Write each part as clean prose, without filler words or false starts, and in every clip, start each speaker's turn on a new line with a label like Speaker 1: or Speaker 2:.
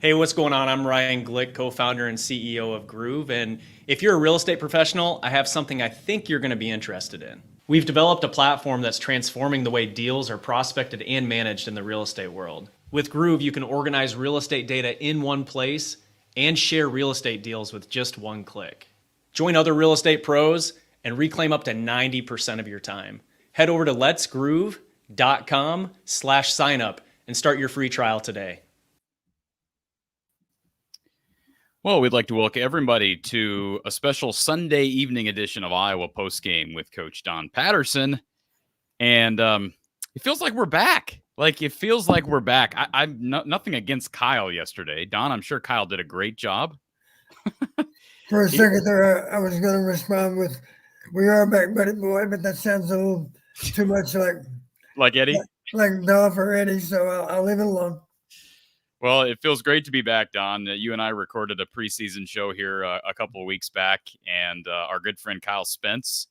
Speaker 1: Hey, what's going on? I'm Ryan Glick, co-founder and CEO of Groove. And if you're a real estate professional, I have something I think you're going to be interested in. We've developed a platform that's transforming the way deals are prospected and managed in the real estate world. With Groove, you can organize real estate data in one place and share real estate deals with just one click. Join other real estate pros and reclaim up to 90% of your time. Head over to letsgroove.com/signup and start your free trial today.
Speaker 2: Well, we'd like to welcome everybody to a special Sunday evening edition of Iowa Postgame with Coach Don Patterson. And it feels like we're back. I'm nothing against Kyle yesterday. Don, I'm sure Kyle did a great job.
Speaker 3: For a second there, I was going to respond with, "We are back, buddy boy," but that sounds a little too much
Speaker 2: like Eddie?
Speaker 3: Like Dolph or Eddie, so I'll leave it alone.
Speaker 2: Well, it feels great to be back, Don. You and I recorded a preseason show here a couple of weeks back, and our good friend Kyle Spence,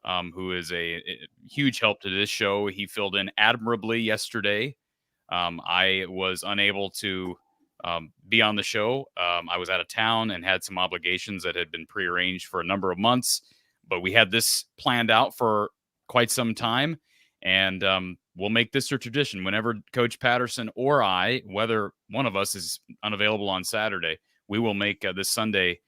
Speaker 2: who is a huge help to this show, he filled in admirably yesterday. I was unable to be on the show. I was out of town and had some obligations that had been prearranged for a number of months, but we had this planned out for quite some time, and we'll make this a tradition. Whenever Coach Patterson or I, whether one of us is unavailable on Saturday, we will make this Sunday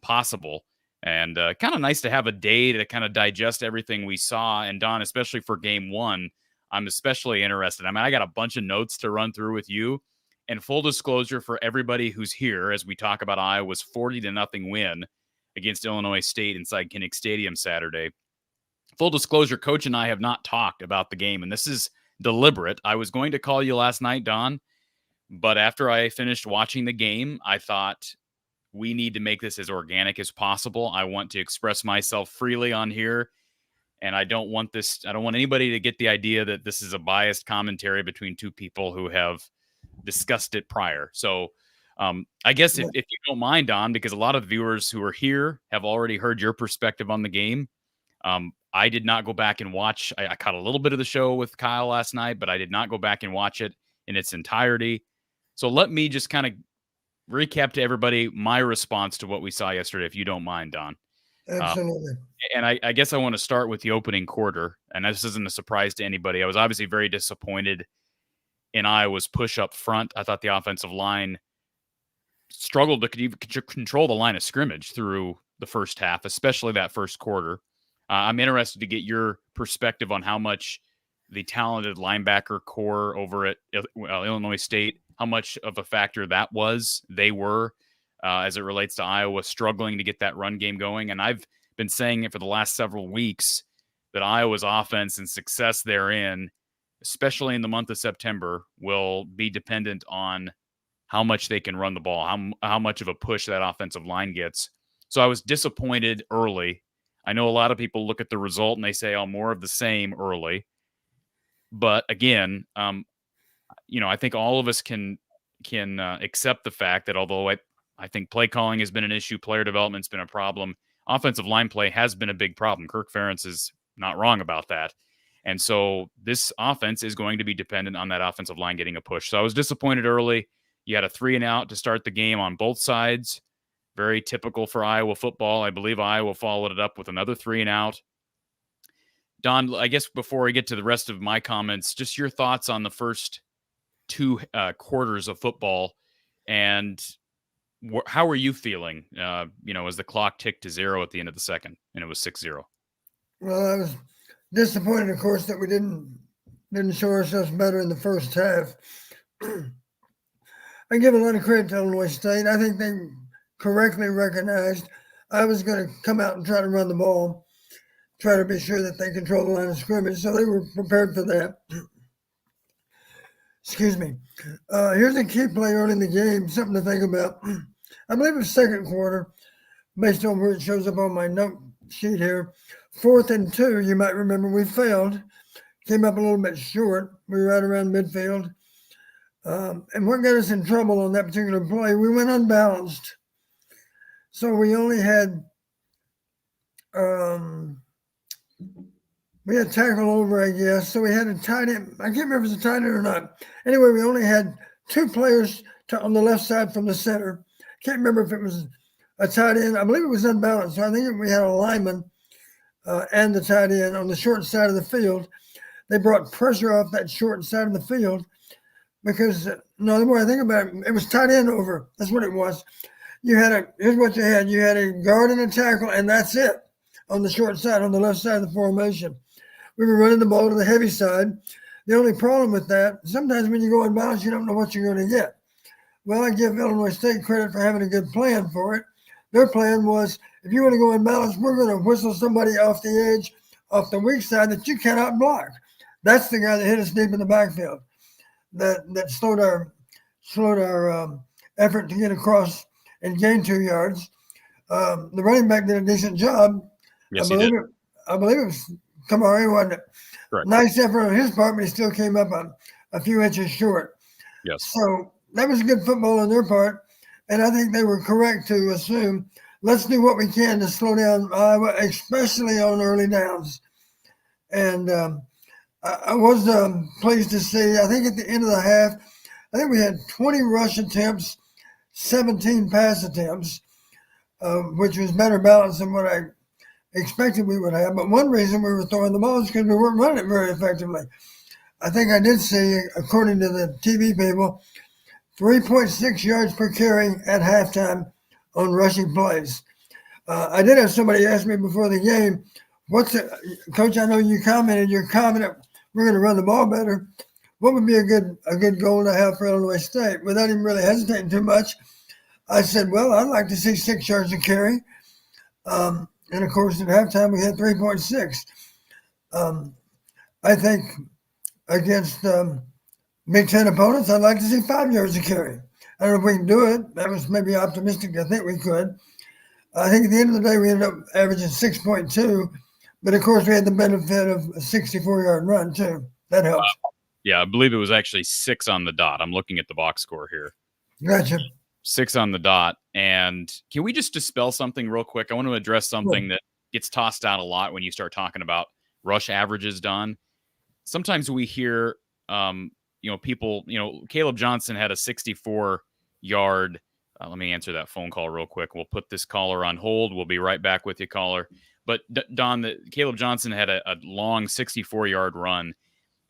Speaker 2: possible. And kind of nice to have a day to kind of digest everything we saw. And Don, especially for game one, I'm especially interested. I mean, I got a bunch of notes to run through with you. And full disclosure for everybody who's here as we talk about Iowa's 40-0 win against Illinois State inside Kinnick Stadium Saturday. Full disclosure, Coach and I have not talked about the game, and this is deliberate. I was going to call you last night, Don, but after I finished watching the game, I thought we need to make this as organic as possible. I want to express myself freely on here, and I don't want anybody to get the idea that this is a biased commentary between two people who have discussed it prior. So I guess if you don't mind, Don, because a lot of viewers who are here have already heard your perspective on the game. I did not go back and watch. I caught a little bit of the show with Kyle last night, but I did not go back and watch it in its entirety. So let me just kind of recap to everybody my response to what we saw yesterday, if you don't mind, Don.
Speaker 3: Absolutely.
Speaker 2: And I guess I want to start with the opening quarter, and this isn't a surprise to anybody. I was obviously very disappointed in Iowa's push up front. I thought the offensive line struggled to control the line of scrimmage through the first half, especially that first quarter. I'm interested to get your perspective on how much the talented linebacker core over at Illinois State, how much of a factor that was, as it relates to Iowa struggling to get that run game going. And I've been saying it for the last several weeks that Iowa's offense and success therein, especially in the month of September, will be dependent on how much they can run the ball, how much of a push that offensive line gets. So I was disappointed early. I know a lot of people look at the result and they say, "Oh, more of the same early." But again, I think all of us can accept the fact that although I think play calling has been an issue, player development's been a problem, offensive line play has been a big problem. Kirk Ferentz is not wrong about that. And so this offense is going to be dependent on that offensive line getting a push. So I was disappointed early. You had a 3-and-out to start the game on both sides. Very typical for Iowa football. I believe Iowa followed it up with another 3-and-out. Don, I guess before I get to the rest of my comments, just your thoughts on the first two quarters of football, and how were you feeling, as the clock ticked to 0 at the end of the second, and it was 6-0?
Speaker 3: Well, I was disappointed, of course, that we didn't show ourselves better in the first half. I give a lot of credit to Illinois State. I think they correctly recognized I was going to come out and try to run the ball, try to be sure that they control the line of scrimmage. So they were prepared for that. Excuse me. Here's a key play early in the game, something to think about. I believe it was second quarter, based on where it shows up on my note sheet here. 4th and 2, you might remember we failed. Came up a little bit short. We were right around midfield. And what got us in trouble on that particular play, we went unbalanced. So we only had we had tackle over, I guess. So we had a tight end. I can't remember if it was a tight end or not. Anyway, we only had 2 players on the left side from the center. Can't remember if it was a tight end. I believe it was unbalanced. So I think we had a lineman and the tight end on the short side of the field. They brought pressure off that short side of the field because, no, the more I think about it, it was tight end over. That's what it was. Here's what you had. You had a guard and a tackle, and that's it on the short side, on the left side of the formation. We were running the ball to the heavy side. The only problem with that, sometimes when you go unbalanced, you don't know what you're going to get. Well, I give Illinois State credit for having a good plan for it. Their plan was, if you want to go unbalanced, we're going to whistle somebody off the edge, off the weak side that you cannot block. That's the guy that hit us deep in the backfield. That slowed our effort to get across and gain 2 yards. The running back did a decent job.
Speaker 2: Yes, he did.
Speaker 3: I believe it was Kamari, wasn't it?
Speaker 2: Correct.
Speaker 3: Nice effort on his part, but he still came up a few inches short.
Speaker 2: Yes.
Speaker 3: So that was good football on their part, and I think they were correct to assume, let's do what we can to slow down Iowa, especially on early downs. And I was pleased to see, I think at the end of the half, I think we had 20 rush attempts, 17 pass attempts, which was better balance than what I expected we would have. But one reason we were throwing the ball is because we weren't running it very effectively. I think I did see, according to the TV people, 3.6 yards per carry at halftime on rushing plays. I did have somebody ask me before the game, Coach, I know you're confident we're going to run the ball better. What would be a good goal to have for Illinois State? Without even really hesitating too much, I said, well, I'd like to see 6 yards a carry. And, of course, at halftime, we had 3.6. I think against Big Ten opponents, I'd like to see 5 yards a carry. I don't know if we can do it. That was maybe optimistic. I think we could. I think at the end of the day, we ended up averaging 6.2. But, of course, we had the benefit of a 64-yard run, too. That helps.
Speaker 2: Yeah, I believe it was actually 6 on the dot. I'm looking at the box score here.
Speaker 3: Gotcha.
Speaker 2: 6 on the dot. And can we just dispel something real quick? I want to address something that gets tossed out a lot when you start talking about rush averages, Don. Sometimes we hear, people, Caleb Johnson had a 64-yard. Let me answer that phone call real quick. We'll put this caller on hold. We'll be right back with you, caller. But Don, Caleb Johnson had a long 64-yard run.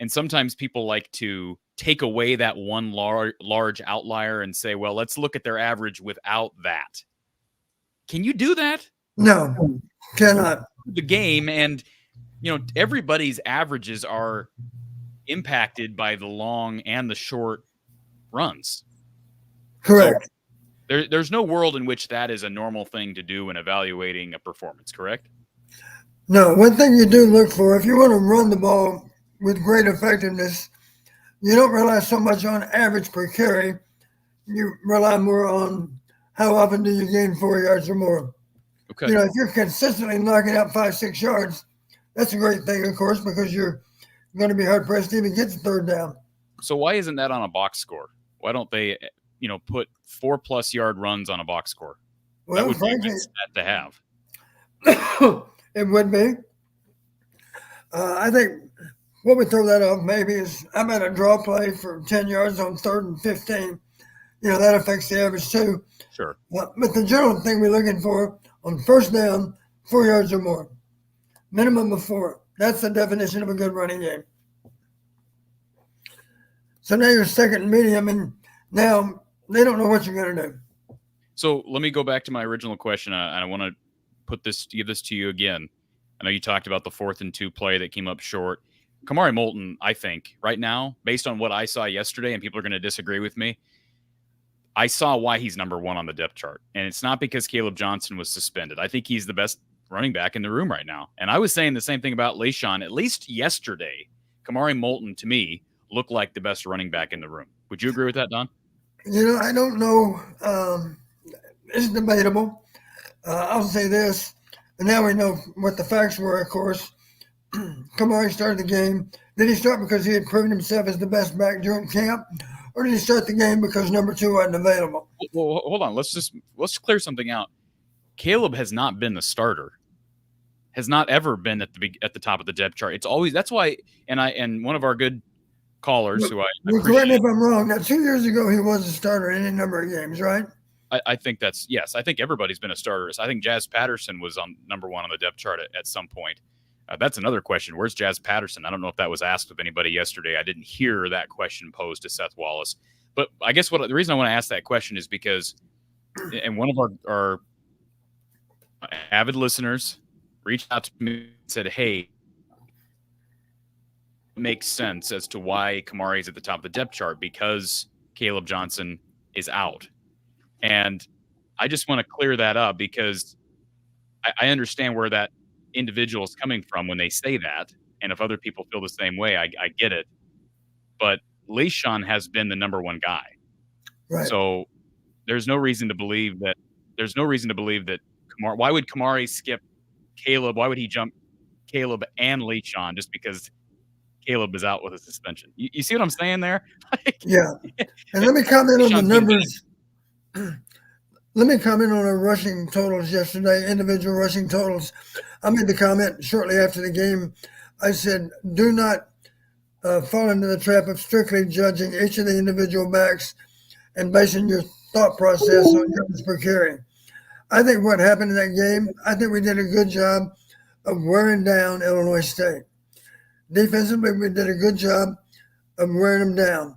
Speaker 2: And sometimes people like to take away that one large outlier and say, well, let's look at their average without that. Can you do that?
Speaker 3: No, cannot.
Speaker 2: The game, and everybody's averages are impacted by the long and the short runs.
Speaker 3: Correct.
Speaker 2: So there's no world in which that is a normal thing to do when evaluating a performance, correct?
Speaker 3: No, one thing you do look for, if you want to run the ball with great effectiveness, you don't rely so much on average per carry. You rely more on how often do you gain 4 yards or more.
Speaker 2: Okay.
Speaker 3: If you're consistently knocking out 5-6 yards, that's a great thing, of course, because you're going to be hard pressed to even get to third down.
Speaker 2: So why isn't that on a box score? Why don't they, put 4+ yard runs on a box score?
Speaker 3: Well,
Speaker 2: that would
Speaker 3: frankly,
Speaker 2: be a stat to have.
Speaker 3: It would be. I think what would throw that off maybe is I'm at a draw play for 10 yards on 3rd and 15. That affects the average too.
Speaker 2: Sure.
Speaker 3: But the general thing we're looking for on first down, 4 yards or more. Minimum of 4. That's the definition of a good running game. So now you're second and medium, and now they don't know what you're going to do.
Speaker 2: So let me go back to my original question, and I want to give this to you again. I know you talked about the 4th and 2 play that came up short. Kamari Moulton, I think, right now, based on what I saw yesterday, and people are going to disagree with me, I saw why he's number 1 on the depth chart. And it's not because Caleb Johnson was suspended. I think he's the best running back in the room right now. And I was saying the same thing about LeSean, at least yesterday. Kamari Moulton, to me, look like the best running back in the room. Would you agree with that, Don?
Speaker 3: I don't know. It's debatable. I'll say this, and now we know what the facts were, of course. Kamari started the game. Did he start because he had proven himself as the best back during camp, or did he start the game because number 2 wasn't available?
Speaker 2: Well, hold on. Let's clear something out. Caleb has not been the starter. Has not ever been at the top of the depth chart. It's always that's why. And one of our good callers who I
Speaker 3: correct me if I'm wrong. Now, 2 years ago he was a starter in any number of games, right?
Speaker 2: I think that's yes. I think everybody's been a starter. I think Jazz Patterson was on number 1 on the depth chart at some point. That's another question. Where's Jazz Patterson? I don't know if that was asked of anybody yesterday. I didn't hear that question posed to Seth Wallace. But I guess the reason I want to ask that question is because, and one of our avid listeners reached out to me and said, hey, it makes sense as to why Kamari is at the top of the depth chart because Caleb Johnson is out. And I just want to clear that up because I understand where that individual is coming from when they say that. And if other people feel the same way, I get it. But LeSean has been the number 1 guy.
Speaker 3: Right.
Speaker 2: So there's no reason to believe that why would Kamari skip Caleb? Why would he jump Caleb and LeSean just because Caleb is out with a suspension? You see what I'm saying there?
Speaker 3: Yeah. And let me comment on the numbers. Let me comment on our rushing totals yesterday, individual rushing totals. I made the comment shortly after the game. I said, do not fall into the trap of strictly judging each of the individual backs and basing your thought process on yards per carry. I think what happened in that game, I think we did a good job of wearing down Illinois State. Defensively, we did a good job of wearing them down.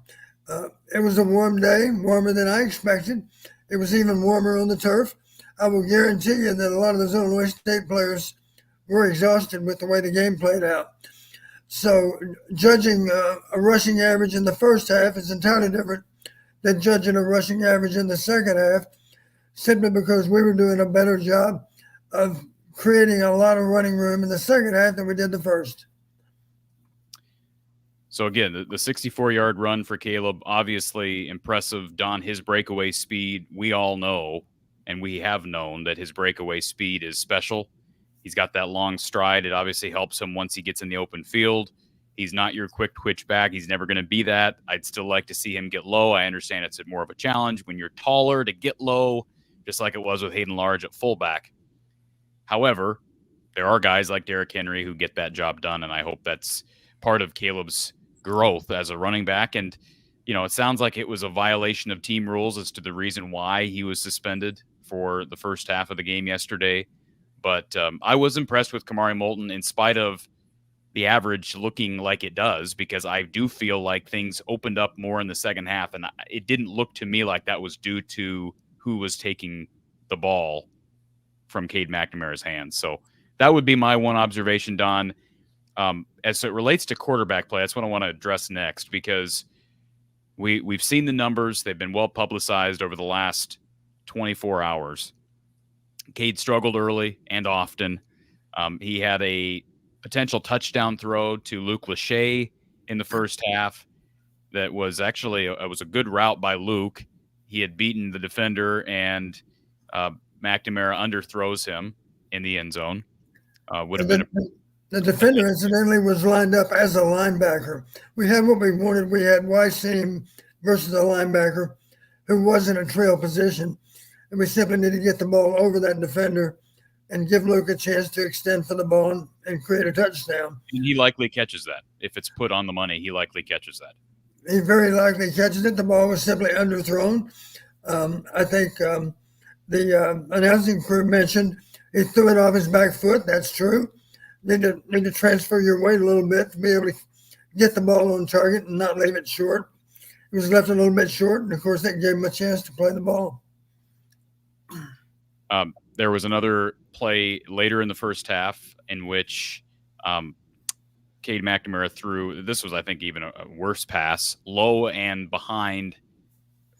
Speaker 3: It was a warm day, warmer than I expected. It was even warmer on the turf. I will guarantee you that a lot of those Illinois State players were exhausted with the way the game played out. So judging a rushing average in the first half is entirely different than judging a rushing average in the second half, simply because we were doing a better job of creating a lot of running room in the second half than we did the first.
Speaker 2: So again, the 64-yard run for Caleb, obviously impressive. Don, his breakaway speed, we all know, and we have known that his breakaway speed is special. He's got that long stride. It obviously helps him once he gets in the open field. He's not your quick twitch back. He's never going to be that. I'd still like to see him get low. I understand it's more of a challenge when you're taller to get low, just like it was with Hayden Large at fullback. However, there are guys like Derrick Henry who get that job done, and I hope that's part of Caleb's growth as a running back. And, it sounds like it was a violation of team rules as to the reason why he was suspended for the first half of the game yesterday. But I was impressed with Kamari Moulton in spite of the average looking like it does, because I do feel like things opened up more in the second half. And it didn't look to me like that was due to who was taking the ball from Cade McNamara's hands. So that would be my one observation, Don. As it relates to quarterback play, that's what I want to address next, because we've seen the numbers. They've been well publicized over the last 24 hours. Cade struggled early and often. He had a potential touchdown throw to Luke Lachey in the first half that was actually it was a good route by Luke. He had beaten the defender, and McNamara underthrows him in the end zone. Would have been
Speaker 3: the defender, incidentally, was lined up as a linebacker. We had what we wanted. We had Wyseam versus a linebacker who was in a trail position, and we simply need to get the ball over that defender and give Luke a chance to extend for the ball and create a touchdown.
Speaker 2: And he likely catches that. If it's put on the money, he likely catches that.
Speaker 3: He very likely catches it. The ball was simply underthrown. I think the announcing crew mentioned he threw it off his back foot. That's true. Need to transfer your weight a little bit to be able to get the ball on target and not leave it short. He was left a little bit short, and of course that gave him a chance to play the ball.
Speaker 2: There was another play later in the first half in which Cade McNamara threw. This was, I think, even a worse pass, low and behind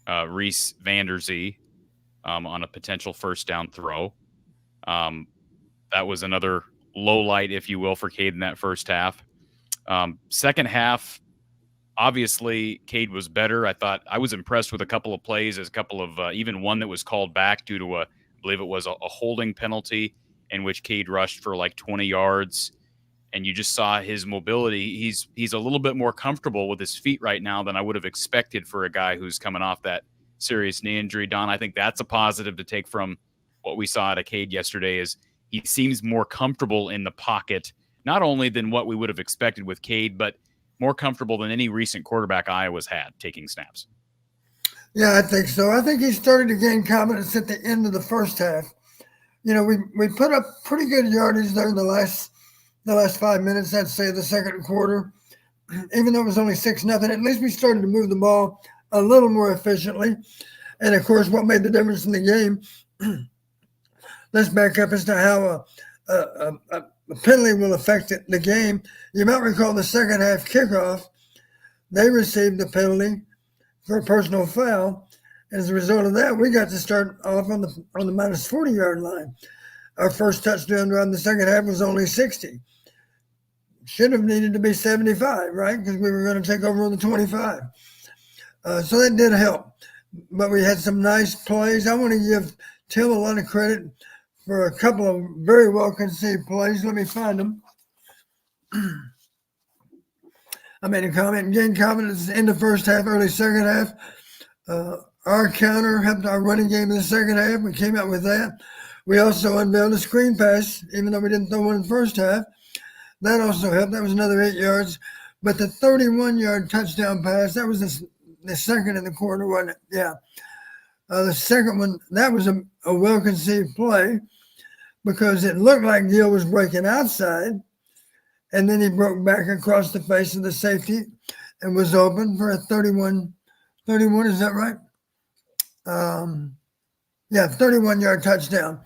Speaker 2: Reese Vander Zee on a potential first down throw. That was another low light, if you will, for Cade in that first half. Second half, Obviously, Cade was better. I was impressed with a couple of plays, as a couple of even one that was called back due to I believe it was a holding penalty in which Cade rushed for like 20 yards. And you just saw his mobility. He's a little bit more comfortable with his feet right now than I would have expected for a guy who's coming off that serious knee injury. Don, I think that's a positive to take from what we saw at Cade yesterday. Is he seems more comfortable in the pocket, not only than what we would have expected with Cade, but more comfortable than any recent quarterback Iowa's had taking snaps.
Speaker 3: Yeah, I think so. I think he started to gain confidence at the end of the first half. You know, we put up pretty good yardage there in the last 5 minutes, I'd say, the second quarter. Even though it was only 6-0, at least we started to move the ball a little more efficiently. And of course, what made the difference in the game, let's back up as to how a penalty will affect the game. You might recall the second half kickoff, they received the penalty for a personal foul. As a result of that, we got to start off on the minus 40-yard line. Our first touchdown drive in the second half was only 60. Should have needed to be 75, right? Because we were going to take over on the 25. So that did help. But we had some nice plays. I want to give Tim a lot of credit for a couple of very well-conceived plays. Let me find them. I made a comment and gained confidence in the first half, early second half. Our counter helped our running game in the second half. We came out with that. We also unveiled a screen pass, even though we didn't throw one in the first half. That also helped. That was another 8 yards. But the 31-yard touchdown pass, that was the second in the quarter, wasn't it? Yeah. The second one, that was a well-conceived play because it looked like Gill was breaking outside, and then he broke back across the face of the safety and was open for a 31, is that right? 31-yard touchdown.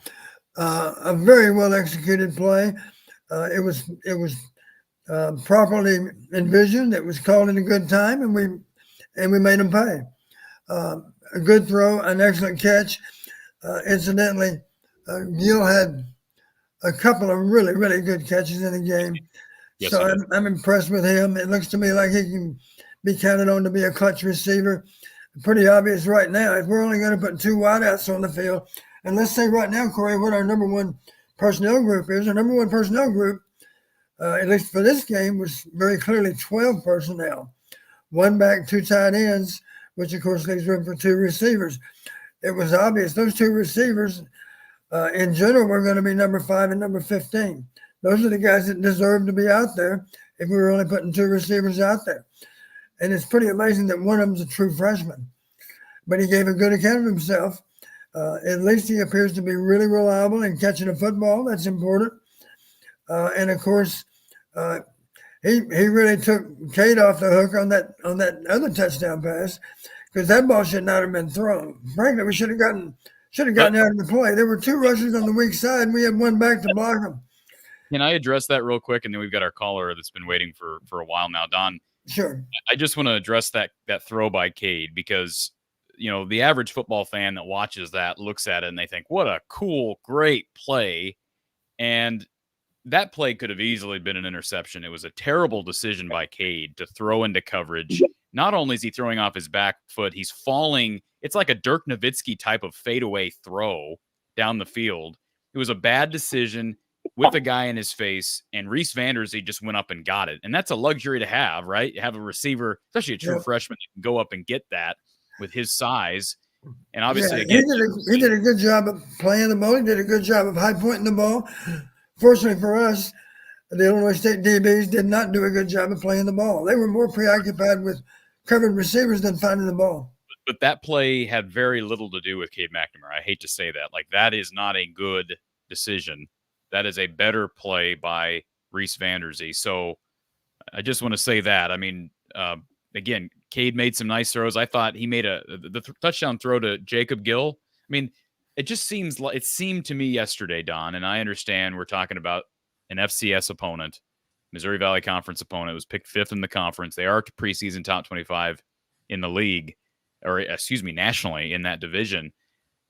Speaker 3: A very well-executed play. It was properly envisioned. It was called in a good time, and we made them pay. A good throw, an excellent catch. Incidentally, Gill had a couple of really, really good catches in the game. Yes, so I'm impressed with him. It looks to me like he can be counted on to be a clutch receiver. Pretty obvious right now. If we're only going to put 2 wideouts on the field, and let's say right now, Corey, what our number one personnel group is, our number one personnel group, at least for this game, was very clearly 12 personnel. 1 back, 2 tight ends, which of course leaves room for 2 receivers. It was obvious those 2 receivers, in general, were going to be number 5 and number 15. Those are the guys that deserve to be out there if we were only putting 2 receivers out there. And it's pretty amazing that one of them's a true freshman. But he gave a good account of himself. At least he appears to be really reliable in catching a football. That's important. And of course, he really took Cade off the hook on that other touchdown pass, because that ball should not have been thrown. Frankly, we should have gotten out of the play. There were 2 rushers on the weak side, and we had 1 back to block them.
Speaker 2: Can I address that real quick? And then we've got our caller that's been waiting for a while now, Don.
Speaker 3: Sure.
Speaker 2: I just want to address that throw by Cade, because the average football fan that watches that looks at it and they think, what a cool, great play. And that play could have easily been an interception. It was a terrible decision by Cade to throw into coverage. Not only is he throwing off his back foot, he's falling. It's like a Dirk Nowitzki type of fadeaway throw down the field. It was a bad decision with a guy in his face, and Reese Vander Zee just went up and got it. And that's a luxury to have, right? You have a receiver, especially a true freshman, that can go up and get that with his size. And obviously,
Speaker 3: he did a good job of playing the ball. He did a good job of high pointing the ball. Fortunately for us, the Illinois State DBs did not do a good job of playing the ball. They were more preoccupied with covering receivers than finding the ball.
Speaker 2: But that play had very little to do with Cade McNamara. I hate to say that. Like, that is not a good decision. That is a better play by Reese Vander Zee. So I just want to say that. I mean, again, Cade made some nice throws. I thought he made the touchdown throw to Jacob Gill. I mean, it just seemed to me yesterday, Don, and I understand we're talking about an FCS opponent, Missouri Valley Conference opponent. It was picked 5th in the conference. They are preseason top 25 in the league, or nationally in that division.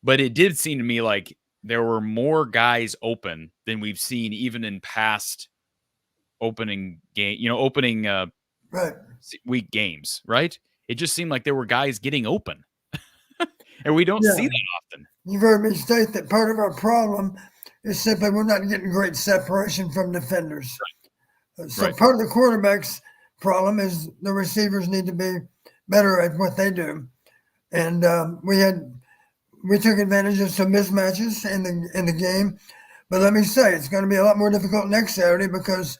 Speaker 2: But it did seem to me like there were more guys open than we've seen even in past opening game, week games, right? It just seemed like there were guys getting open. And we don't see that often.
Speaker 3: You've heard me state that part of our problem is simply we're not getting great separation from defenders. So part of the quarterback's problem is the receivers need to be better at what they do. And we took advantage of some mismatches in the game. But let me say, it's going to be a lot more difficult next Saturday because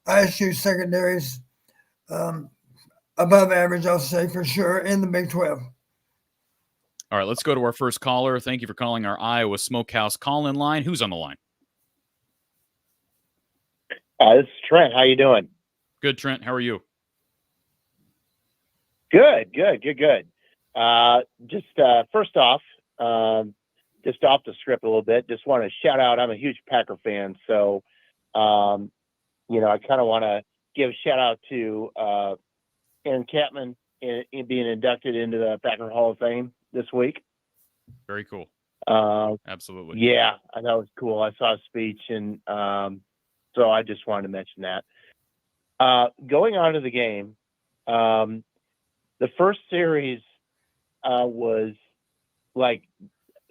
Speaker 3: ISU secondaries above average, I'll say for sure, in the Big 12.
Speaker 2: All right, let's go to our first caller. Thank you for calling our Iowa Smokehouse call-in line. Who's on the line?
Speaker 4: This is Trent. How you doing?
Speaker 2: Good, Trent. How are you?
Speaker 4: Good. Just first off, just off the script a little bit, just want to shout out, I'm a huge Packer fan. So, I kind of want to give a shout out to Aaron Catman in being inducted into the Packer Hall of Fame this week.
Speaker 2: Very cool. Absolutely.
Speaker 4: Yeah, I know it's cool. I saw his speech, and so I just wanted to mention that. Going on to the game, the first series was like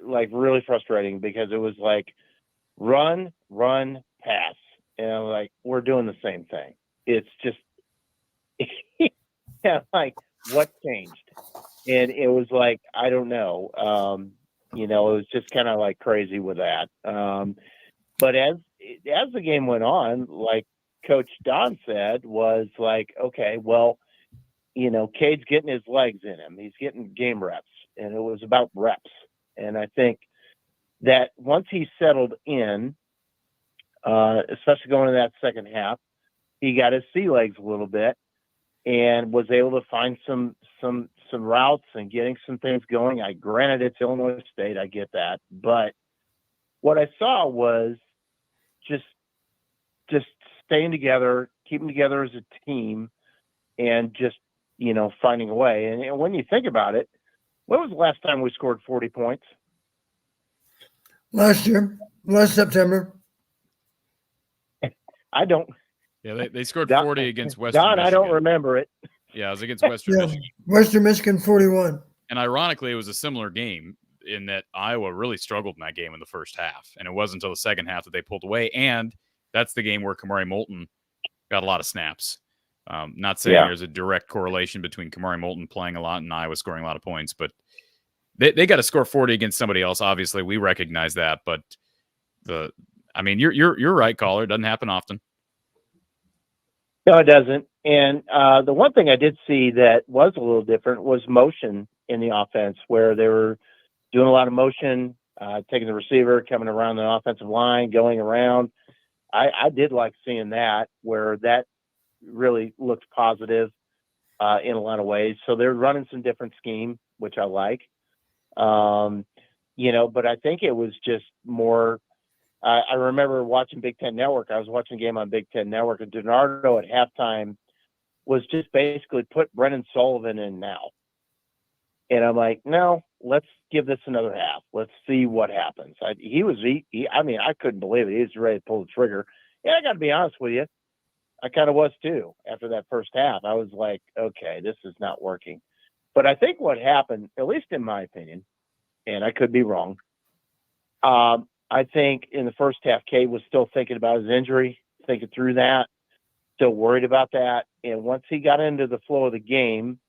Speaker 4: really frustrating because it was like run, pass. And I'm like, we're doing the same thing. It's just, like, what changed? And it was like, I don't know. It was just kind of like crazy with that. But as the game went on, like Coach Don said, was like, okay, well, Cade's getting his legs in him. He's getting game reps, and it was about reps. And I think that once he settled in, especially going into that second half, he got his sea legs a little bit and was able to find some routes and getting some things going. Granted, it's Illinois State, I get that, but what I saw was just staying together, keeping together as a team, and just finding a way. And when you think about it, when was the last time we scored 40 points?
Speaker 3: Last September.
Speaker 4: I don't.
Speaker 2: Yeah, they scored 40 against Western
Speaker 4: Don,
Speaker 2: Michigan.
Speaker 4: I don't remember it.
Speaker 2: Yeah, it was against Western Michigan.
Speaker 3: Western Michigan 41.
Speaker 2: And ironically, it was a similar game in that Iowa really struggled in that game in the first half. And it wasn't until the second half that they pulled away. And that's the game where Kamari Moulton got a lot of snaps. Not saying there's a direct correlation between Kamari Moulton playing a lot and Iowa scoring a lot of points, but they got to score 40 against somebody else. Obviously, we recognize that, but you're right, caller. It doesn't happen often.
Speaker 4: No, it doesn't. And the one thing I did see that was a little different was motion in the offense, where they were doing a lot of motion, taking the receiver, coming around the offensive line, going around. I did like seeing that, where that really looked positive in a lot of ways. So they're running some different scheme, which I like. But I think it was just more. I remember watching Big Ten Network. I was watching a game on Big Ten Network, and DiNardo at halftime was just basically put Brennan Sullivan in now. And I'm like, no, let's give this another half. Let's see what happens. I couldn't believe it. He was ready to pull the trigger. And I got to be honest with you, I kind of was too. After that first half, I was like, okay, this is not working. But I think what happened, at least in my opinion, and I could be wrong, I think in the first half, Cade was still thinking about his injury, thinking through that, still worried about that. And once he got into the flow of the game,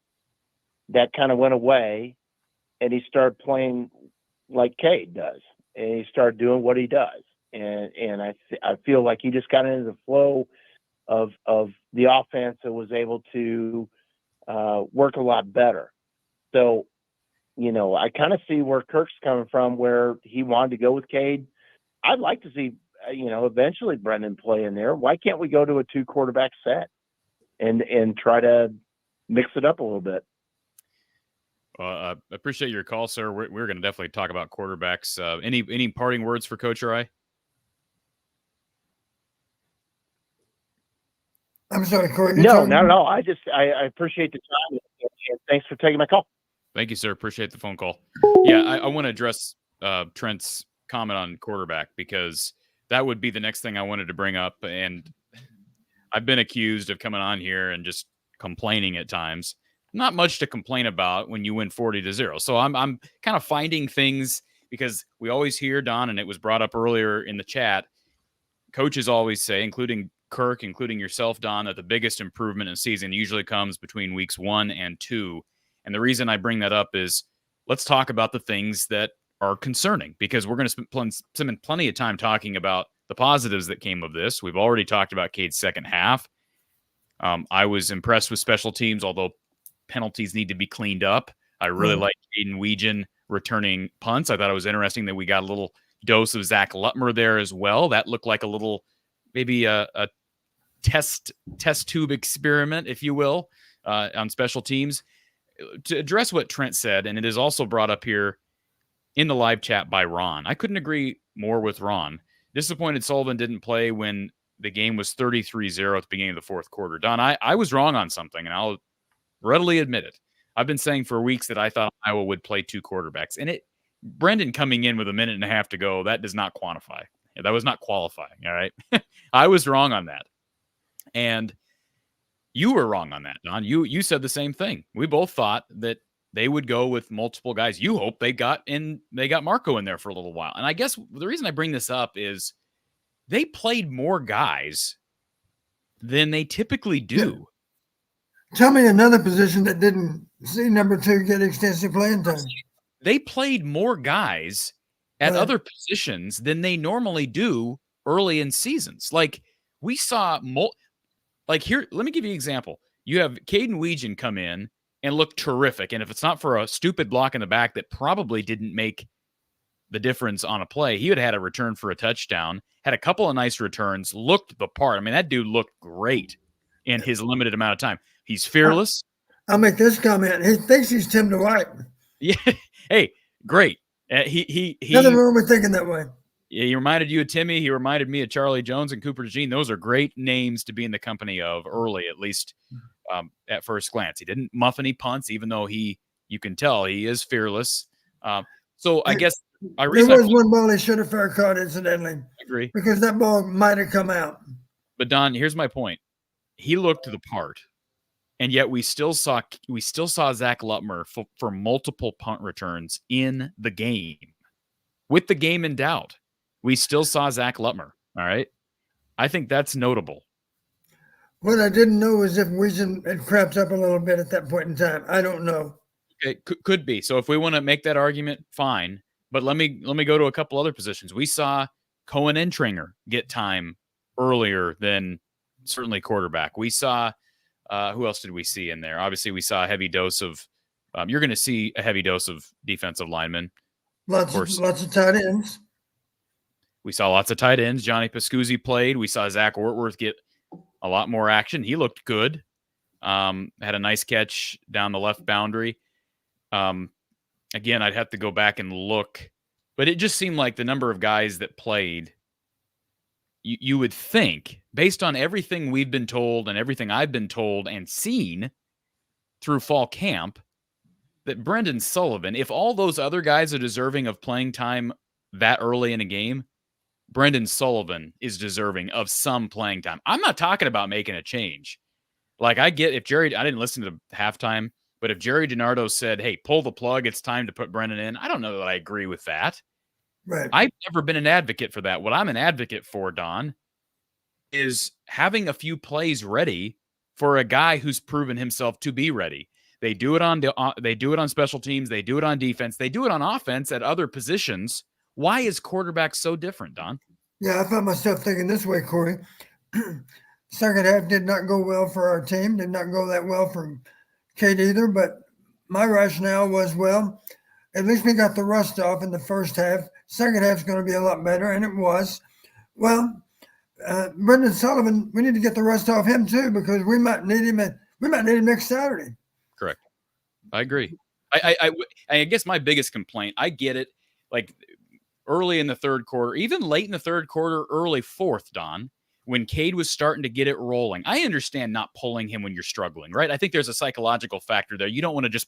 Speaker 4: that kind of went away, and he started playing like Cade does, and he started doing what he does. And I feel like he just got into the flow of the offense and was able to work a lot better. So, I kind of see where Kirk's coming from, where he wanted to go with Cade. I'd like to see, eventually Brendan play in there. Why can't we go to a 2-quarterback set and try to mix it up a little bit?
Speaker 2: Well, I appreciate your call, sir. We're going to definitely talk about quarterbacks. Any parting words for Coach Rai?
Speaker 3: I'm sorry, Corey.
Speaker 4: No, not at all. I appreciate the time, and thanks for taking my call.
Speaker 2: Thank you, sir. Appreciate the phone call. Yeah, I want to address Trent's comment on quarterback, because that would be the next thing I wanted to bring up. And I've been accused of coming on here and just complaining at times. Not much to complain about when you win 40-0. So I'm kind of finding things, because we always hear, Don, and it was brought up earlier in the chat, coaches always say, including Kirk, including yourself, Don, that the biggest improvement in season usually comes between weeks 1 and 2. And the reason I bring that up is, let's talk about the things that are concerning, because we're going to spend plenty of time talking about the positives that came of this. We've already talked about Cade's second half. I was impressed with special teams, although penalties need to be cleaned up. I really like Caden Weegan returning punts. I thought it was interesting that we got a little dose of Zach Lutmer there as well. That looked like a little, maybe a test tube experiment, if you will, on special teams. To address what Trent said, and it is also brought up here in the live chat by Ron, I couldn't agree more with Ron. Disappointed Sullivan didn't play when the game was 33-0 at the beginning of the fourth quarter. Don, I was wrong on something, and I'll readily admit it. I've been saying for weeks that I thought Iowa would play 2 quarterbacks. And Brendan coming in with a minute and a half to go, that does not quantify. That was not qualifying, all right? I was wrong on that. And you were wrong on that, Don. You said the same thing. We both thought that they would go with multiple guys. You hope they got Marco in there for a little while. And I guess the reason I bring this up is they played more guys than they typically do.
Speaker 3: Tell me another position that didn't see number 2 get extensive playing time.
Speaker 2: They played more guys at other positions than they normally do early in seasons. Like we saw, here, let me give you an example. You have Caden Weegan come in and look terrific. And if it's not for a stupid block in the back that probably didn't make the difference on a play, he would have had a return for a touchdown, had a couple of nice returns, looked the part. I mean, that dude looked great in his limited amount of time. He's fearless.
Speaker 3: I'll make this comment. He thinks he's Tim Dwight.
Speaker 2: Yeah. Hey, great. He
Speaker 3: Nothing wrong with thinking that way.
Speaker 2: He reminded you of Timmy. He reminded me of Charlie Jones and Cooper DeJean. Those are great names to be in the company of early, at least at first glance. He didn't muff any punts, even though you can tell he is fearless. So I guess
Speaker 3: there was one ball he should have fair caught, incidentally.
Speaker 2: I agree.
Speaker 3: Because that ball might have come out.
Speaker 2: But Don, here's my point. He looked the part. And yet we still saw Zach Lutmer for multiple punt returns in the game. With the game in doubt, we still saw Zach Lutmer. All right. I think that's notable.
Speaker 3: What I didn't know is if Weegan had crapped up a little bit at that point in time. I don't know.
Speaker 2: Okay, could be. So if we want to make that argument, fine. But let me go to a couple other positions. We saw Cohen Entringer get time earlier than certainly quarterback. We saw who else did we see in there? Obviously, we saw a heavy dose of. You're going to see a heavy dose of defensive linemen.
Speaker 3: Lots of tight ends.
Speaker 2: We saw lots of tight ends. Johnny Pascuzzi played. We saw Zach Ortworth get a lot more action. He looked good. Had a nice catch down the left boundary. Again, I'd have to go back and look, but it just seemed like the number of guys that played. You would think, based on everything we've been told and everything I've been told and seen through fall camp, that Brendan Sullivan, if all those other guys are deserving of playing time that early in a game, Brendan Sullivan is deserving of some playing time. I'm not talking about making a change. Like I get if Jerry, I didn't listen to halftime, but if Jerry DiNardo said, hey, pull the plug, it's time to put Brendan in, I don't know that I agree with that.
Speaker 3: Right.
Speaker 2: I've never been an advocate for that. What I'm an advocate for, Don, is having a few plays ready for a guy who's proven himself to be ready. They do it on special teams. They do it on defense. They do it on offense at other positions. Why is quarterback so different, Don?
Speaker 3: Yeah, I found myself thinking this way, Corey. Second half did not go well for our team. Did not go that well for Kate either. But my rationale was, well, at least we got the rust off in the first half. Second half's going to be a lot better, and it was. Well, Brendan Sullivan, we need to get the rust off him too, because we might need him. We might need him next Saturday.
Speaker 2: Correct. I agree. I guess my biggest complaint, I get it, like early in the third quarter, even late in the third quarter, early fourth, Don, when Cade was starting to get it rolling. I understand not pulling him when you're struggling, right? I think there's a psychological factor there. You don't want to just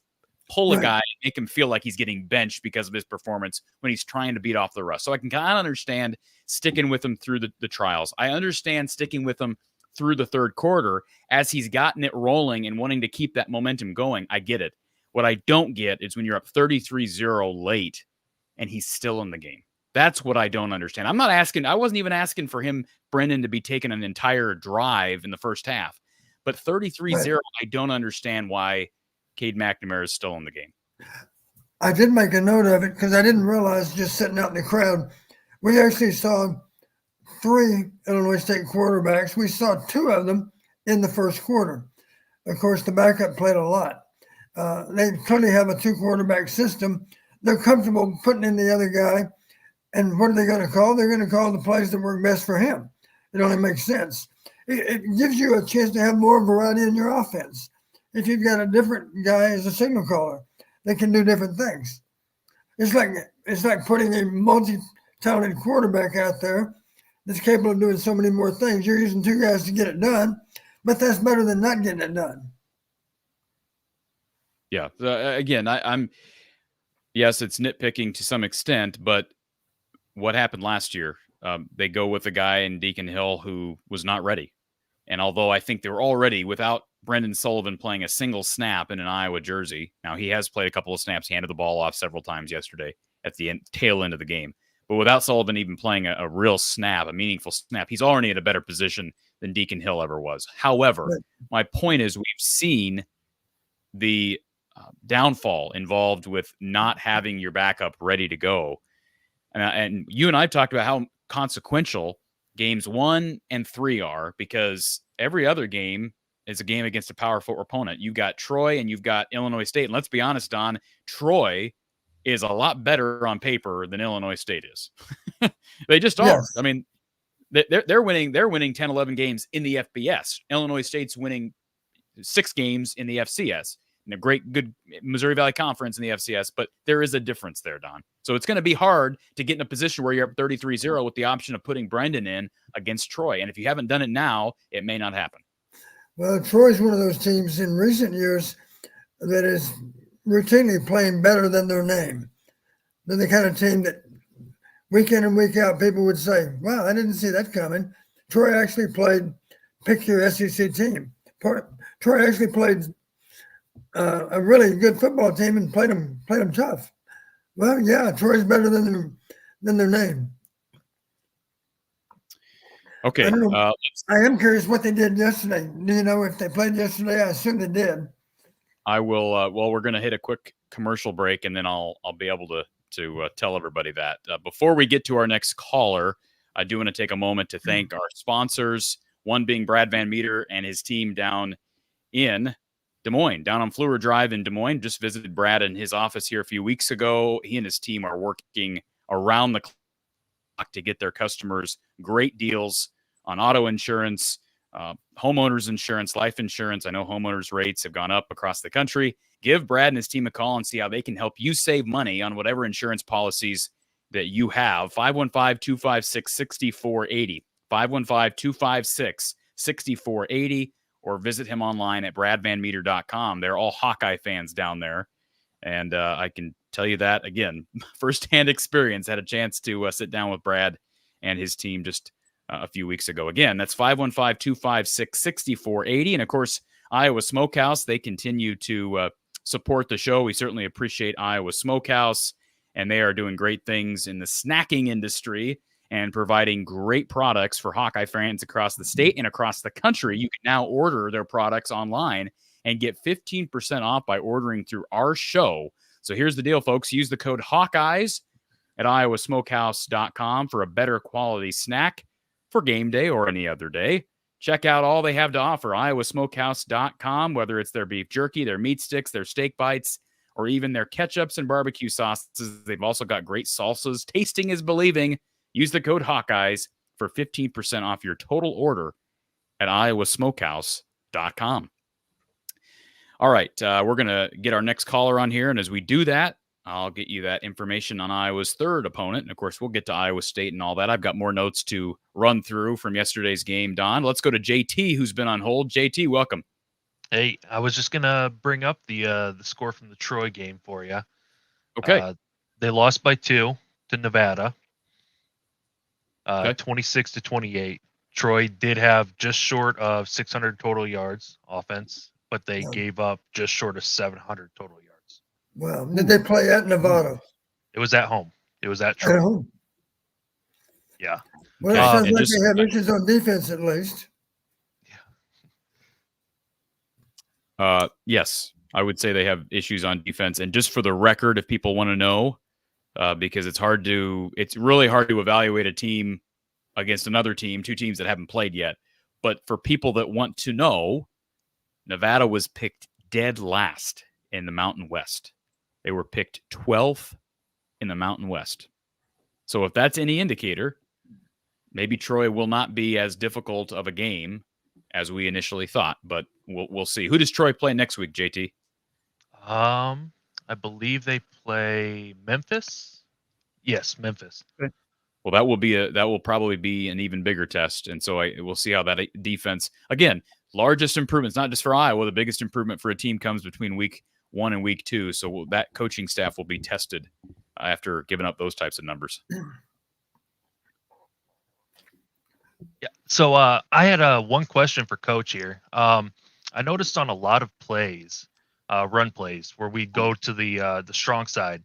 Speaker 2: pull a guy and make him feel like he's getting benched because of his performance when he's trying to beat off the rust. So I can kind of understand sticking with him through the trials. I understand sticking with him through the third quarter as he's gotten it rolling and wanting to keep that momentum going. I get it. What I don't get is when you're up 33-0 late and he's still in the game. That's what I don't understand. I wasn't even asking for him, Brendan, to be taking an entire drive in the first half. But 33-0, I don't understand why Cade McNamara is still in the game.
Speaker 3: I did make a note of it because I didn't realize, just sitting out in the crowd, we actually saw 3 Illinois State quarterbacks. We saw 2 of them in the first quarter. Of course, the backup played a lot. They clearly have a 2-quarterback system. They're comfortable putting in the other guy. And what are they going to call? They're going to call the plays that work best for him. It only makes sense. It gives you a chance to have more variety in your offense. If you've got a different guy as a signal caller, they can do different things. It's like putting a multi-talented quarterback out there that's capable of doing so many more things. You're using 2 guys to get it done, but that's better than not getting it done.
Speaker 2: Yeah. Again, I'm yes, it's nitpicking to some extent, but what happened last year? They go with a guy in Deacon Hill who was not ready. And although I think they were already without Brendan Sullivan playing a single snap in an Iowa jersey, now he has played a couple of snaps. He handed the ball off several times yesterday at the tail end of the game. But without Sullivan even playing a real snap, a meaningful snap, he's already in a better position than Deacon Hill ever was. However, my point is we've seen the downfall involved with not having your backup ready to go. And you and I talked about how consequential games 1 and 3 are, because every other game is a game against a Power 4 opponent. You've got Troy and you've got Illinois State. And let's be honest, Don, Troy is a lot better on paper than Illinois State is. They just are.
Speaker 3: Yes.
Speaker 2: I mean, they're winning 10, 11 games in the FBS. Illinois State's winning 6 games in the FCS. And a good Missouri Valley Conference in the FCS, but there is a difference there, Don. So it's going to be hard to get in a position where you're up 33-0 with the option of putting Brendan in against Troy. And if you haven't done it now, it may not happen.
Speaker 3: Well, Troy's one of those teams in recent years that is routinely playing better than their name. They're the kind of team that week in and week out, people would say, wow, I didn't see that coming. Troy actually pick your SEC team. Troy actually played a really good football team and played them tough. Well, yeah, Troy's better than their name.
Speaker 2: Okay.
Speaker 3: I am curious what they did yesterday. Do you know if they played yesterday? I assume they did.
Speaker 2: I will. Well, we're going to hit a quick commercial break, and then I'll be able to tell everybody that. Before we get to our next caller, I do want to take a moment to thank our sponsors. One being Brad Van Meter and his team down in Des Moines, down on Fleur Drive in Des Moines. Just visited Brad in his office here a few weeks ago. He and his team are working around the clock to get their customers great deals on auto insurance, homeowners insurance, life insurance. I know homeowners rates have gone up across the country. Give Brad and his team a call and see how they can help you save money on whatever insurance policies that you have. 515-256-6480. 515-256-6480. Or visit him online at bradvanmeter.com. They're all Hawkeye fans down there. And I can tell you that, again, firsthand experience. Had a chance to sit down with Brad and his team just a few weeks ago. Again, that's 515-256-6480. And, of course, Iowa Smokehouse, they continue to support the show. We certainly appreciate Iowa Smokehouse, and they are doing great things in the snacking industry and providing great products for Hawkeye fans across the state and across the country. You can now order their products online and get 15% off by ordering through our show. So here's the deal, folks. Use the code Hawkeyes at iowasmokehouse.com for a better quality snack for game day or any other day. Check out all they have to offer, iowasmokehouse.com, whether it's their beef jerky, their meat sticks, their steak bites, or even their ketchups and barbecue sauces. They've also got great salsas. Tasting is believing. Use the code Hawkeyes for 15% off your total order at iowasmokehouse.com. All right, we're going to get our next caller on here, and as we do that, I'll get you that information on Iowa's third opponent, and of course, we'll get to Iowa State and all that. I've got more notes to run through from yesterday's game, Don. Let's go to JT, who's been on hold. JT, welcome.
Speaker 5: Hey, I was just going to bring up the score from the Troy game for you.
Speaker 2: Okay.
Speaker 5: They lost by 2 to Nevada.
Speaker 2: Okay.
Speaker 5: 26-28. Troy did have just short of 600 total yards offense, but they
Speaker 3: Yeah.
Speaker 5: gave up just short of 700 total yards.
Speaker 3: Well, did they play at Nevada?
Speaker 5: It was at home. It was at
Speaker 3: At
Speaker 5: Troy.
Speaker 3: home.
Speaker 5: Yeah.
Speaker 3: Well, it
Speaker 2: Okay,
Speaker 3: sounds
Speaker 2: and
Speaker 3: like
Speaker 2: just-
Speaker 3: they have issues on defense at least.
Speaker 2: Yes, I would say they have issues on defense. And just for the record, if people want to know, because it's really hard to evaluate a team against another team, two teams that haven't played yet. But for people that want to know, Nevada was picked dead last in the Mountain West. They were picked 12th in the Mountain West. So if that's any indicator, maybe Troy will not be as difficult of a game as we initially thought, but we'll see. Who does Troy play next week, JT?
Speaker 5: I believe they play Memphis. Yes, Memphis.
Speaker 2: Well, that will probably be an even bigger test, and so we'll see how that defense, again, largest improvements, not just for Iowa, the biggest improvement for a team comes between week 1 and week 2. So that coaching staff will be tested after giving up those types of numbers.
Speaker 5: Yeah. So I had one question for Coach here. I noticed on a lot of plays, run plays, where we go to the strong side,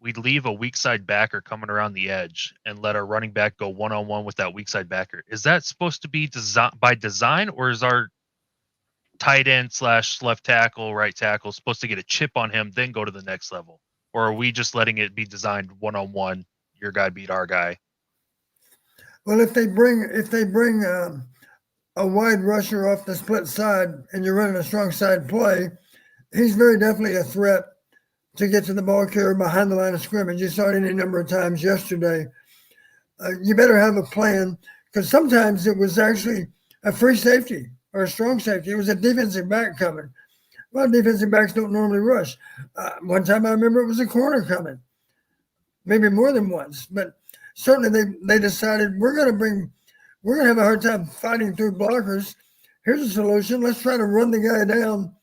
Speaker 5: we'd leave a weak side backer coming around the edge and let our running back go one-on-one with that weak side backer. Is that supposed to be by design, or is our tight end / left tackle, right tackle supposed to get a chip on him, then go to the next level? Or are we just letting it be designed one-on-one, your guy beat our guy?
Speaker 3: Well, if they bring a wide rusher off the split side and you're running a strong side play, he's very definitely a threat to get to the ball carrier behind the line of scrimmage. You saw it any number of times yesterday. You better have a plan, because sometimes it was actually a free safety or a strong safety. It was a defensive back coming. Well, defensive backs don't normally rush. One time I remember it was a corner coming, maybe more than once. But certainly they decided we're going to have a hard time fighting through blockers. Here's a solution. Let's try to run the guy down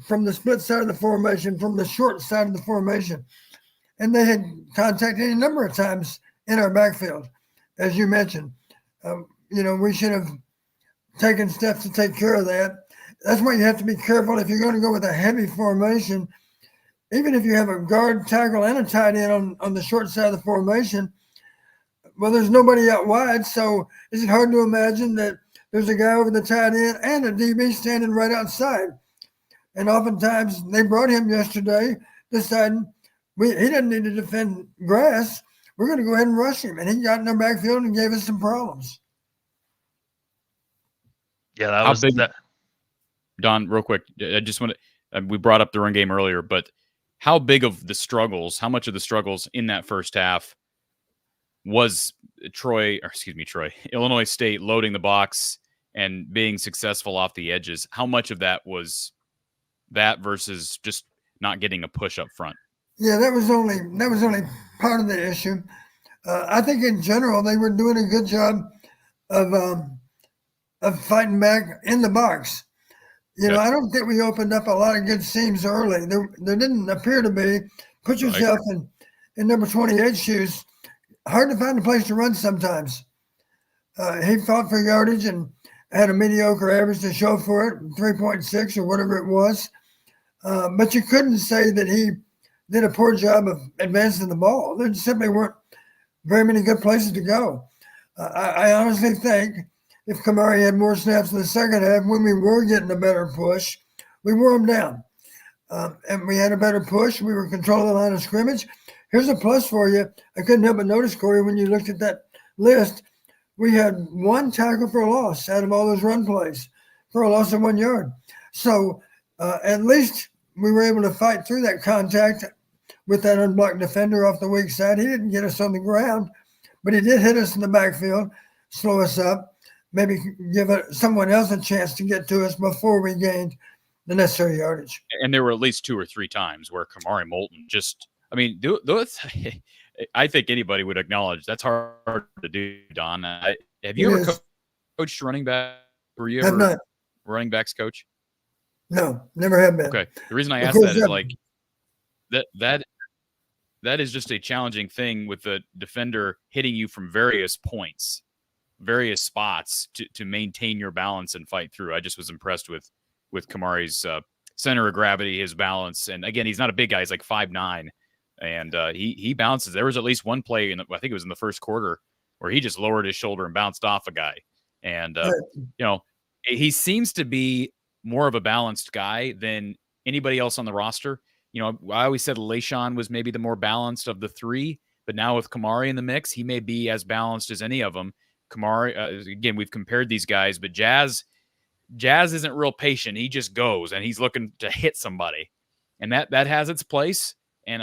Speaker 3: from the split side of the formation, from the short side of the formation. And they had contact any number of times in our backfield, as you mentioned. We should have taken steps to take care of that. That's why you have to be careful if you're going to go with a heavy formation. Even if you have a guard, tackle, and a tight end on the short side of the formation, well, there's nobody out wide. So is it hard to imagine that there's a guy over the tight end and a DB standing right outside? And oftentimes they brought him yesterday deciding he didn't need to defend grass. We're going to go ahead and rush him. And he got in our backfield and gave us some problems.
Speaker 5: Yeah, that was
Speaker 2: big,
Speaker 5: that.
Speaker 2: Don, real quick, I just want to, we brought up the run game earlier, but how much of the struggles in that first half was Illinois State loading the box and being successful off the edges? How much of that was that versus just not getting a push up front?
Speaker 3: Yeah, that was only part of the issue. I think in general they were doing a good job of fighting back in the box. I don't think we opened up a lot of good seams early. There didn't appear to be. Put yourself in number 28 shoes. Hard to find a place to run sometimes. He fought for yardage and had a mediocre average to show for it, 3.6 or whatever it was. But you couldn't say that he did a poor job of advancing the ball. There simply weren't very many good places to go. I honestly think if Kamari had more snaps in the second half, when we were getting a better push, we wore him down. And we had a better push. We were controlling the line of scrimmage. Here's a plus for you. I couldn't help but notice, Corey, when you looked at that list, we had one tackle for a loss out of all those run plays for a loss of 1 yard. So at least we were able to fight through that contact with that unblocked defender off the weak side. He didn't get us on the ground, but he did hit us in the backfield, slow us up, maybe give someone else a chance to get to us before we gained the necessary yardage.
Speaker 2: And there were at least 2 or 3 times where Kamari Moulton I think anybody would acknowledge that's hard to do, Don. Have you ever coached running back? Were you ever
Speaker 3: not.
Speaker 2: Running backs coach?
Speaker 3: No, never have been.
Speaker 2: Okay. The reason I ask that is like that is just a challenging thing with the defender hitting you from various points, various spots to maintain your balance and fight through. I just was impressed with Kamari's center of gravity, his balance. And again, he's not a big guy. He's like 5'9", and he bounces. There was at least one play, I think it was in the first quarter, where he just lowered his shoulder and bounced off a guy. And, he seems to be more of a balanced guy than anybody else on the roster. I always said LeSean was maybe the more balanced of the three, but now with Kamari in the mix, he may be as balanced as any of them. Kamari, again, we've compared these guys, but Jazz isn't real patient. He just goes, and he's looking to hit somebody, and that has its place. And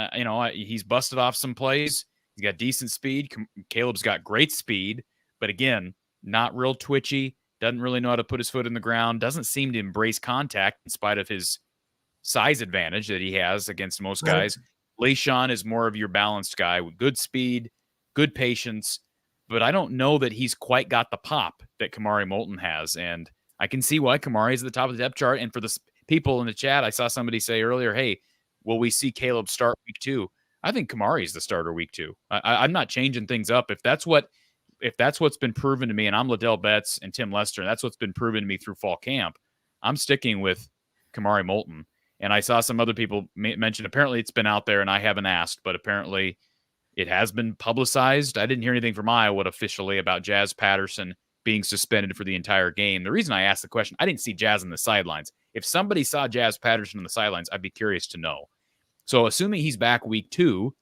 Speaker 2: he's busted off some plays. He's got decent speed. Caleb's got great speed, but again, not real twitchy. Doesn't really know how to put his foot in the ground. Doesn't seem to embrace contact in spite of his size advantage that he has against most guys. LeSean is more of your balanced guy with good speed, good patience, but I don't know that he's quite got the pop that Kamari Moulton has. And I can see why Kamari is at the top of the depth chart. And for the people in the chat, I saw somebody say earlier, hey, will we see Caleb start week 2? I think Kamari is the starter week 2. I'm not changing things up. If that's what's been proven to me, and I'm Liddell Betts and Tim Lester, and that's what's been proven to me through fall camp, I'm sticking with Kamari Moulton. And I saw some other people mention, apparently it's been out there, and I haven't asked, but apparently it has been publicized. I didn't hear anything from Iowa officially about Jazz Patterson being suspended for the entire game. The reason I asked the question, I didn't see Jazz on the sidelines. If somebody saw Jazz Patterson on the sidelines, I'd be curious to know. So assuming he's back week 2,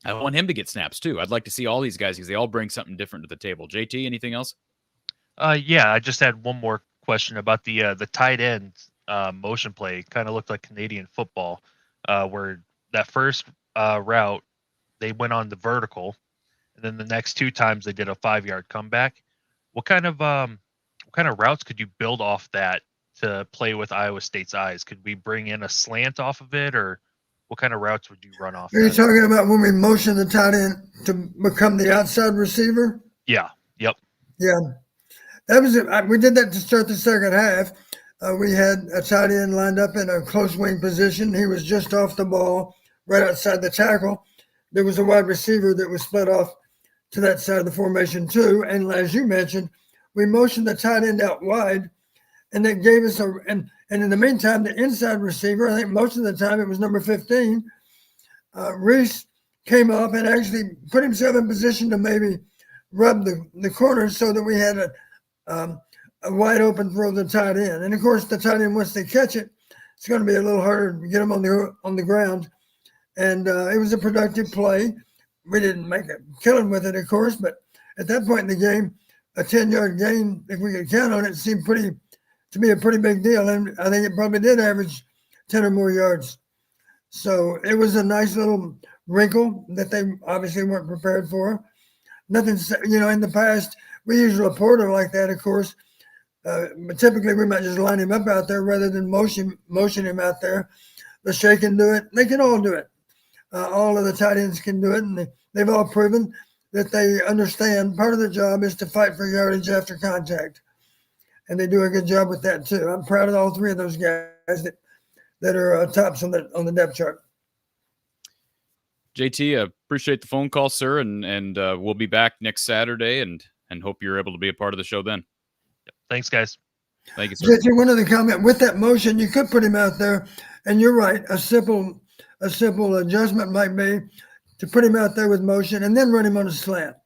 Speaker 2: I want him to get snaps too. I'd like to see all these guys because they all bring something different to the table. JT, anything else?
Speaker 5: Yeah, I just had one more question about the tight end motion play. Kind of looked like Canadian football, where that first route they went on the vertical, and then the next 2 times they did a 5-yard comeback. What kind of routes could you build off that to play with Iowa State's eyes? Could we bring in a slant off of it, or what kind of routes would you run off?
Speaker 3: Are you talking about when we motion the tight end to become the outside receiver?
Speaker 5: Yeah. Yep.
Speaker 3: Yeah. That was it. We did that to start the second half. We had a tight end lined up in a close wing position. He was just off the ball, right outside the tackle. There was a wide receiver that was split off to that side of the formation too. And as you mentioned, we motioned the tight end out wide, and that gave us and in the meantime, the inside receiver, I think most of the time it was number 15, Reese came up and actually put himself in position to maybe rub the corners so that we had a wide open throw to the tight end. And of course, the tight end, once they catch it, it's going to be a little harder to get them on the ground. And it was a productive play. We didn't make a killing with it, of course, but at that point in the game, a 10-yard gain, if we could count on it, seemed to be a pretty big deal. And I think it probably did average 10 or more yards. So it was a nice little wrinkle that they obviously weren't prepared for. Nothing, in the past, we use a reporter like that, of course. But typically we might just line him up out there rather than motion him out there. LeSean can do it. They can all do it. All of the tight ends can do it. And they've all proven that they understand part of the job is to fight for yardage after contact. And they do a good job with that too. I'm proud of all 3 of those guys that are tops on the depth chart.
Speaker 2: JT, appreciate the phone call, sir, and we'll be back next Saturday, and hope you're able to be a part of the show then.
Speaker 5: Thanks, guys.
Speaker 2: Thank you, sir.
Speaker 3: JT, one other comment. With that motion, you could put him out there, and you're right. A simple adjustment might be to put him out there with motion and then run him on a slant,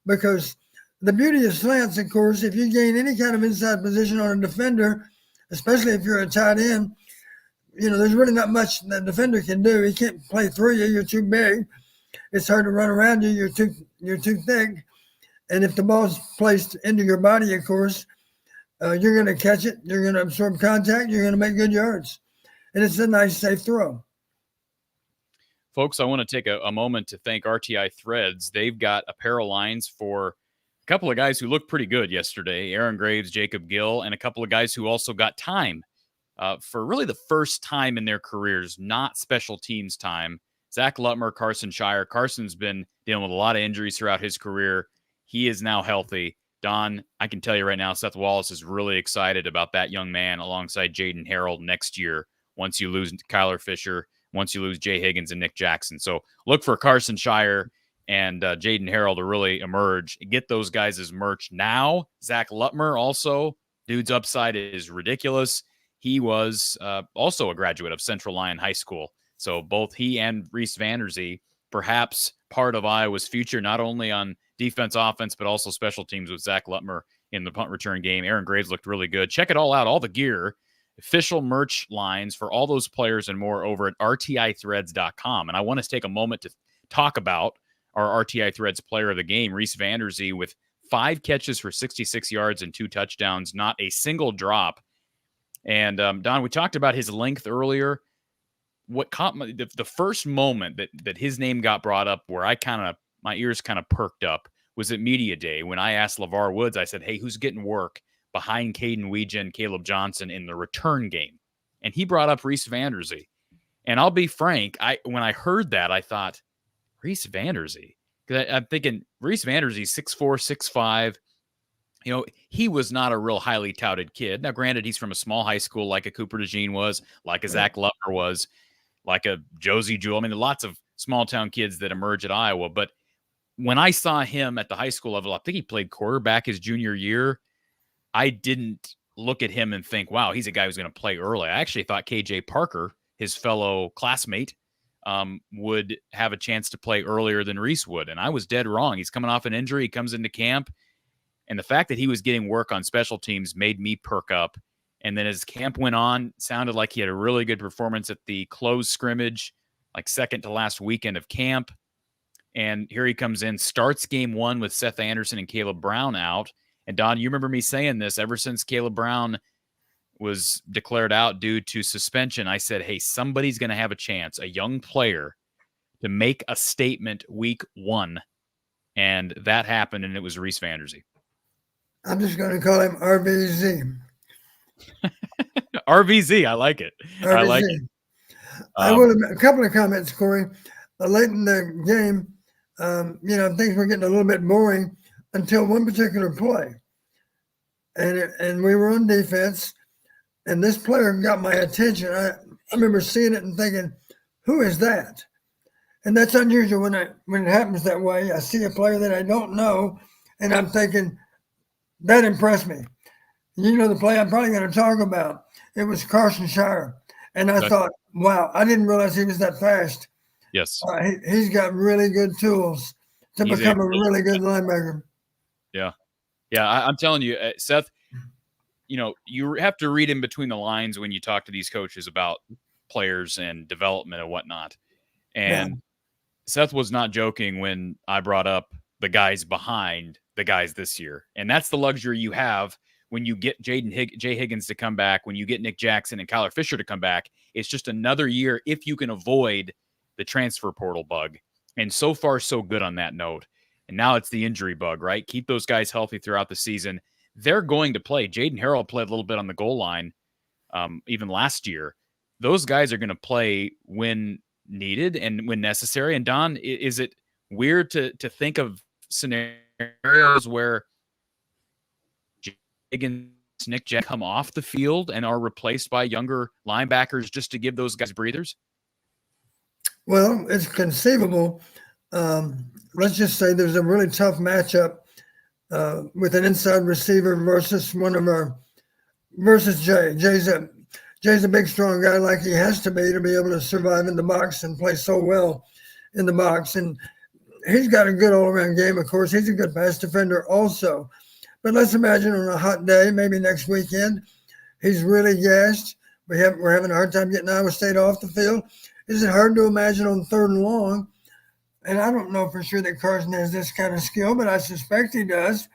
Speaker 3: because the beauty of slants, of course, if you gain any kind of inside position on a defender, especially if you're a tight end, there's really not much the defender can do. He can't play through you. You're too big. It's hard to run around you. You're too thick. And if the ball's placed into your body, of course, you're going to catch it. You're going to absorb contact. You're going to make good yards. And it's a nice, safe throw.
Speaker 2: Folks, I want to take a moment to thank RTI Threads. They've got apparel lines for a couple of guys who looked pretty good yesterday, Aaron Graves, Jacob Gill, and a couple of guys who also got time for really the first time in their careers, not special teams time. Zach Lutmer, Carson Shire. Carson's been dealing with a lot of injuries throughout his career. He is now healthy. Don, I can tell you right now, Seth Wallace is really excited about that young man alongside Jaden Harold next year once you lose Kyler Fisher, once you lose Jay Higgins and Nick Jackson. So look for Carson Shire and Jaden Harrell to really emerge, get those guys as merch. Now, Zach Lutmer also, dude's upside is ridiculous. He was also a graduate of Central Lyon High School. So both he and Reese Vander Zee, perhaps part of Iowa's future, not only on defense, offense, but also special teams with Zach Lutmer in the punt return game. Aaron Graves looked really good. Check it all out, all the gear, official merch lines for all those players and more over at rtithreads.com. And I want to take a moment to talk about our RTI Threads player of the game, Reese Vander Zee, with 5 catches for 66 yards and 2 touchdowns, not a single drop. And Don, we talked about his length earlier. What caught the first moment that his name got brought up, where my ears kind of perked up, was at Media Day when I asked LeVar Woods. I said, "Hey, who's getting work behind Caden Weege and Caleb Johnson in the return game?" And he brought up Reese Vander Zee. And I'll be frank, when I heard that, I thought, Reese Vander Zee? Because I'm thinking Reese Vander Zee, 6'4", 6'5". You know, he was not a real highly touted kid. Now, granted, he's from a small high school like a Cooper DeJean was, like a Zach Lutmer was, like a Josie Jewell. I mean, there are lots of small town kids that emerge at Iowa. But when I saw him at the high school level, I think he played quarterback his junior year. I didn't look at him and think, wow, he's a guy who's going to play early. I actually thought KJ Parker, his fellow classmate, would have a chance to play earlier than Reese would. And I was dead wrong. He's coming off an injury. He comes into camp. And the fact that he was getting work on special teams made me perk up. And then as camp went on, sounded like he had a really good performance at the closed scrimmage, like second to last weekend of camp. And here he comes in, starts game 1 with Seth Anderson and Caleb Brown out. And Don, you remember me saying this ever since Caleb Brown was declared out due to suspension. I said, hey, somebody's going to have a chance, a young player, to make a statement week 1. And that happened, and it was Reese Vander Zee.
Speaker 3: I'm just going to call him RVZ.
Speaker 2: RVZ, I like it.
Speaker 3: RVZ.
Speaker 2: I like it.
Speaker 3: I will admit, a couple of comments, Corey. Late in the game, things were getting a little bit boring until one particular play. And we were on defense, and this player got my attention. I remember seeing it and thinking, who is that? And that's unusual when it happens that way. I see a player that I don't know, and I'm thinking, that impressed me. You know the play I'm probably going to talk about. It was Carson Shire. And I thought, wow, I didn't realize he was that fast.
Speaker 2: Yes.
Speaker 3: He's got really good tools to become a really good linebacker.
Speaker 2: Yeah. Yeah, I'm telling you, Seth, you have to read in between the lines when you talk to these coaches about players and development and whatnot. And Seth was not joking when I brought up the guys behind the guys this year. And that's the luxury you have when you get Jay Higgins to come back, when you get Nick Jackson and Kyler Fisher to come back. It's just another year if you can avoid the transfer portal bug. And so far, so good on that note. And now it's the injury bug, right? Keep those guys healthy throughout the season. They're going to play. Jaden Harrell played a little bit on the goal line even last year. Those guys are going to play when needed and when necessary. And Don, is it weird to think of scenarios where Higgins, Nick Jack come off the field and are replaced by younger linebackers just to give those guys breathers?
Speaker 3: Well, it's conceivable. Let's just say there's a really tough matchup with an inside receiver versus Jay. Jay's a big, strong guy like he has to be able to survive in the box and play so well in the box. And he's got a good all-around game, of course. He's a good pass defender also. But let's imagine on a hot day, maybe next weekend, he's really gassed. We're having a hard time getting Iowa State off the field. Is it hard to imagine on 3rd and long? And I don't know for sure that Carson has this kind of skill, but I suspect he does.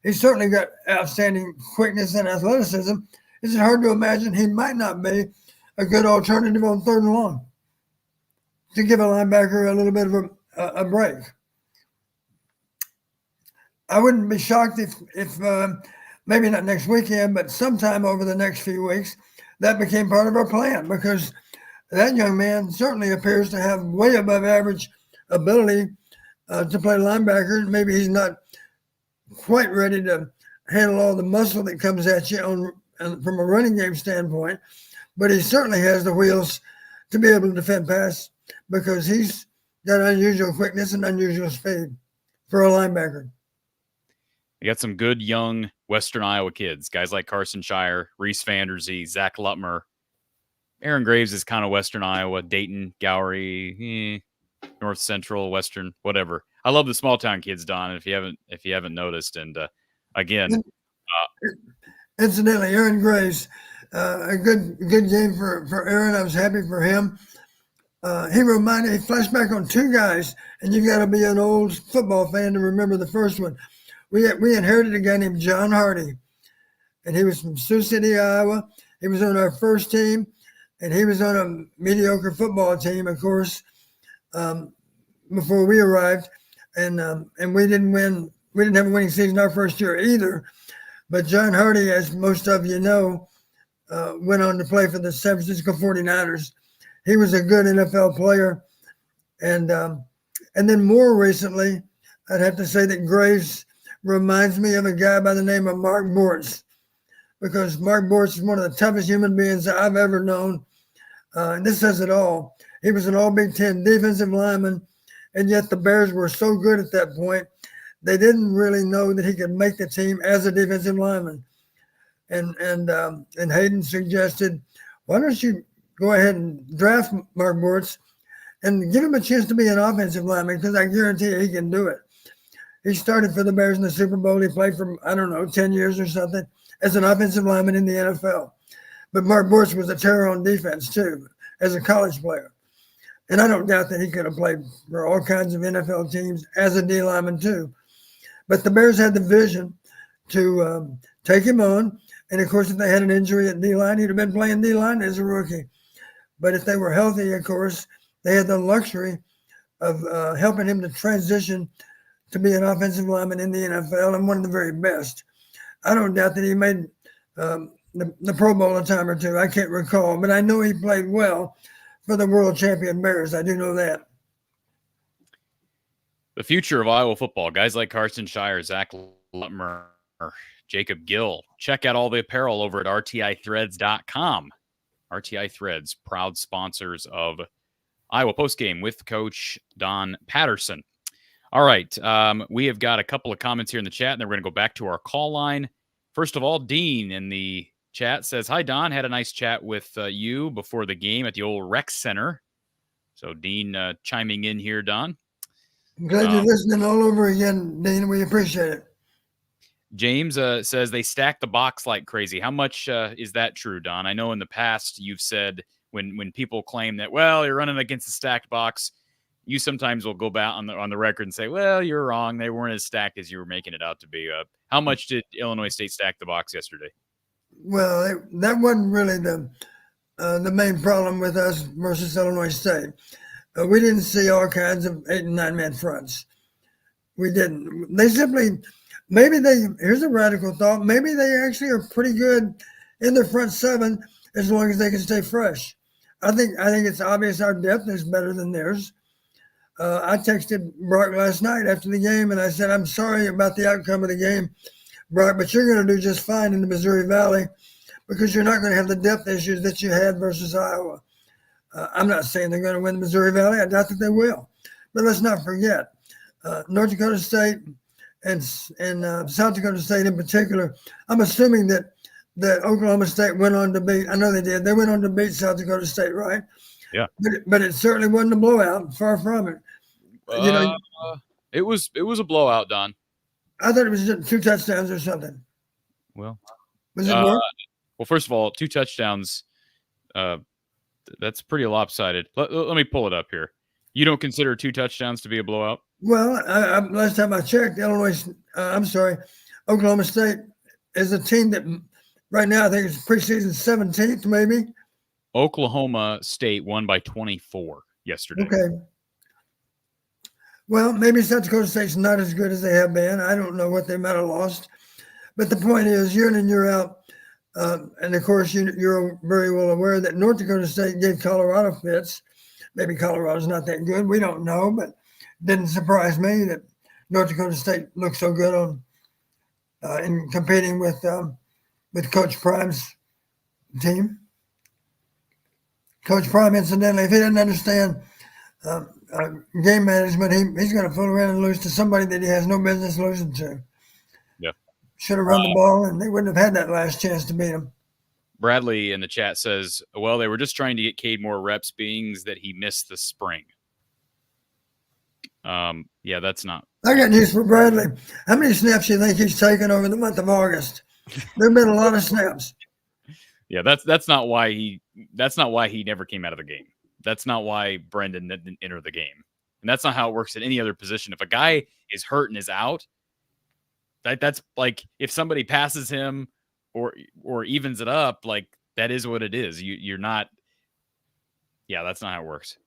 Speaker 3: He's certainly got outstanding quickness and athleticism. Is it hard to imagine he might not be a good alternative on 3rd and long to give a linebacker a little bit of a break? I wouldn't be shocked if maybe not next weekend, but sometime over the next few weeks, that became part of our plan, because that young man certainly appears to have way above average ability to play linebacker. Maybe he's not quite ready to handle all the muscle that comes at you from a running game standpoint, but he certainly has the wheels to be able to defend pass, because he's got unusual quickness and unusual speed for a linebacker.
Speaker 2: You got some good young Western Iowa kids, guys like Carson Shire, Reese Vander Zee, Zach Lutmer. Aaron Graves is kind of Western Iowa, Dayton, Gowrie, North Central, Western, whatever. I love the small town kids, Don. If you haven't noticed, and again,
Speaker 3: incidentally, Aaron Graves, a good game for Aaron. I was happy for him. He flashed back on two guys, and you got to be an old football fan to remember the first one. We inherited a guy named John Hardy, and he was from Sioux City, Iowa. He was on our first team, and he was on a mediocre football team, of course, before we arrived, and we didn't win. We didn't have a winning season our first year either. But John Hardy, as most of you know, went on to play for the San Francisco 49ers. He was a good NFL player, and then more recently, I'd have to say that Graves reminds me of a guy by the name of Mark Bortz, because Mark Bortz is one of the toughest human beings I've ever known. And this says it all. He was an all Big Ten defensive lineman, and yet the Bears were so good at that point, they didn't really know that he could make the team as a defensive lineman. And Hayden suggested, why don't you go ahead and draft Mark Bortz and give him a chance to be an offensive lineman, because I guarantee you he can do it. He started for the Bears in the Super Bowl. He played for, 10 years or something as an offensive lineman in the NFL. But Mark Bortz was a terror on defense, too, as a college player. And I don't doubt that he could have played for all kinds of NFL teams as a D lineman, too. But the Bears had the vision to take him on. And, of course, if they had an injury at D-line, he'd have been playing D-line as a rookie. But if they were healthy, of course, they had the luxury of helping him to transition to be an offensive lineman in the NFL, and one of the very best. I don't doubt that he made the Pro Bowl a time or two. I can't recall, but I know he played well for the world champion Bears. I do know that.
Speaker 2: The future of Iowa football, guys like Carson Shire, Zach Lutmer, Jacob Gill. Check out all the apparel over at rtithreads.com. RTI Threads, proud sponsors of Iowa Postgame with Coach Don Patterson. All right, we have got a couple of comments here in the chat, and then we're going to go back to our call line. First of all, Dean in the chat says, hi, Don. Had a nice chat with you before the game at the old rec center. So Dean chiming in here, Don.
Speaker 3: I'm glad you're listening all over again, Dean. We appreciate it.
Speaker 2: James says they stack the box like crazy. How much is that true, Don? I know in the past you've said when people claim that, well, you're running against a stacked box, you sometimes will go back on the record and say, well, you're wrong. They weren't as stacked as you were making it out to be. How much did Illinois State stack the box yesterday?
Speaker 3: Well, that wasn't really the main problem with us versus Illinois State. We didn't see all kinds of 8 and 9 man fronts. We didn't. They simply, here's a radical thought, maybe they actually are pretty good in their front seven as long as they can stay fresh. I think it's obvious our depth is better than theirs. I texted Brock last night after the game, and I said, I'm sorry about the outcome of the game, Brock, but you're going to do just fine in the Missouri Valley because you're not going to have the depth issues that you had versus Iowa. I'm not saying they're going to win the Missouri Valley. I doubt that they will. But let's not forget, North Dakota State and South Dakota State in particular, I'm assuming that Oklahoma State went on to beat, I know they did, they went on to beat South Dakota State, right?
Speaker 2: Yeah.
Speaker 3: But it certainly wasn't a blowout, far from it.
Speaker 2: It was a blowout, Don.
Speaker 3: I thought it was just 2 touchdowns or something.
Speaker 2: Well,
Speaker 3: was it more?
Speaker 2: Well, first of all, 2 touchdowns. That's pretty lopsided. Let me pull it up here. You don't consider 2 touchdowns to be a blowout?
Speaker 3: Well, last time I checked, Oklahoma State is a team that right now I think it's preseason 17th, maybe.
Speaker 2: Oklahoma State won by 24 yesterday.
Speaker 3: Okay. Well, maybe South Dakota State's not as good as they have been. I don't know what they might have lost. But the point is, year in and year out, and of course, you're very well aware that North Dakota State gave Colorado fits. Maybe Colorado's not that good. We don't know, but it didn't surprise me that North Dakota State looked so good in competing with Coach Prime's team. Coach Prime, incidentally, if he didn't understand game management. He's going to fool around and lose to somebody that he has no business losing to.
Speaker 2: Yeah.
Speaker 3: Should have run the ball, and they wouldn't have had that last chance to beat him.
Speaker 2: Bradley in the chat says, well, they were just trying to get Cade more reps, being that he missed the spring. Yeah, that's not.
Speaker 3: I got news for Bradley. How many snaps do you think he's taken over the month of August? There have been a lot of snaps.
Speaker 2: Yeah, that's not why he never came out of the game. That's not why Brendan didn't enter the game. And that's not how it works at any other position. If a guy is hurt and is out, that's like if somebody passes him or evens it up, like that is what it is. You're not. Yeah, that's not how it works.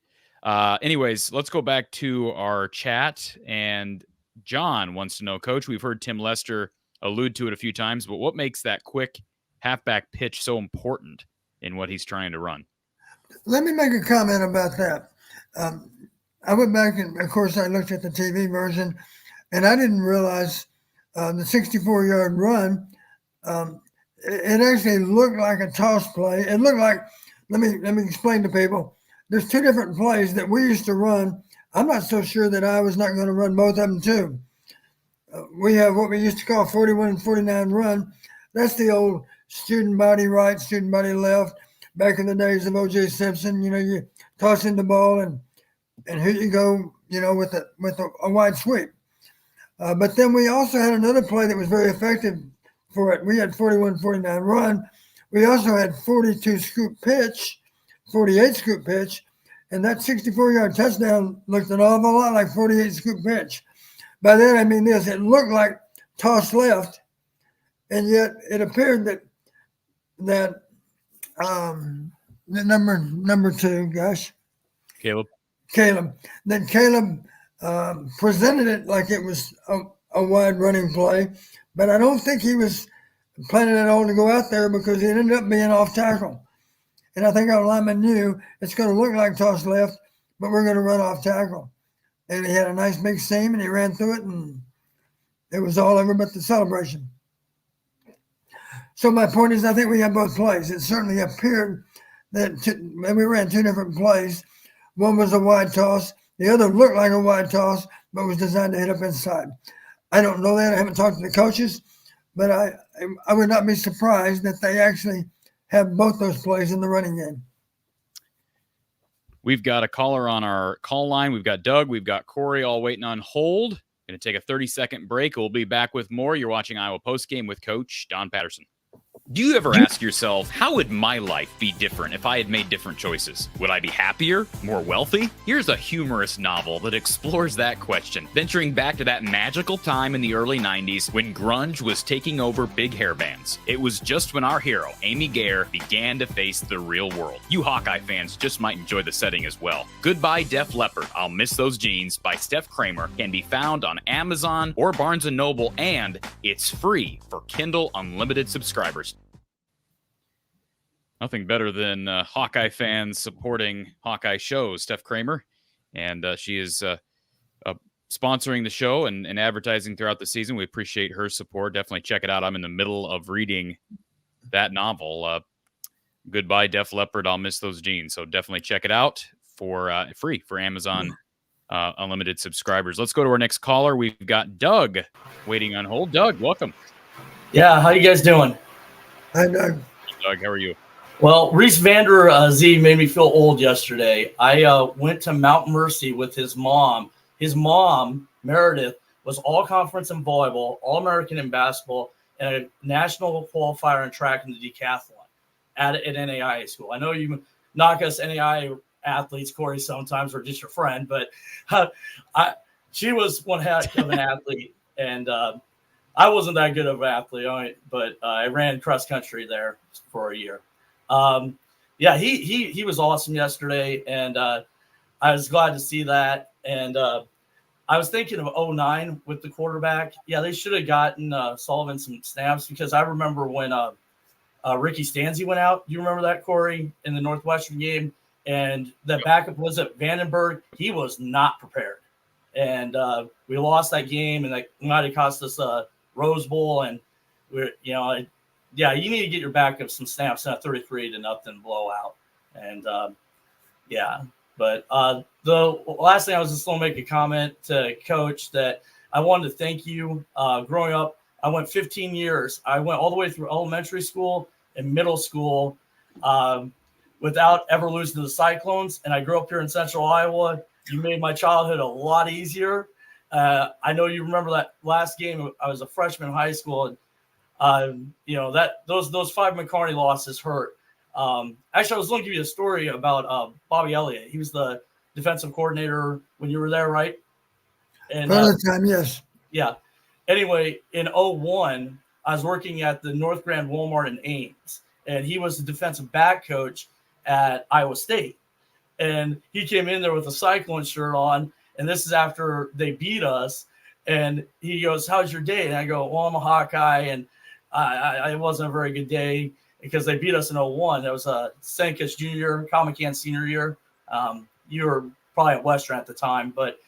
Speaker 2: Anyways, let's go back to our chat. And John wants to know, Coach, we've heard Tim Lester allude to it a few times, but what makes that quick halfback pitch so important in what he's trying to run?
Speaker 3: Let me make a comment about that. I went back and, of course, I looked at the TV version, and I didn't realize the 64-yard run. It actually looked like a toss play. It looked like, let me explain to people. There's two different plays that we used to run. I'm not so sure that I was not going to run both of them too. We have what we used to call 41 and 49 run. That's the old student body right, student body left. Back in the days of O.J. Simpson, you toss in the ball and here you go, with a wide sweep. But then we also had another play that was very effective for it. We had 41-49 run. We also had 42 scoop pitch, 48 scoop pitch, and that 64-yard touchdown looked an awful lot like 48 scoop pitch. By that I mean this: it looked like toss left, and yet it appeared that the number two,
Speaker 2: Caleb.
Speaker 3: Then Caleb presented it like it was a wide running play, but I don't think he was planning at all to go out there because it ended up being off tackle. And I think our lineman knew it's going to look like toss left, but we're going to run off tackle. And he had a nice big seam, and he ran through it, and it was all over but the celebration. So my point is, I think we have both plays. It certainly appeared that we ran two different plays. One was a wide toss. The other looked like a wide toss, but was designed to hit up inside. I don't know that. I haven't talked to the coaches, but I would not be surprised that they actually have both those plays in the running game.
Speaker 2: We've got a caller on our call line. We've got Doug. We've got Corey all waiting on hold. Going to take a 30-second break. We'll be back with more. You're watching Iowa Postgame with Coach Don Patterson. Do you ever ask yourself, how would my life be different if I had made different choices? Would I be happier? More wealthy? Here's a humorous novel that explores that question, venturing back to that magical time in the early 90s when grunge was taking over big hair bands. It was just when our hero, Amy Gare, began to face the real world. You Hawkeye fans just might enjoy the setting as well. Goodbye Def Leppard, I'll Miss Those Jeans by Steph Kramer can be found on Amazon or Barnes & Noble, and it's free for Kindle Unlimited subscribers. Nothing better than Hawkeye fans supporting Hawkeye shows. Steph Kramer, and she is sponsoring the show and advertising throughout the season. We appreciate her support. Definitely check it out. I'm in the middle of reading that novel. Goodbye, Def Leppard. I'll Miss Those Jeans. So definitely check it out for free for Amazon Unlimited subscribers. Let's go to our next caller. We've got Doug waiting on hold. Doug, welcome.
Speaker 6: Yeah, how you guys doing?
Speaker 3: Hi, Doug.
Speaker 2: Doug, how are you?
Speaker 6: Well, Reese Vander Zee made me feel old yesterday. I went to Mount Mercy with his mom. His mom, Meredith, was all-conference in volleyball, all-American in basketball, and a national qualifier in track in the decathlon at NAIA school. I know you knock us NAIA athletes, Corey, sometimes, or just your friend, but she was one heck of an athlete, and I wasn't that good of an athlete, but I ran cross-country there for a year. Yeah, he was awesome yesterday, and I was glad to see that. And I was thinking of 2009 with the quarterback. Yeah, they should have gotten Sullivan some snaps, because I remember when Ricky Stanzi went out. You remember that, Corey, in the Northwestern game? And the backup was at Vandenberg. He was not prepared, and we lost that game, and that might have cost us a Rose Bowl. And yeah, you need to get your backup some snaps in a 33-0 blowout. And yeah, But the last thing I was just going to make a comment to Coach that I wanted to thank you. Growing up, I went 15 years. I went all the way through elementary school and middle school without ever losing to the Cyclones. And I grew up here in Central Iowa. You made my childhood a lot easier. I know you remember that last game. I was a freshman in high school, and those 5 McCarney losses hurt. Actually, I was going to give you a story about Bobby Elliott. He was the defensive coordinator when you were there, right? And
Speaker 3: All the time, yes.
Speaker 6: Yeah. Anyway, in 2001, I was working at the North Grand Walmart in Ames, and he was the defensive back coach at Iowa State. And he came in there with a Cyclone shirt on, and this is after they beat us. And he goes, "How's your day?" And I go, "Well, I'm a Hawkeye, and it wasn't a very good day because they beat us in 2001. That was a Senkus junior, Common Can senior year. You were probably at Western at the time, but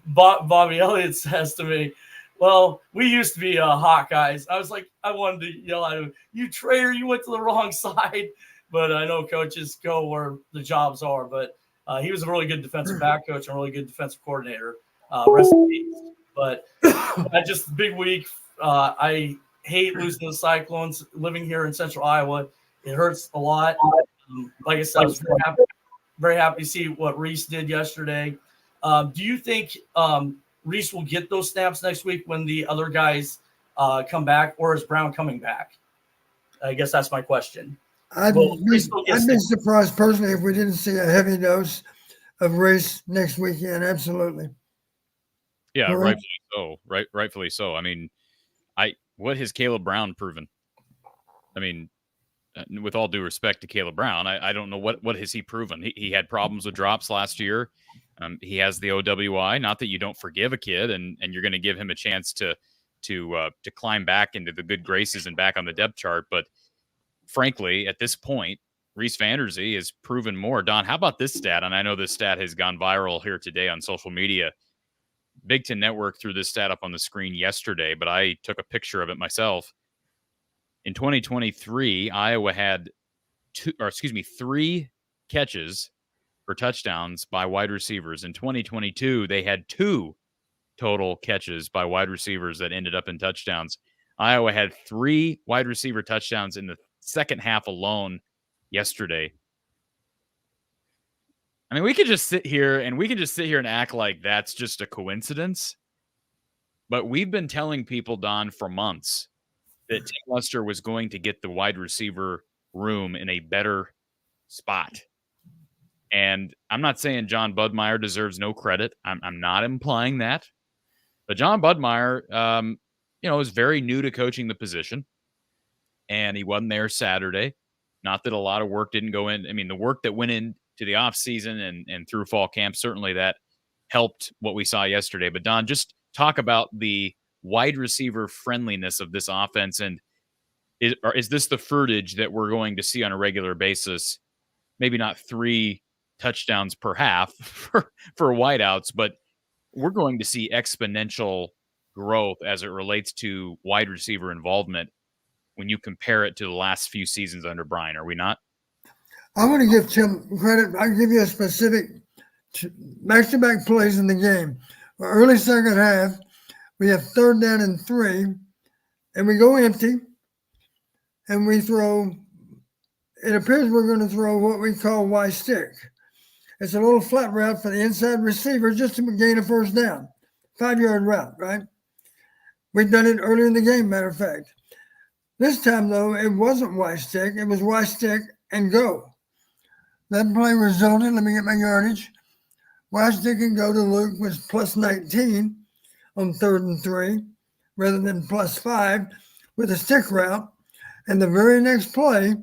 Speaker 6: Bobby Elliott says to me, "Well, we used to be Hawkeyes." I was like, I wanted to yell at him, "You traitor, you went to the wrong side." But I know coaches go where the jobs are. But he was a really good defensive back coach and a really good defensive coordinator. Rest in peace. But just big week. I hate losing to the Cyclones. Living here in Central Iowa, it hurts a lot. Like I said, I was very happy to see what Reese did yesterday. Do you think Reese will get those snaps next week when the other guys come back, or is Brown coming back? I guess that's my question.
Speaker 3: I'd be surprised personally if we didn't see a heavy dose of Reese next weekend. Absolutely.
Speaker 2: Yeah,
Speaker 3: All right.
Speaker 2: rightfully so. Rightfully so. I mean, what has Caleb Brown proven? I mean, with all due respect to Caleb Brown, I don't know what has he proven. He had problems with drops last year. He has the OWI. Not that you don't forgive a kid, and you're going to give him a chance to climb back into the good graces and back on the depth chart. But frankly, at this point, Reese Vander Zee has proven more. Don, how about this stat? And I know this stat has gone viral here today on social media. Big Ten Network threw this stat up on the screen yesterday, but I took a picture of it myself. In 2023, Iowa had 3 catches for touchdowns by wide receivers. In 2022, they had 2 total catches by wide receivers that ended up in touchdowns. Iowa had 3 wide receiver touchdowns in the second half alone yesterday. I mean, we could just sit here and act like that's just a coincidence. But we've been telling people, Don, for months that Tim Lester was going to get the wide receiver room in a better spot. And I'm not saying John Budmeyer deserves no credit. I'm not implying that. But John Budmeyer, is very new to coaching the position. And he wasn't there Saturday. Not that a lot of work didn't go in. I mean, the work that went into the offseason and through fall camp, certainly that helped what we saw yesterday. But Don, just talk about the wide receiver friendliness of this offense. And is this the fruitage that we're going to see on a regular basis? Maybe not 3 touchdowns per half for wideouts, but we're going to see exponential growth as it relates to wide receiver involvement when you compare it to the last few seasons under Brian, are we not?
Speaker 3: I want to give Tim credit. I'll give you a specific back-to-back plays in the game. Early second half, we have 3rd down and 3, and we go empty, and we throw. It appears we're going to throw what we call Y stick. It's a little flat route for the inside receiver just to gain a first down. 5-yard route, right? We've done it earlier in the game, matter of fact. This time, though, it wasn't Y stick. It was Y stick and go. That play resulted, let me get my yardage. Y stick and go to Luke was plus 19 on 3rd and 3 rather than plus 5 with a stick route. And the very next play,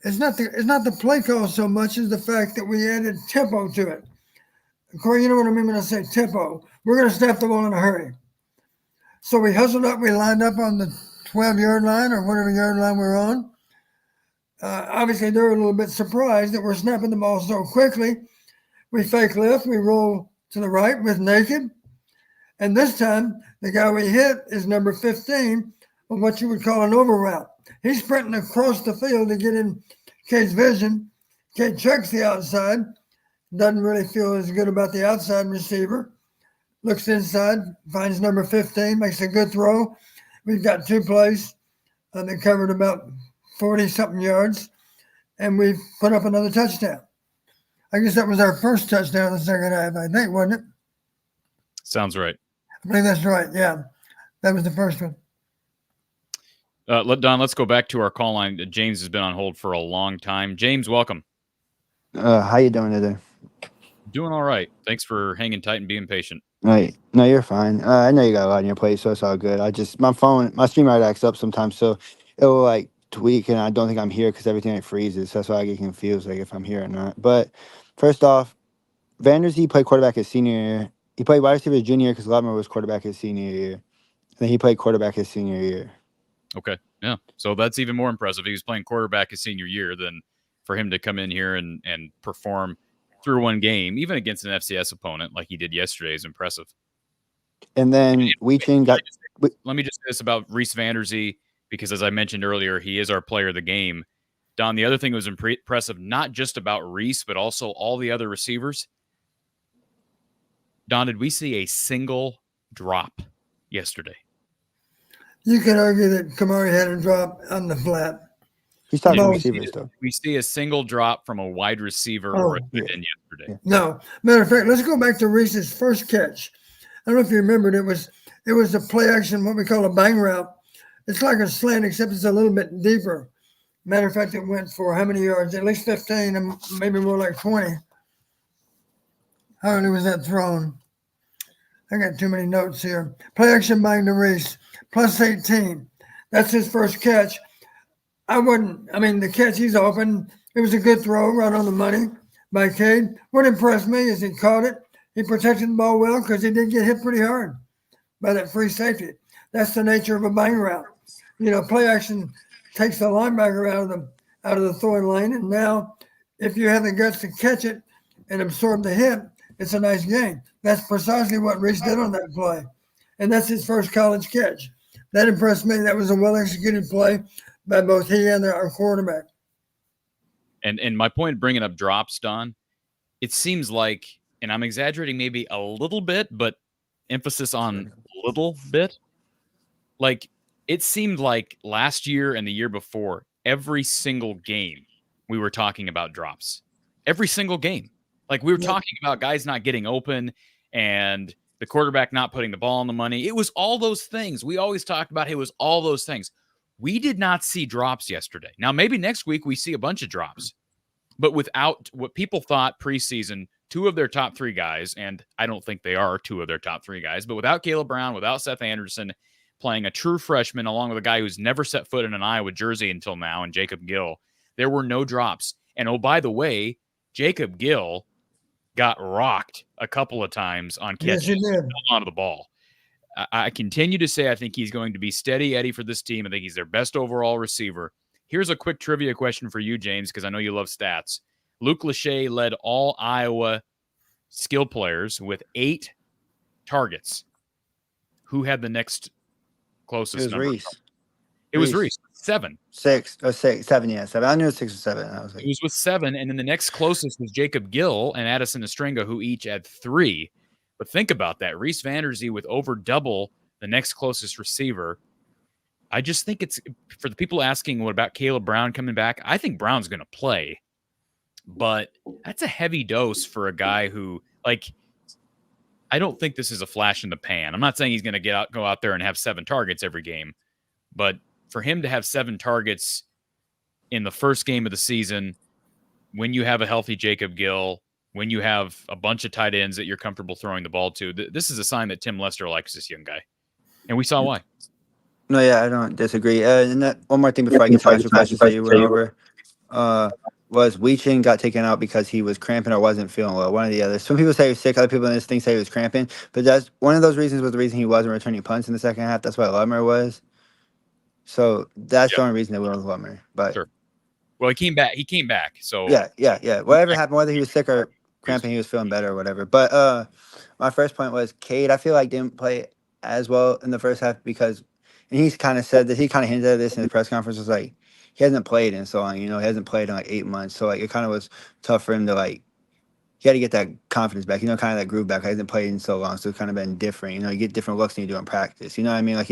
Speaker 3: it's not the play call so much as the fact that we added tempo to it. Corey, you know what I mean when I say tempo. We're going to snap the ball in a hurry. So we hustled up. We lined up on the 12-yard line or whatever yard line we're on. Obviously, they're a little bit surprised that we're snapping the ball so quickly. We fake left. We roll to the right with naked. And this time, the guy we hit is number 15 on what you would call an over route. He's sprinting across the field to get in Kate's vision. Cade checks the outside, doesn't really feel as good about the outside receiver. Looks inside, finds number 15, makes a good throw. We've got 2 plays. They covered about 40-something yards, and we put up another touchdown. I guess that was our first touchdown in the second half, I think, wasn't it?
Speaker 2: Sounds right.
Speaker 3: I believe that's right, yeah. That was the first one.
Speaker 2: Don, let's go back to our call line. James has been on hold for a long time. James, welcome.
Speaker 7: How you doing today?
Speaker 2: Doing all right. Thanks for hanging tight and being patient.
Speaker 7: Right. No, you're fine. I know you got a lot on your plate, so it's all good. My stream might acts up sometimes, so it will like tweak, and I don't think I'm here because everything like freezes. So that's why I get confused, like if I'm here or not. But first off, Vander Zee played quarterback his senior year. He played wide receiver his junior year because Lubmer was quarterback his senior year. And then he played quarterback his senior year.
Speaker 2: Okay. Yeah. So that's even more impressive. He was playing quarterback his senior year than for him to come in here and perform through one game, even against an FCS opponent like he did yesterday, is impressive.
Speaker 7: And then Weechin got.
Speaker 2: Let me just say this about Reese Vander Zee, because as I mentioned earlier, he is our player of the game. Don, the other thing that was impressive, not just about Reese, but also all the other receivers. Don, did we see a single drop yesterday?
Speaker 3: You can argue that Kamari had a drop on the flat.
Speaker 7: He's talking
Speaker 3: No,
Speaker 7: receivers, though.
Speaker 2: We see a single drop from a wide receiver or a tight end yesterday.
Speaker 3: No. Matter of fact, let's go back to Reese's first catch. I don't know if you remembered, it was a play action, what we call a bang route. It's like a slant, except it's a little bit deeper. Matter of fact, it went for how many yards? At least 15, and maybe more like 20. How early was that thrown? I got too many notes here. Play action bang to Reese, plus 18. That's his first catch. The catch, he's open. It was a good throw right on the money by Cade. What impressed me is he caught it. He protected the ball well because he did get hit pretty hard by that free safety. That's the nature of a bang route. Play action takes the linebacker out of the throwing lane, and now if you have the guts to catch it and absorb the hit, it's a nice game. That's precisely what Reese did on that play, and that's his first college catch. That impressed me. That was a well-executed play by both he and our quarterback.
Speaker 2: And my point bringing up drops, Don, it seems like, and I'm exaggerating maybe a little bit, but emphasis on little bit, like it seemed like last year and the year before, every single game we were talking about drops. Every single game. Like we were talking about guys not getting open and the quarterback not putting the ball on the money. It was all those things. We always talked about it was all those things. We did not see drops yesterday. Now, maybe next week we see a bunch of drops, but without what people thought preseason, 2 of their top 3 guys, and I don't think they are 2 of their top 3 guys, but without Caleb Brown, without Seth Anderson, playing a true freshman along with a guy who's never set foot in an Iowa jersey until now, and Jacob Gill, there were no drops. And oh, by the way, Jacob Gill got rocked a couple of times on catches onto the ball. I continue to say I think he's going to be steady Eddie for this team. I think he's their best overall receiver. Here's a quick trivia question for you, James, because I know you love stats. Luke Lachey led all Iowa skill players with 8 targets. Who had the next closest
Speaker 7: It was
Speaker 2: number?
Speaker 7: Reese.
Speaker 2: It was Reese. 7.
Speaker 7: 6 or 6, 7, yeah, 7. I knew it was 6 or 7. I was like,
Speaker 2: He was with 7, and then the next closest was Jacob Gill and Addison Estringa, who each had 3. But think about that. Reese Vander Zee with over double the next closest receiver. I just think it's, for the people asking what about Caleb Brown coming back, I think Brown's going to play. But that's a heavy dose for a guy who, like, I don't think this is a flash in the pan. I'm not saying he's going to go out there and have 7 targets every game. But for him to have 7 targets in the first game of the season, when you have a healthy Jacob Gill, when you have a bunch of tight ends that you're comfortable throwing the ball to, this is a sign that Tim Lester likes this young guy. And we saw why.
Speaker 7: no, yeah, I don't disagree. And that, one more thing before I get to answer questions that you went over, was Weechin got taken out because he was cramping or wasn't feeling well. One or the other. Some people say he was sick. Other people in this thing say he was cramping. But that's one of those reasons was the reason he wasn't returning punts in the second half. That's why Lubmer was. So that's the only reason they went with Lubmer. But
Speaker 2: sure. Well, he came back. So
Speaker 7: yeah. Whatever happened, whether he was sick or cramping, he was feeling better or whatever. But my first point was Cade, I feel like didn't play as well in the first half because, and he's kind of said that he kind of hinted at this in the press conference, was like he hasn't played in so long. He hasn't played in like 8 months. So like it kind of was tough for him to like. He had to get that confidence back. Kind of that groove back. He hasn't played in so long, so it's kind of been different. You get different looks than you do in practice. You know what I mean? Like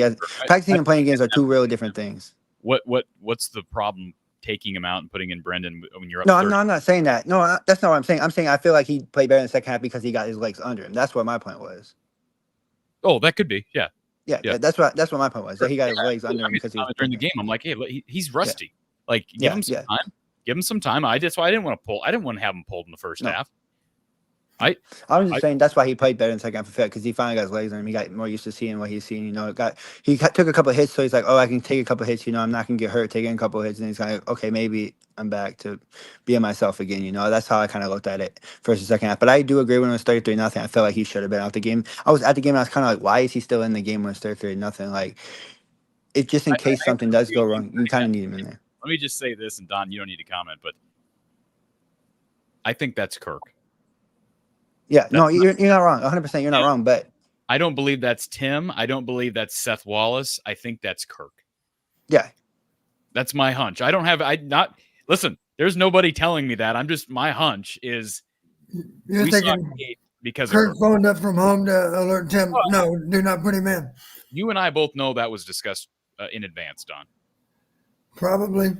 Speaker 7: practicing and playing games are two real different things.
Speaker 2: What's the problem taking him out and putting in Brendan when you're up?
Speaker 7: No,
Speaker 2: 30?
Speaker 7: I'm not saying that. No, that's not what I'm saying. I'm saying I feel like he played better in the second half because he got his legs under him. That's what my point was.
Speaker 2: Oh, that could be. Yeah.
Speaker 7: Yeah. That's what my point was. That he got his legs under him because he was
Speaker 2: during the game. I'm like, hey, he's rusty. Like, give him some time. Give him some time. That's why I didn't want to pull. I didn't want to have him pulled in the first half. I was just saying that's why he played better in the second half because he finally got his legs on him. He got more used to seeing what he's seen. He took a couple of hits, so he's like, oh, I can take a couple of hits. I'm not gonna get hurt taking a couple of hits, and he's kind of okay, maybe I'm back to being myself again. That's how I kind of looked at it first and second half. But I do agree when it was 33-0. I felt like he should have been out the game. I was at the game and I was kind of like, why is he still in the game when it's 33-0? Like, it's just in case something does go wrong, you kind of need him in there. Let me just say this, and Don, you don't need to comment, but I think that's Kirk.
Speaker 7: Yeah, no, you're not wrong. 100%, you're not wrong. But
Speaker 2: I don't believe that's Tim. I don't believe that's Seth Wallace. I think that's Kirk.
Speaker 7: Yeah,
Speaker 2: that's my hunch. Listen. There's nobody telling me that. I'm just my hunch is.
Speaker 3: You're thinking
Speaker 2: because
Speaker 3: Kirk phoned up from home to alert Tim. No, do not put him in.
Speaker 2: You and I both know that was discussed in advance, Don.
Speaker 3: Probably,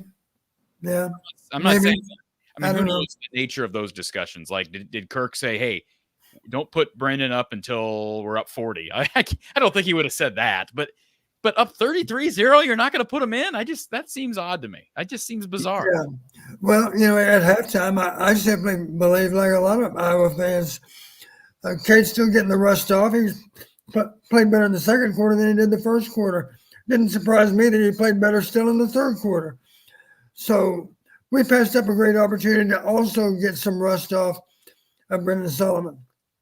Speaker 3: yeah.
Speaker 2: I'm not saying. I mean, who knows the nature of those discussions? Like, did Kirk say, "Hey, don't put Brendan up until we're up 40"? I don't think he would have said that, but up 33-0, you're not going to put him in. That seems odd to me. That just seems bizarre.
Speaker 3: Yeah. Well, at halftime, I simply believe, like a lot of Iowa fans, Cade's still getting the rust off. He's played better in the second quarter than he did the first quarter. Didn't surprise me that he played better still in the third quarter. So we passed up a great opportunity to also get some rust off of Brendan Sullivan.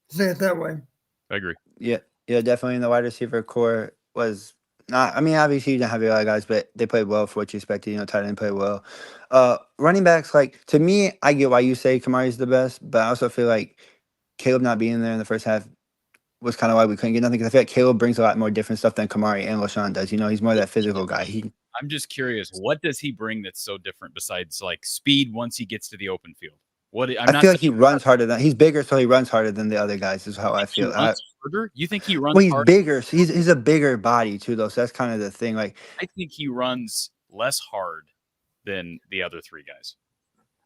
Speaker 3: Say it that way.
Speaker 2: I agree.
Speaker 7: Yeah, definitely. And the wide receiver core was not. I mean, obviously you didn't have a lot of guys, but they played well for what you expected. Tight end played well. Running backs, like to me, I get why you say Kamari's the best, but I also feel like Caleb not being there in the first half was kind of why we couldn't get nothing. Because I feel like Caleb brings a lot more different stuff than Kamari and LaShawn does. He's more that physical guy.
Speaker 2: I'm just curious, what does he bring that's so different besides like speed once he gets to the open field?
Speaker 7: I feel like he runs harder than he's bigger, so he runs harder than the other guys. Is how I feel.
Speaker 2: Harder? You think he runs?
Speaker 7: Well, he's
Speaker 2: harder?
Speaker 7: bigger. So he's a bigger body too, though. So that's kind of the thing. Like
Speaker 2: I think he runs less hard than the other three guys.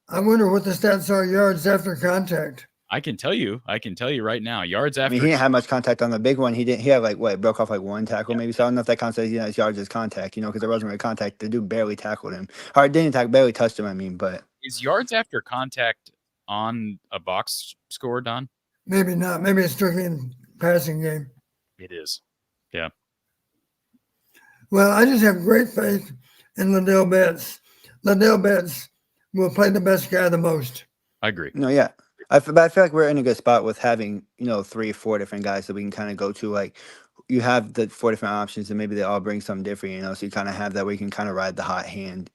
Speaker 3: I wonder what the stats are yards after contact.
Speaker 2: I can tell you right now. Yards after.
Speaker 7: I mean, he didn't have much contact on the big one. He didn't. He had broke off like one tackle maybe. So I don't know if that counts as his yards as contact. Because there wasn't really contact. The dude barely tackled him. Or didn't tackle, barely touched him. I mean, but
Speaker 2: is yards after contact on a box score, Don?
Speaker 3: Maybe not. Maybe it's strictly in passing game.
Speaker 2: It is. Yeah.
Speaker 3: Well, I just have great faith in Liddell Betts. Liddell Betts will play the best guy the most.
Speaker 2: I agree.
Speaker 7: No, yeah. But I feel like we're in a good spot with having, 3 or 4 different guys that we can kind of go to. Like, you have the 4 different options, and maybe they all bring something different, so you kind of have that where you can kind of ride the hot hand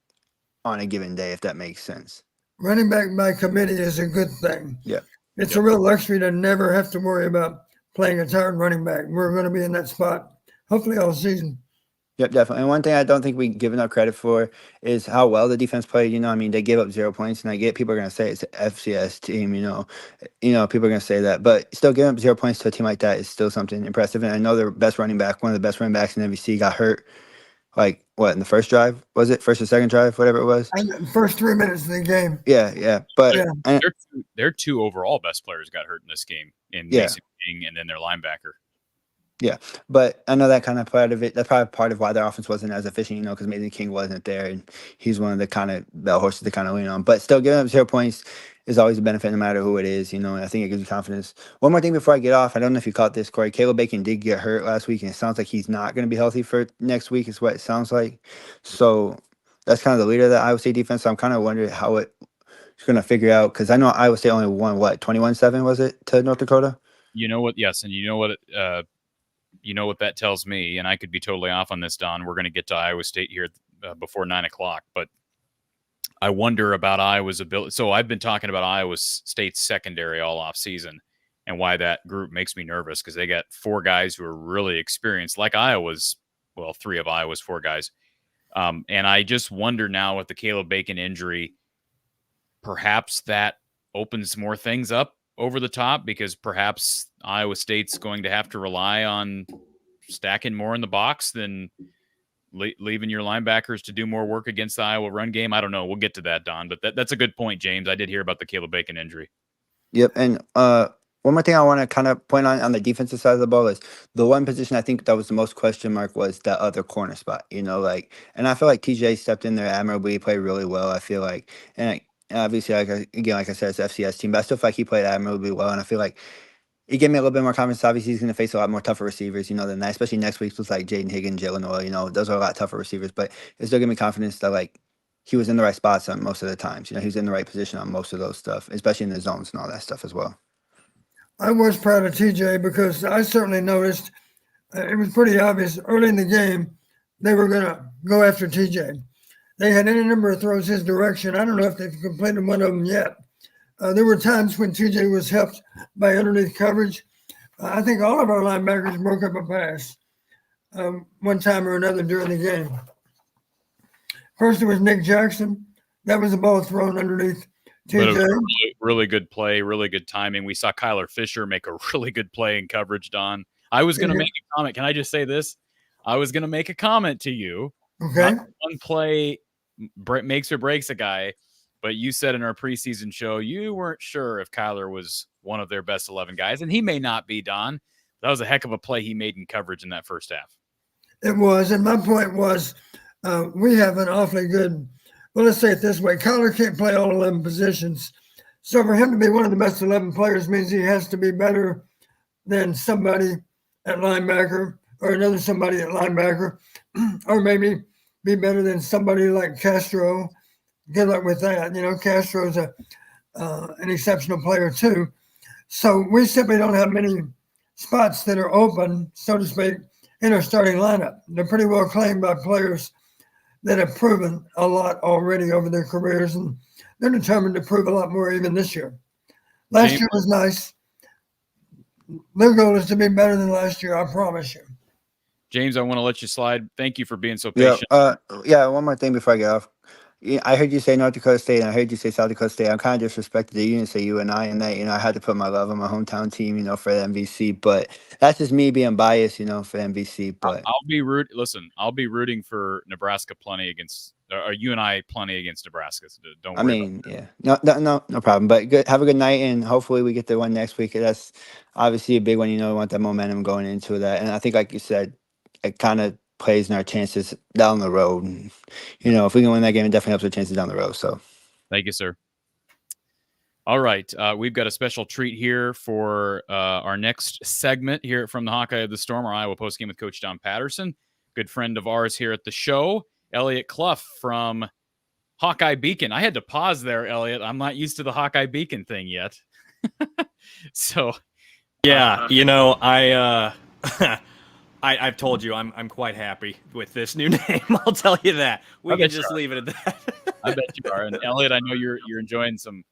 Speaker 7: on a given day, if that makes sense.
Speaker 3: Running back by committee is a good thing.
Speaker 7: Yeah.
Speaker 3: It's a real luxury to never have to worry about playing a tired running back. We're going to be in that spot, hopefully all season.
Speaker 7: Yep, definitely. And one thing I don't think we give enough credit for is how well the defense played. They gave up 0 points, and I get people are going to say it's an FCS team. People are going to say that, but still giving up 0 points to a team like that is still something impressive. And I know their best running back, one of the best running backs in MVC, got hurt. Like what in the first drive? Was it first or second drive? Whatever it was.
Speaker 3: First 3 minutes of the game.
Speaker 7: Yeah. But
Speaker 2: their 2 overall best players got hurt in this game, Mason King and then their linebacker.
Speaker 7: Yeah, but I know that kind of part of it. That's probably part of why their offense wasn't as efficient, because Mason King wasn't there, and he's one of the kind of bell horses to kind of lean on. But still, giving up 0 points is always a benefit, no matter who it is. And I think it gives you confidence. One more thing before I get off, I don't know if you caught this, Corey. Caleb Bacon did get hurt last week, and it sounds like he's not going to be healthy for next week. Is what it sounds like. So that's kind of the leader of the Iowa State defense. So I'm kind of wondering how it's going to figure out, because I know Iowa State only won 21-7 was it to North Dakota?
Speaker 2: You know what? Yes, and you know what? What that tells me, and I could be totally off on this, Don. We're going to get to Iowa State here before 9:00, but I wonder about Iowa's ability. So I've been talking about Iowa State's secondary all off season, and why that group makes me nervous, because they got 4 guys who are really experienced, like Iowa's. Well, 3 of Iowa's 4 guys And I just wonder now with the Caleb Bacon injury, perhaps that opens more things up over the top, because perhaps Iowa State's going to have to rely on stacking more in the box than leaving your linebackers to do more work against the Iowa run game. I don't know. We'll get to that, Don, but that's a good point, James. I did hear about the Caleb Bacon injury.
Speaker 7: Yep. And one more thing I want to kind of point on the defensive side of the ball is the one position I think that was the most question mark was that other corner spot, and I feel like TJ stepped in there admirably. He played really well, I feel like. And obviously, like I said, it's an FCS team, but I still feel like he played admirably well. And I feel like it gave me a little bit more confidence. Obviously, he's going to face a lot more tougher receivers, than that, especially next week with like Jaden Higgins, Jalen Oil, those are a lot tougher receivers, but it still gave me confidence that like he was in the right spots on most of the times. He was in the right position on most of those stuff, especially in the zones and all that stuff as well.
Speaker 3: I was proud of TJ because I certainly noticed it was pretty obvious early in the game they were going to go after TJ. They had any number of throws his direction. I don't know if they've completed one of them yet. There were times when TJ was helped by underneath coverage. I think all of our linebackers broke up a pass one time or another during the game. First, it was Nick Jackson. That was a ball thrown underneath TJ.
Speaker 2: Really good play, really good timing. We saw Kyler Fisher make a really good play in coverage, Don. I was going to make a comment. Can I just say this? I was going to make a comment to you.
Speaker 3: Okay.
Speaker 2: Not one play makes or breaks a guy, but you said in our preseason show you weren't sure if Kyler was one of their best 11 guys, and he may not be, Don. That was a heck of a play he made in coverage in that first half.
Speaker 3: It was, and my point was we have an awfully good, well, let's say it this way, Kyler can't play all 11 positions. So for him to be one of the best 11 players means he has to be better than somebody at linebacker or another somebody at linebacker, or maybe be better than somebody like Castro. Good luck with that. Castro's an exceptional player too. So we simply don't have many spots that are open, so to speak, in our starting lineup. They're pretty well claimed by players that have proven a lot already over their careers, and they're determined to prove a lot more even this year. Last year was nice. Their goal is to be better than last year, I promise you.
Speaker 2: James, I want to let you slide. Thank you for being so patient.
Speaker 7: One more thing before I get off. I heard you say North Dakota State, and I heard you say South Dakota State. I'm kind of disrespected that you didn't say UNI and that. I had to put my love on my hometown team, for the MVC. But that's just me being biased, for MVC. But
Speaker 2: I'll be rooting for Nebraska plenty against UNI plenty against Nebraska. So don't worry.
Speaker 7: No problem. But good. Have a good night, and hopefully we get the one next week. That's obviously a big one. We want that momentum going into that, and I think, like you said, it kind of plays in our chances down the road. If we can win that game, it definitely helps our chances down the road. So
Speaker 2: thank you, sir. All right. We've got a special treat here for our next segment here from the Hawkeye of the Storm, our Iowa postgame with Coach Don Patterson, good friend of ours here at the show, Elliot Clough from Hawkeye Beacon. I had to pause there, Elliot. I'm not used to the Hawkeye Beacon thing yet. So
Speaker 8: yeah, I've told you I'm quite happy with this new name. I'll tell you that. We can just leave it at that.
Speaker 2: I bet you are. And Elliot, I know you're enjoying some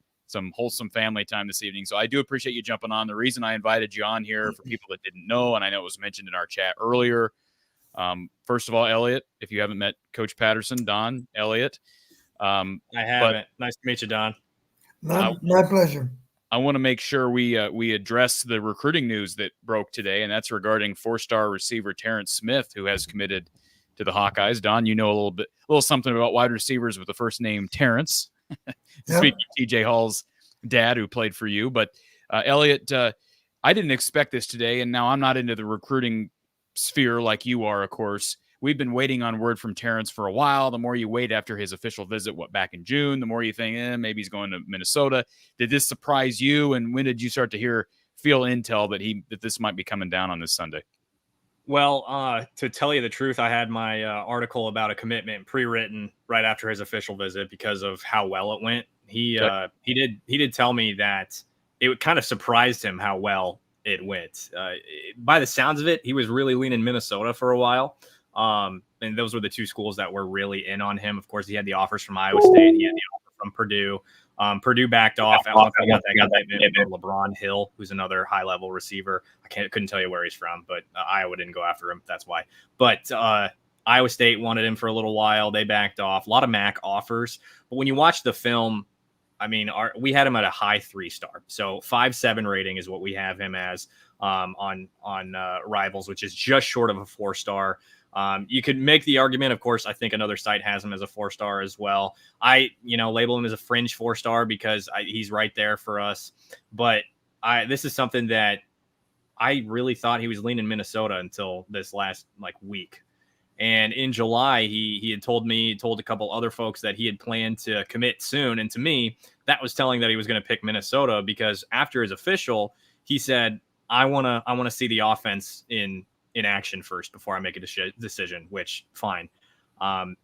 Speaker 2: wholesome family time this evening. So I do appreciate you jumping on. The reason I invited you on here, for people that didn't know, and I know it was mentioned in our chat earlier. First of all, Elliot, if you haven't met Coach Patterson, Don, Elliot.
Speaker 8: I haven't. Nice to meet you, Don.
Speaker 3: My pleasure.
Speaker 2: I want to make sure we address the recruiting news that broke today, and that's regarding 4-star receiver Terrence Smith, who has committed to the Hawkeyes. Don, you know a little something about wide receivers with the first name Terrence. Speaking of TJ Hall's dad, who played for you. But Elliot, I didn't expect this today, and now I'm not into the recruiting sphere like you are, of course. We've been waiting on word from Terrence for a while. The more you wait after his official visit, back in June, the more you think, maybe he's going to Minnesota. Did this surprise you? And when did you start to feel intel that this might be coming down on this Sunday?
Speaker 8: Well, to tell you the truth, I had my article about a commitment pre-written right after his official visit because of how well it went. He did tell me that it kind of surprised him how well it went. By the sounds of it, he was really leaning Minnesota for a while. And those were the two schools that were really in on him. Of course, he had the offers from Iowa State. He had the offer from Purdue. Purdue backed off. I got that commitment from LeBron Hill, who's another high-level receiver. Couldn't tell you where he's from, but Iowa didn't go after him. That's why. But Iowa State wanted him for a little while. They backed off. A lot of MAC offers. But when you watch the film, I mean, we had him at a high 3-star. So 5.7 rating is what we have him as on Rivals, which is just short of a 4-star. You could make the argument, of course, I think another site has him as a 4-star as well. I label him as a fringe 4-star because he's right there for us. But this is something that I really thought he was leaning Minnesota until this last week. And in July, he had told a couple other folks that he had planned to commit soon. And to me, that was telling that he was going to pick Minnesota, because after his official, he said, I want to see the offense in action first before I make a decision, which fine.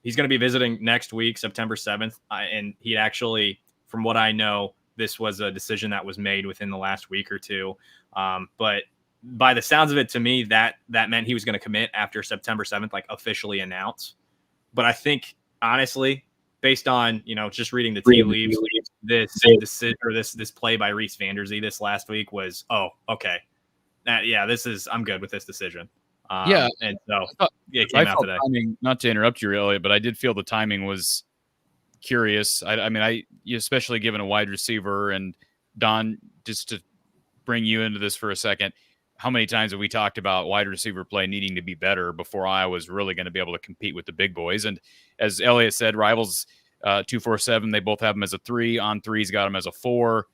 Speaker 8: He's going to be visiting next week, September 7th. And he actually, from what I know, this was a decision that was made within the last week or two. But by the sounds of it, to me, that meant he was going to commit after September 7th, officially announced. But I think, honestly, based on, just reading the tea leaves, this play by Reese Vander Zee this last week was, oh, okay. I'm good with this decision. And so it came out today.
Speaker 2: Timing, not to interrupt you, Elliot, but I did feel the timing was curious. I mean, especially given a wide receiver, and Don, just to bring you into this for a second, how many times have we talked about wide receiver play needing to be better before Iowa was really going to be able to compete with the big boys? And as Elliot said, Rivals 247, they both have him as a 3. On 3's got him as a 4.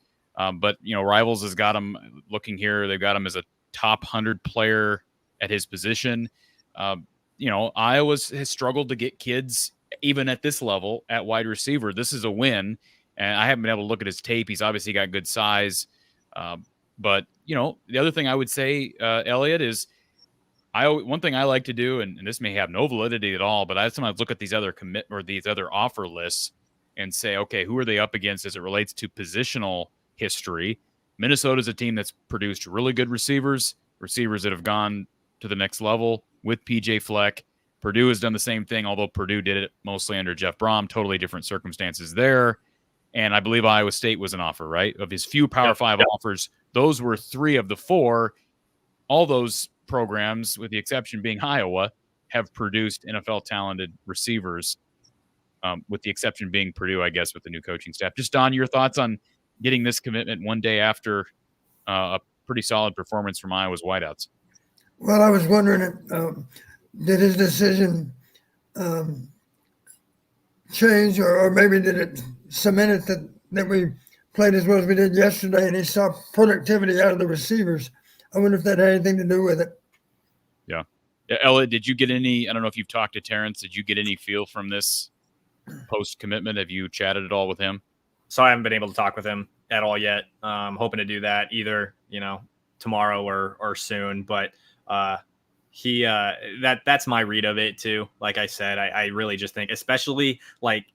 Speaker 2: But Rivals has got him, looking here, they've got him as a top 100 player at his position. Iowa has struggled to get kids even at this level at wide receiver. This is a win, and I haven't been able to look at his tape. He's obviously got good size. But the other thing I would say, Elliot, is one thing I like to do, and this may have no validity at all, but I sometimes look at these other these other offer lists and say, okay, who are they up against as it relates to positional history? Minnesota's a team that's produced really good receivers that have gone to the next level with PJ Fleck. Purdue has done the same thing, although Purdue did it mostly under Jeff Brom, totally different circumstances there. And I believe Iowa State was an offer, right? Of his few Power 5 offers, those were 3 of the 4. All those programs, with the exception being Iowa, have produced NFL-talented receivers, with the exception being Purdue, I guess, with the new coaching staff. Just, Don, your thoughts on getting this commitment one day after a pretty solid performance from Iowa's wideouts?
Speaker 3: Well, I was wondering, did his decision change, or maybe did it cement it that we played as well as we did yesterday, and he saw productivity out of the receivers? I wonder if that had anything to do with it.
Speaker 2: Yeah. Elliot, did you get any, I don't know if you've talked to Terrence, did you get any feel from this post-commitment? Have you chatted at all with him?
Speaker 8: So I haven't been able to talk with him at all yet. Hoping to do that either, tomorrow or soon. But that's my read of it too. Like I said, I really just think, especially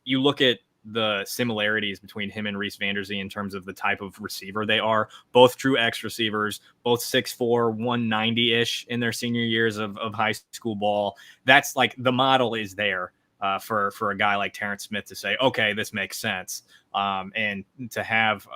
Speaker 8: you look at the similarities between him and Reese Vander Zee in terms of the type of receiver they are. Both true X receivers, both 6'4", 190-ish in their senior years of high school ball. That's the model is there for a guy like Terrence Smith to say, okay, this makes sense. And to have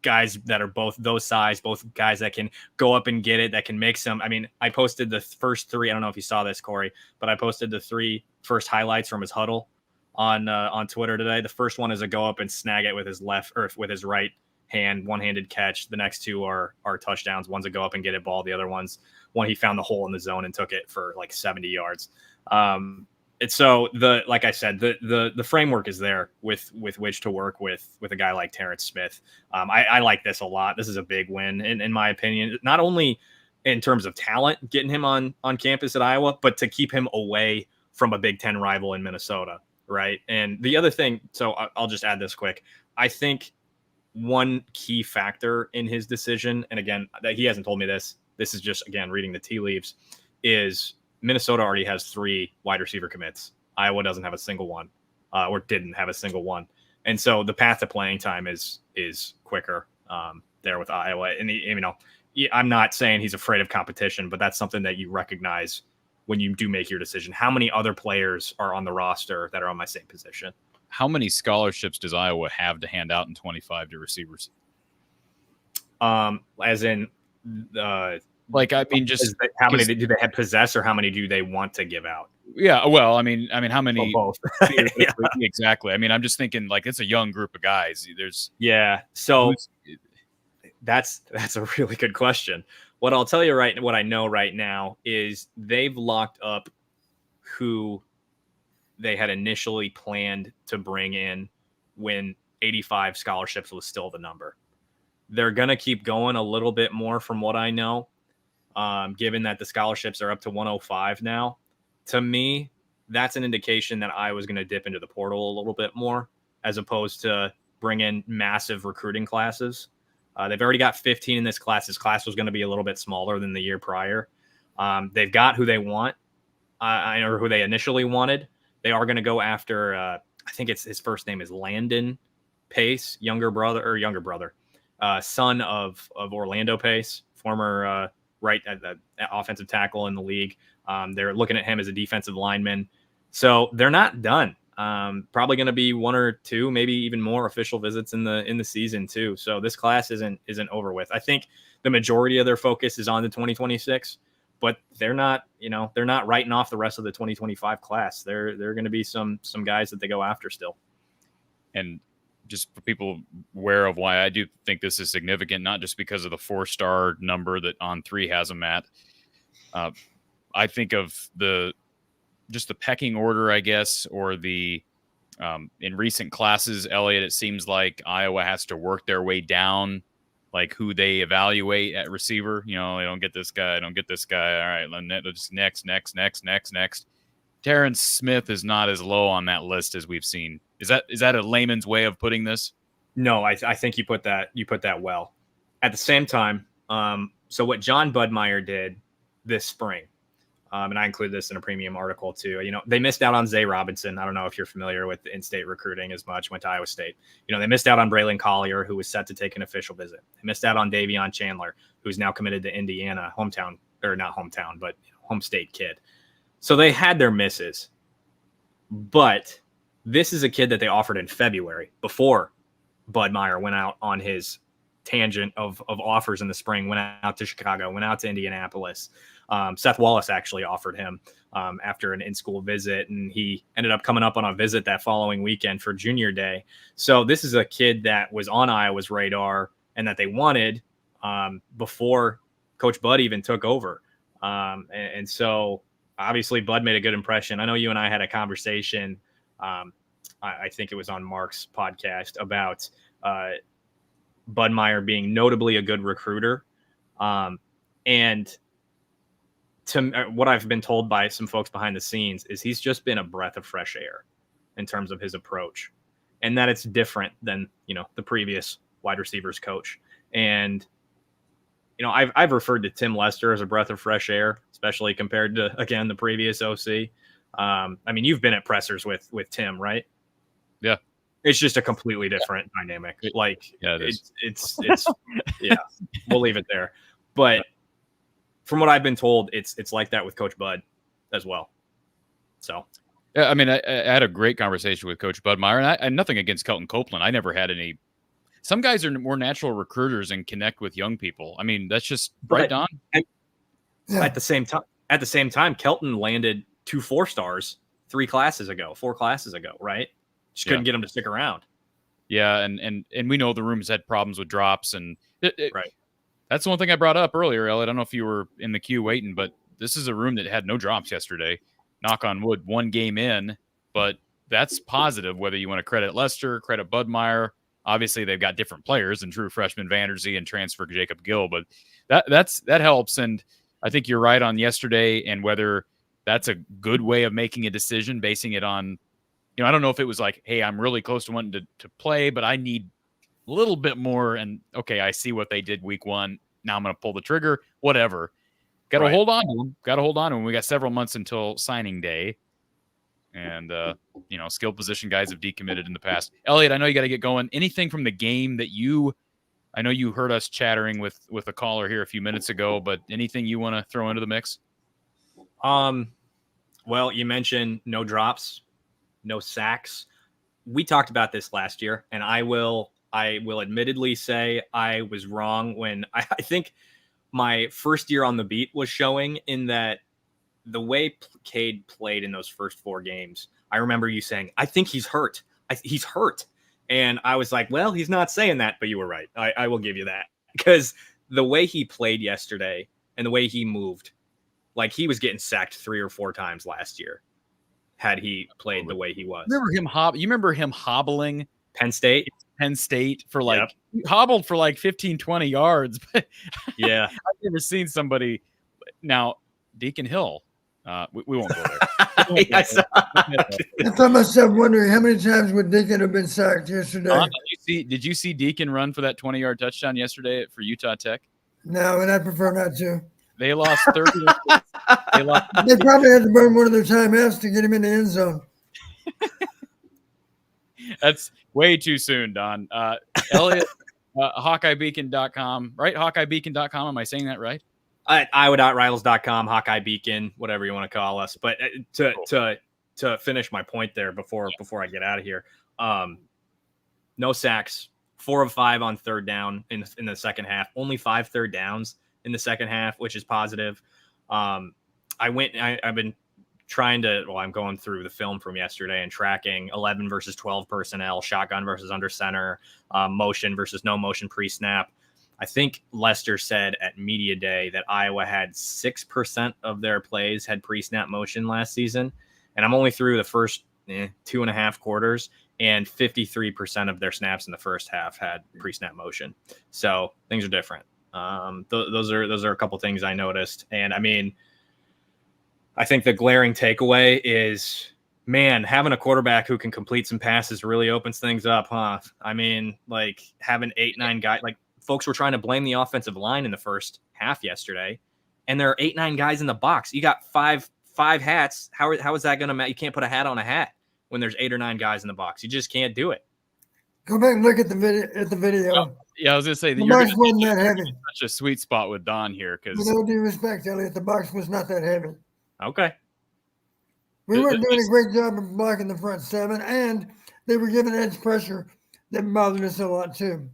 Speaker 8: guys that are both those size, both guys that can go up and get it, that can make some. I mean, I posted the first 3. I don't know if you saw this, Corey, but I posted the 3 first highlights from his huddle on Twitter today. The first one is a go up and snag it with his left or with his right hand, one-handed catch. The next 2 are touchdowns. One's a go up and get it ball. The other one he found the hole in the zone and took it for 70 yards. It's so like I said, the framework is there with which to work with a guy like Terrence Smith. I like this a lot. This is a big win in my opinion, not only in terms of talent, getting him on campus at Iowa, but to keep him away from a Big Ten rival in Minnesota. Right. And the other thing, so I'll just add this quick. I think one key factor in his decision, and again, that he hasn't told me this is just, again, reading the tea leaves, is Minnesota already has 3 wide receiver commits. Iowa doesn't have a single one, or didn't have a single one. And so the path to playing time is quicker there with Iowa. And, I'm not saying he's afraid of competition, but that's something that you recognize when you do make your decision. How many other players are on the roster that are on my same position?
Speaker 2: How many scholarships does Iowa have to hand out in 25 to receivers?
Speaker 8: As in,
Speaker 2: just
Speaker 8: how many do they possess, or how many do they want to give out?
Speaker 2: Yeah, well, I mean, how
Speaker 8: Well,
Speaker 2: many?
Speaker 8: both.
Speaker 2: Yeah. Exactly. I mean, I'm just thinking like it's a young group of guys. There's
Speaker 8: Yeah. So
Speaker 2: who's-
Speaker 8: that's a really good question. What I'll tell you what I know right now is they've locked up who they had initially planned to bring in when 85 scholarships was still the number. They're going to keep going a little bit more from what I know, given that the scholarships are up to 105 now. To me, that's an indication that I was going to dip into the portal a little bit more as opposed to bring in massive recruiting classes. They've already got 15 in this class. This class was going to be a little bit smaller than the year prior. They've got who they want, or who they initially wanted. They are going to go after, I think it's his first name is Landon Pace, younger brother, son of Orlando Pace, former right offensive tackle in the league. They're looking at him as a defensive lineman. So they're not done. Probably going to be one or two, maybe even more official visits in the season too. So this class isn't over with. I think the majority of their focus is on the 2026, but they're not writing off the rest of the 2025 class. There are going to be some guys that they go after still.
Speaker 2: and just for people aware of why I do think this is significant, not just because of the 4-star number that On3 has them at. I think of the pecking order, I guess, or the in recent classes, Elliot, it seems like Iowa has to work their way down, like who they evaluate at receiver. You know, they don't get this guy. All right, just next. Terrence Smith is not as low on that list as we've seen. Is that a layman's way of putting this?
Speaker 8: No, I think you put that well. At the same time, so what John Budmeyer did this spring, and I include this in a premium article too. You know, they missed out on Zay Robinson. I don't know if you're familiar with in-state recruiting as much. Went to Iowa State. You know, they missed out on Braylon Collier, who was set to take an official visit. They missed out on Davion Chandler, who's now committed to Indiana, home state kid. So they had their misses, but this is a kid that they offered in February before Budmeyer went out on his tangent of offers in the spring, went out to Chicago, went out to Indianapolis. Seth Wallace actually offered him after an in-school visit, and he ended up coming up on a visit that following weekend for junior day. So this is a kid that was on Iowa's radar and that they wanted before Coach Bud even took over. And so obviously Bud made a good impression. I know you and I had a conversation, I think it was on Mark's podcast, about Budmeyer being notably a good recruiter. And to what I've been told by some folks behind the scenes is he's just been a breath of fresh air in terms of his approach, and that it's different than, the previous wide receivers coach. And, I've referred to Tim Lester as a breath of fresh air, especially compared to, again, the previous OC. I mean, you've been at pressers with Tim, right?
Speaker 2: Yeah.
Speaker 8: It's just a completely different dynamic. It's yeah, we'll leave it there. But from what I've been told, it's like that with Coach Bud as well. So,
Speaker 2: yeah, I mean, I had a great conversation with Coach Budmeyer, and I nothing against Kelton Copeland. I never had any. Some guys are more natural recruiters and connect with young people. I mean, that's just right, Don.
Speaker 8: At the same time, Kelton landed 2 4-stars 4 classes ago, right? Just couldn't get him to stick around.
Speaker 2: Yeah, and we know the room's had problems with drops, and
Speaker 8: right.
Speaker 2: That's the one thing I brought up earlier, Elliot. I don't know if you were in the queue waiting, but this is a room that had no drops yesterday. Knock on wood, 1 game in, but that's positive, whether you want to credit Lester, credit Budmeyer. Obviously, they've got different players and true freshman Vander Zee and transfer Jacob Gill, but that helps. And I think you're right on yesterday, and whether that's a good way of making a decision, basing it on, I don't know if it was like, hey, I'm really close to wanting to play, but I need a little bit more. And okay, I see what they did week 1. Now I'm going to pull the trigger, whatever. Got to hold on to them. We got several months until signing day. And, skilled position guys have decommitted in the past. Elliot, I know you got to get going. Anything from the game that I know you heard us chattering with a caller here a few minutes ago, but anything you want to throw into the mix?
Speaker 8: Well, you mentioned no drops, no sacks. We talked about this last year, and I will admittedly say I was wrong when I think my first year on the beat was showing in that the way Cade played in those first 4 games, I remember you saying, I think he's hurt. He's hurt. And I was like, well, he's not saying that, but you were right. I will give you that. Because the way he played yesterday and the way he moved, like he was getting sacked 3 or 4 times last year had he played the way he was.
Speaker 2: You remember him hobbling
Speaker 8: Penn State
Speaker 2: for like hobbled for like 15, 20 yards. But
Speaker 8: yeah,
Speaker 2: I've never seen somebody. Now, Deacon Hill, we won't go there.
Speaker 3: I found myself wondering how many times would Deacon have been sacked yesterday.
Speaker 2: Did you see Deacon run for that 20-yard touchdown yesterday for Utah Tech?
Speaker 3: No, and I prefer not to.
Speaker 2: They lost 30.
Speaker 3: They probably had to burn one of their timeouts to get him in the end zone.
Speaker 2: That's way too soon, Don. Elliot, HawkeyeBeacon.com, right? HawkeyeBeacon.com. Am I saying that right?
Speaker 8: Iowa.rivals.com, Hawkeye Beacon, whatever you want to call us. But to finish my point there before I get out of here, no sacks, 4 of 5 on third down in the second half. Only 5 third downs in the second half, which is positive. I've been trying to, I'm going through the film from yesterday and tracking 11 versus 12 personnel, shotgun versus under center, motion versus no motion pre-snap. I think Lester said at media day that Iowa had 6% of their plays had pre-snap motion last season. And I'm only through the first 2.5 quarters, and 53% of their snaps in the first half had pre-snap motion. So things are different. Those are a couple things I noticed. And I mean, I think the glaring takeaway is, man, having a quarterback who can complete some passes really opens things up, huh? I mean, like having 8-9 guys, like folks were trying to blame the offensive line in the first half yesterday, and there are 8-9 guys in the box. You got five hats. How is that going to matter? You can't put a hat on a hat when there's 8 or 9 guys in the box. You just can't do it.
Speaker 3: Go back and look at the video.
Speaker 2: Oh, yeah, I was going to say
Speaker 3: the box wasn't that heavy.
Speaker 2: Such a sweet spot with Don here, because
Speaker 3: with all due respect, Elliot, the box was not that heavy.
Speaker 8: Okay.
Speaker 3: We weren't doing a great job of blocking the front 7, and they were giving edge pressure that bothered us a lot too.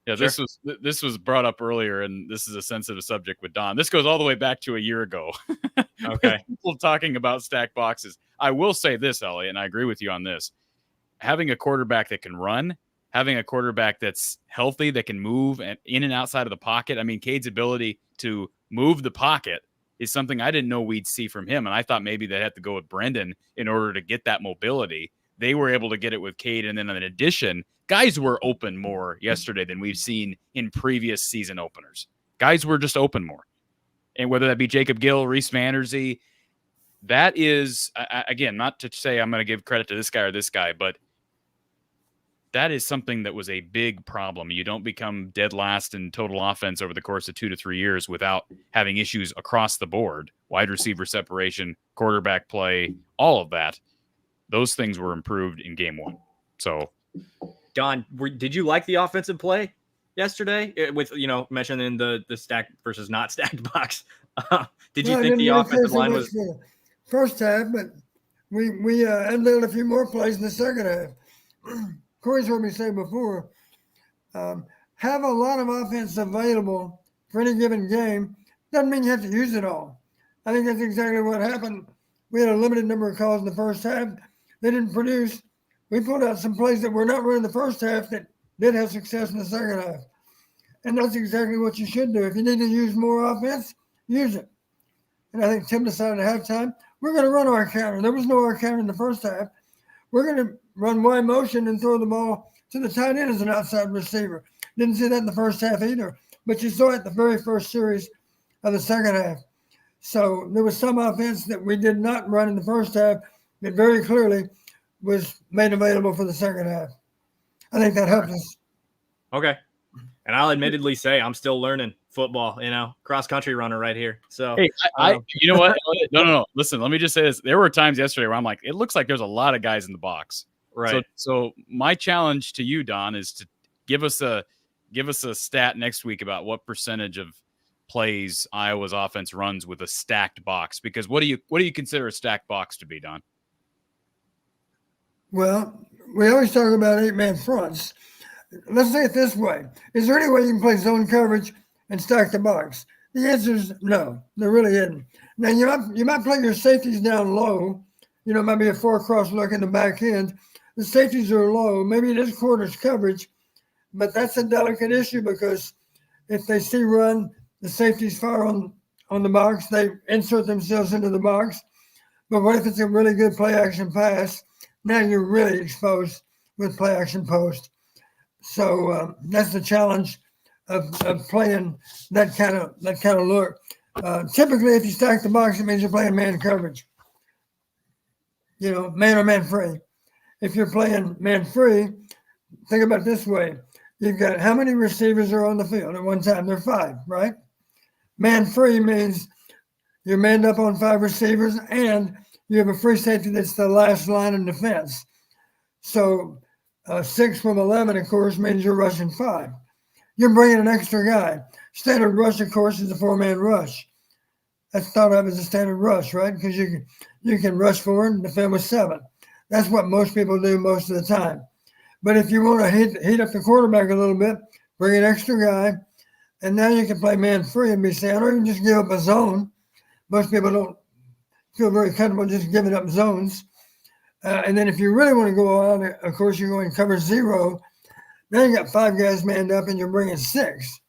Speaker 2: Yeah, sure. This was brought up earlier, and this is a sensitive subject with Don. This goes all the way back to a year ago.
Speaker 8: Okay.
Speaker 2: People talking about stacked boxes. I will say this, Elliot, and I agree with you on this. Having a quarterback that can run, having a quarterback that's healthy, that can move and in and outside of the pocket. I mean, Cade's ability to move the pocket is something I didn't know we'd see from him. And I thought maybe they had to go with Brendan in order to get that mobility. They were able to get it with Cade. And then in addition, guys were open more yesterday than we've seen in previous season openers. Guys were just open more. And whether that be Jacob Gill, Reese Vander Zee, that is, again, not to say I'm going to give credit to this guy or this guy, but that is something that was a big problem. You don't become dead last in total offense over the course of 2 to 3 years without having issues across the board. Wide receiver separation, quarterback play, all of that. Those things were improved in game 1. So,
Speaker 8: Don, did you like the offensive play yesterday with, mentioning the stacked versus not stacked box? Did you think the offensive line was
Speaker 3: first half, but we unveiled a few more plays in the second half. Corey's heard me say before, have a lot of offense available for any given game doesn't mean you have to use it all. I think that's exactly what happened. We had a limited number of calls in the first half. They didn't produce. We pulled out some plays that were not running the first half that did have success in the second half. And that's exactly what you should do. If you need to use more offense, use it. And I think Tim decided at halftime, we're going to run our counter. There was no our counter in the first half. We're going to run wide motion and throw the ball to the tight end as an outside receiver. Didn't see that in the first half either, but you saw it the very first series of the second half. So there was some offense that we did not run in the first half that very clearly was made available for the second half. I think that helped us.
Speaker 8: Okay. And I'll admittedly say I'm still learning football, cross-country runner right here. So,
Speaker 2: hey, you know what? No. Listen, let me just say this. There were times yesterday where I'm like, it looks like there's a lot of guys in the box.
Speaker 8: Right.
Speaker 2: So my challenge to you, Don, is to give us a stat next week about what percentage of plays Iowa's offense runs with a stacked box. Because what do you consider a stacked box to be, Don?
Speaker 3: Well, we always talk about 8-man fronts. Let's say it this way. Is there any way you can play zone coverage and stack the box? The answer is no. There really isn't. Now you might play your safeties down low. You know, maybe a 4-cross look in the back end. The safeties are low. Maybe it is quarters coverage, but that's a delicate issue because if they see run, the safeties fire on the box. They insert themselves into the box. But what if it's a really good play action pass? Now you're really exposed with play action post. So that's the challenge of playing that kind of look. Typically, if you stack the box, it means you're playing man coverage. You know, man or man free. If you're playing man free, think about it this way. You've got how many receivers are on the field at one time? There are 5, right? Man free means you're manned up on 5 receivers and you have a free safety that's the last line of defense. So 6 from 11, of course, means you're rushing 5. You're bringing an extra guy. Standard rush, of course, is a 4-man rush. That's thought of as a standard rush, right? Because you can rush 4 and defend with 7. That's what most people do most of the time. But if you want to heat up the quarterback a little bit, bring an extra guy, and now you can play man free and be sound, or you can just give up a zone. Most people don't feel very comfortable just giving up zones. And then if you really want to go out, of course, you're going to cover 0. Now you got 5 guys manned up and you're bringing 6,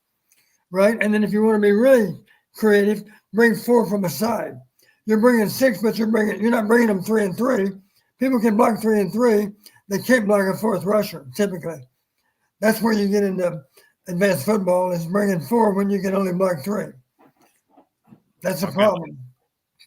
Speaker 3: right? And then if you want to be really creative, bring 4 from a side. You're bringing 6, but you're not bringing them 3 and 3. People can block 3 and 3. They can't block a 4th rusher, typically. That's where you get into advanced football, is bringing 4 when you can only block 3. That's a problem.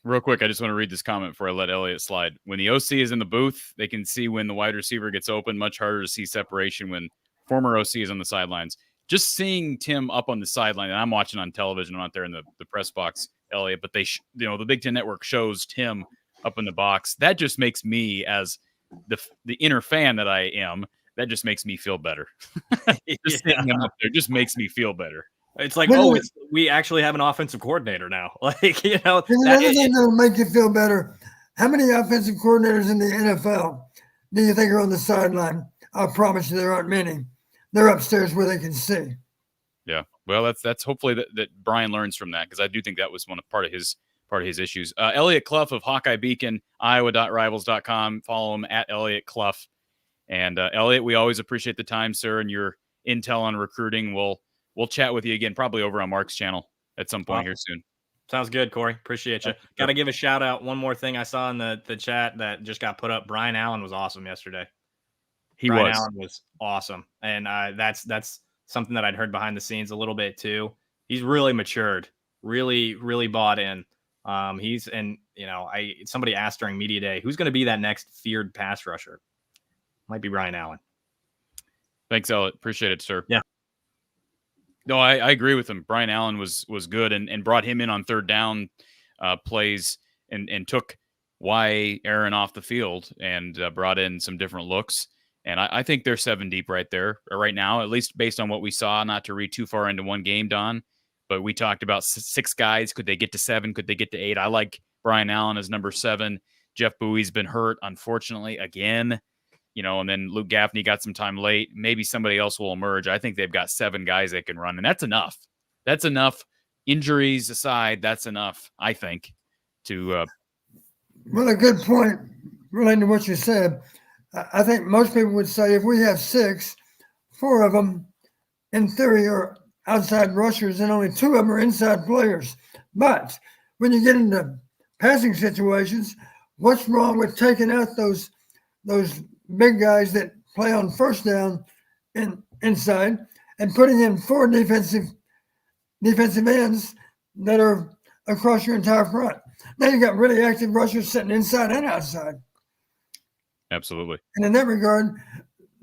Speaker 2: Real quick, I just want to read this comment before I let Elliot slide. When the OC is in the booth, they can see when the wide receiver gets open. Much harder to see separation when former OC is on the sidelines. Just seeing Tim up on the sideline, and I'm watching on television. I'm not there in the press box, Elliot, but the Big Ten Network shows Tim up in the box. That just makes me, as the inner fan that I am, that just makes me feel better. Just seeing him up there just makes me feel better.
Speaker 8: It's like, we actually have an offensive coordinator now. Like, you know,
Speaker 3: another thing that'll make you feel better. How many offensive coordinators in the NFL do you think are on the sideline? I promise you there aren't many. They're upstairs where they can see.
Speaker 2: Yeah. Well, that's hopefully that Brian learns from that, because I do think that was part of his issues. Elliot Clough of Hawkeye Beacon, Iowa.rivals.com. Follow him at Elliot Clough. And Elliot, we always appreciate the time, sir, and your intel on recruiting. We'll chat with you again, probably over on Mark's channel at some point here soon.
Speaker 8: Sounds good, Corey. Appreciate you. Got to give a shout out. One more thing I saw in the chat that just got put up. Brian Allen was awesome yesterday. Brian Allen was awesome. And that's something that I'd heard behind the scenes a little bit too. He's really matured, really, really bought in. Somebody asked during media day, who's going to be that next feared pass rusher? Might be Brian Allen.
Speaker 2: Thanks, Elliot. Appreciate it, sir.
Speaker 8: Yeah.
Speaker 2: No, I agree with him. Brian Allen was good and brought him in on third down plays and took Aaron off the field and brought in some different looks. And I think they're 7 deep right there right now, at least based on what we saw, not to read too far into one game, Don. But we talked about 6 guys. Could they get to 7? Could they get to 8? I like Brian Allen as number 7. Jeff Bowie's been hurt, unfortunately, again. And then Luke Gaffney got some time late. Maybe somebody else will emerge. I think they've got 7 guys they can run, and that's enough. That's enough. Injuries aside, that's enough, I think, to
Speaker 3: Well, a good point relating to what you said. I think most people would say if we have 6, 4 of them, in theory, are outside rushers, and only 2 of them are inside players. But when you get into passing situations, what's wrong with taking out those big guys that play on first down inside and putting in 4 defensive ends that are across your entire front? Now you got really active rushers sitting inside and outside.
Speaker 2: Absolutely.
Speaker 3: And in that regard,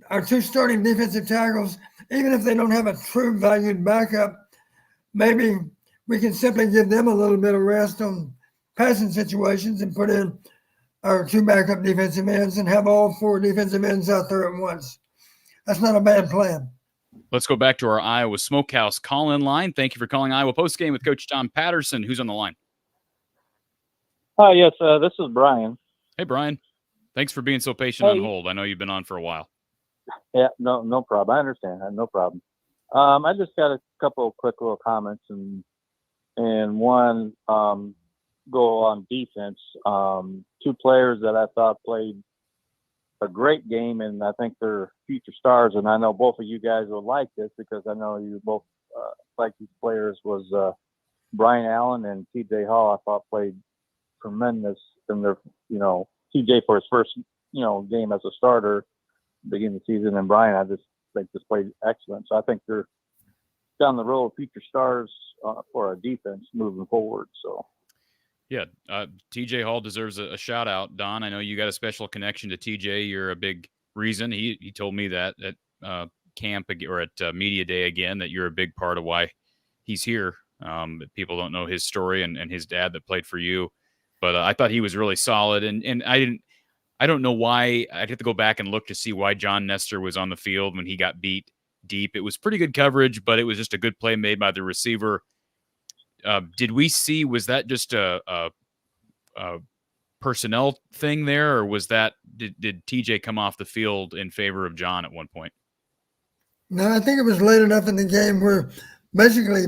Speaker 3: our 2 starting defensive tackles, even if they don't have a true valued backup, maybe we can simply give them a little bit of rest on passing situations and put in our 2 backup defensive ends and have all 4 defensive ends out there at once. That's not a bad plan.
Speaker 2: Let's go back to our Iowa Smokehouse call-in line. Thank you for calling Iowa Postgame with Coach Tom Patterson. Who's on the line?
Speaker 9: Hi, yes, this is Brian.
Speaker 2: Hey, Brian. Thanks for being so patient on hold. I know you've been on for a while.
Speaker 9: Yeah, no problem. I understand. No problem. I just got a couple of quick little comments, and and one go on defense. Two players that I thought played a great game, and I think they're future stars. And I know both of you guys will like this because I know you both like these players. Was Brian Allen and TJ Hall. I thought played tremendous in their, TJ for his first, game as a starter, beginning of the season, and Brian, I just think just played excellent. So I think they're down the road future stars for our defense moving forward. So.
Speaker 2: Yeah, TJ Hall deserves a shout out. Don, I know you got a special connection to TJ. You're a big reason. He told me that at camp or at media day again that you're a big part of why he's here. People don't know his story and his dad that played for you, but I thought he was really solid. And I don't know why. I'd have to go back and look to see why John Nestor was on the field when he got beat deep. It was pretty good coverage, but it was just a good play made by the receiver. Did we see, was that just a personnel thing there, or was that, did TJ come off the field in favor of John at one point?
Speaker 3: No, I think it was late enough in the game where basically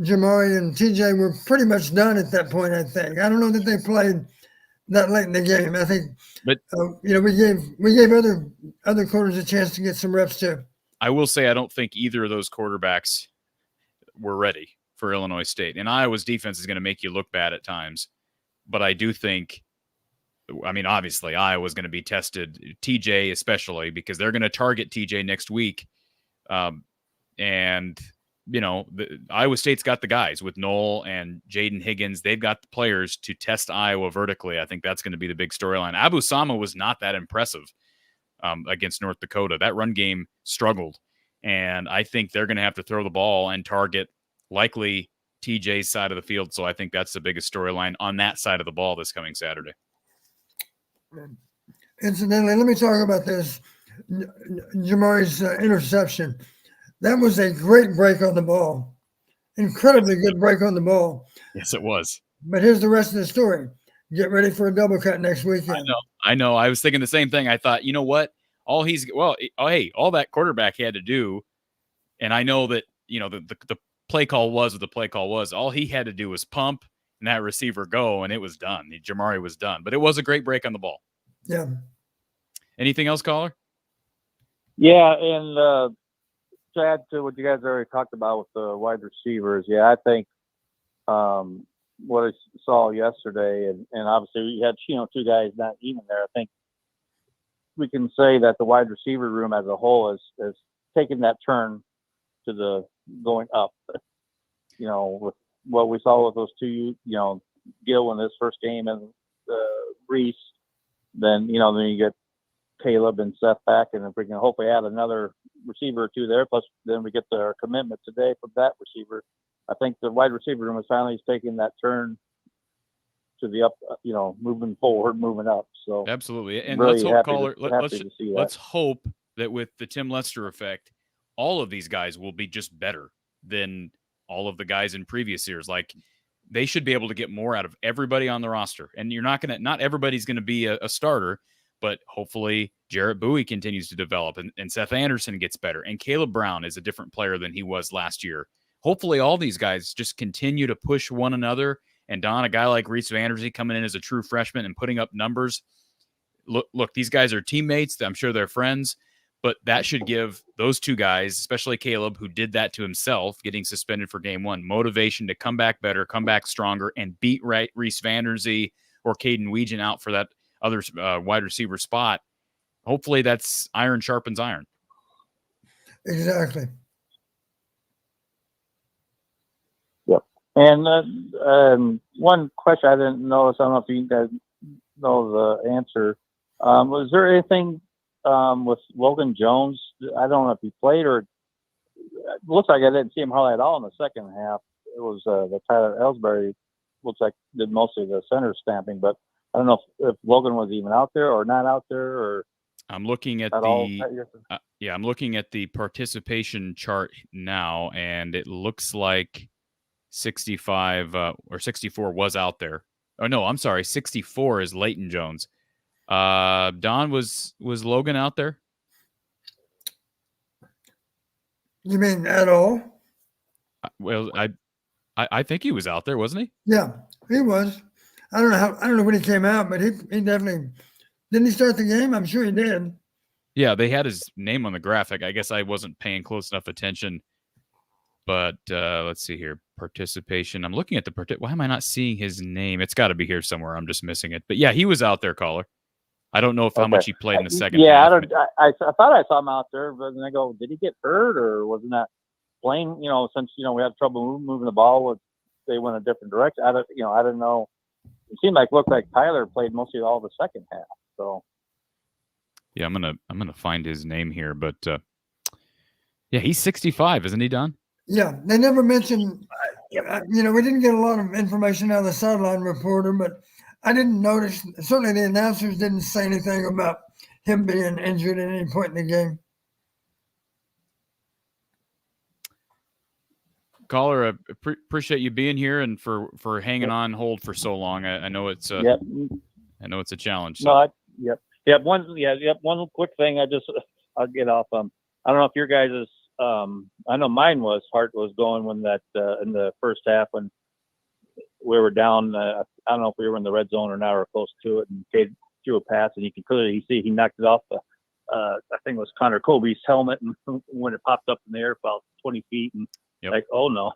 Speaker 3: Jamari and TJ were pretty much done at that point, I think. I don't know that they played that late in the game. I think, but we gave other quarters a chance to get some reps too.
Speaker 2: I will say I don't think either of those quarterbacks were ready for Illinois State. And Iowa's defense is going to make you look bad at times. But I do think, obviously Iowa's going to be tested, TJ especially, because they're going to target TJ next week. Iowa State's got the guys with Knoll and Jaden Higgins. They've got the players to test Iowa vertically. I think that's going to be the big storyline. Abu Sama was not that impressive against North Dakota. That run game struggled. And I think they're going to have to throw the ball and target likely TJ's side of the field. So I think that's the biggest storyline on that side of the ball this coming Saturday.
Speaker 3: Incidentally, let me talk about this. Jamari's interception. That was a great break on the ball. Incredibly good break on the ball.
Speaker 2: Yes, it was.
Speaker 3: But here's the rest of the story. Get ready for a double cut next weekend.
Speaker 2: I know. I was thinking the same thing. I thought, you know what? All that quarterback had to do, and I know that, the play call was what the play call was. All he had to do was pump and that receiver go, and it was done. Jamari was done. But it was a great break on the ball.
Speaker 3: Yeah.
Speaker 2: Anything else, caller?
Speaker 9: Yeah, and to add to what you guys already talked about with the wide receivers, I think what I saw yesterday, and obviously you had two guys not even there. I think we can say that the wide receiver room as a whole has taken that turn to the going up. With what we saw with those two, Gil in his first game and Reese, then you get Caleb and Seth back, and if we can hopefully add another receiver or two there, plus then we get our commitment today from that receiver. I think the wide receiver room is finally taking that turn to the up, moving forward, moving up. So
Speaker 2: absolutely, and
Speaker 9: really
Speaker 2: let's hope, caller. Let's hope that with the Tim Lester effect, all of these guys will be just better than all of the guys in previous years. Like, they should be able to get more out of everybody on the roster, and not everybody's going to be a starter, but hopefully Jarrett Bowie continues to develop, and Seth Anderson gets better, and Caleb Brown is a different player than he was last year. Hopefully all these guys just continue to push one another. And Don, a guy like Reese Vander Zee coming in as a true freshman and putting up numbers. Look, these guys are teammates. I'm sure they're friends, but that should give those two guys, especially Caleb, who did that to himself, getting suspended for game one, motivation to come back better, come back stronger, and beat Reese Vander Zee or Caden Weegan out for that other wide receiver spot. Hopefully that's iron sharpens iron.
Speaker 3: Exactly.
Speaker 9: And one question I didn't notice, I don't know if you guys know the answer. Was there anything with Logan Jones? I don't know if he played or it looks like I didn't see him hardly at all in the second half. It was the Tyler Ellsbury looks like did mostly the center stamping, but I don't know if Logan was even out there or not out there or.
Speaker 2: I'm looking at I'm looking at the participation chart now, and it looks like 65 or 64 was out there. Oh no, I'm sorry. 64 is Leighton Jones. Don, was Logan out there?
Speaker 3: You mean at all?
Speaker 2: Well, I think he was out there, wasn't he?
Speaker 3: Yeah, he was. I don't know when he came out, but he definitely didn't he start the game? I'm sure he did.
Speaker 2: Yeah, they had his name on the graphic. I guess I wasn't paying close enough attention. But let's see here. Participation. I'm looking at the why am I not seeing his name? It's got to be here somewhere. I'm just missing it. But yeah, he was out there, caller. I don't know if how much he played in the second
Speaker 9: Yeah,
Speaker 2: half.
Speaker 9: I thought I saw him out there, but then I go, did he get hurt or wasn't that playing? Since we had trouble moving the ball, they went a different direction. I didn't know. It seemed looked like Tyler played mostly all the second half. So
Speaker 2: yeah, I'm gonna find his name here, but yeah, he's 65, isn't he, Don?
Speaker 3: Yeah, they never mentioned. We didn't get a lot of information out of the sideline reporter, but I didn't notice. Certainly, the announcers didn't say anything about him being injured at any point in the game.
Speaker 2: Caller, I appreciate you being here and for hanging on hold for so long. I know it's I know it's a challenge. So.
Speaker 9: No, one quick thing. I'll get off. I don't know if your guys' I know mine was heart was going when that in the first half when we were down. I don't know if we were in the red zone or not or close to it, and Cade threw a pass, and you can clearly see he knocked it off I think it was Connor Colby's helmet, and when it popped up in the air about 20 feet, and oh no.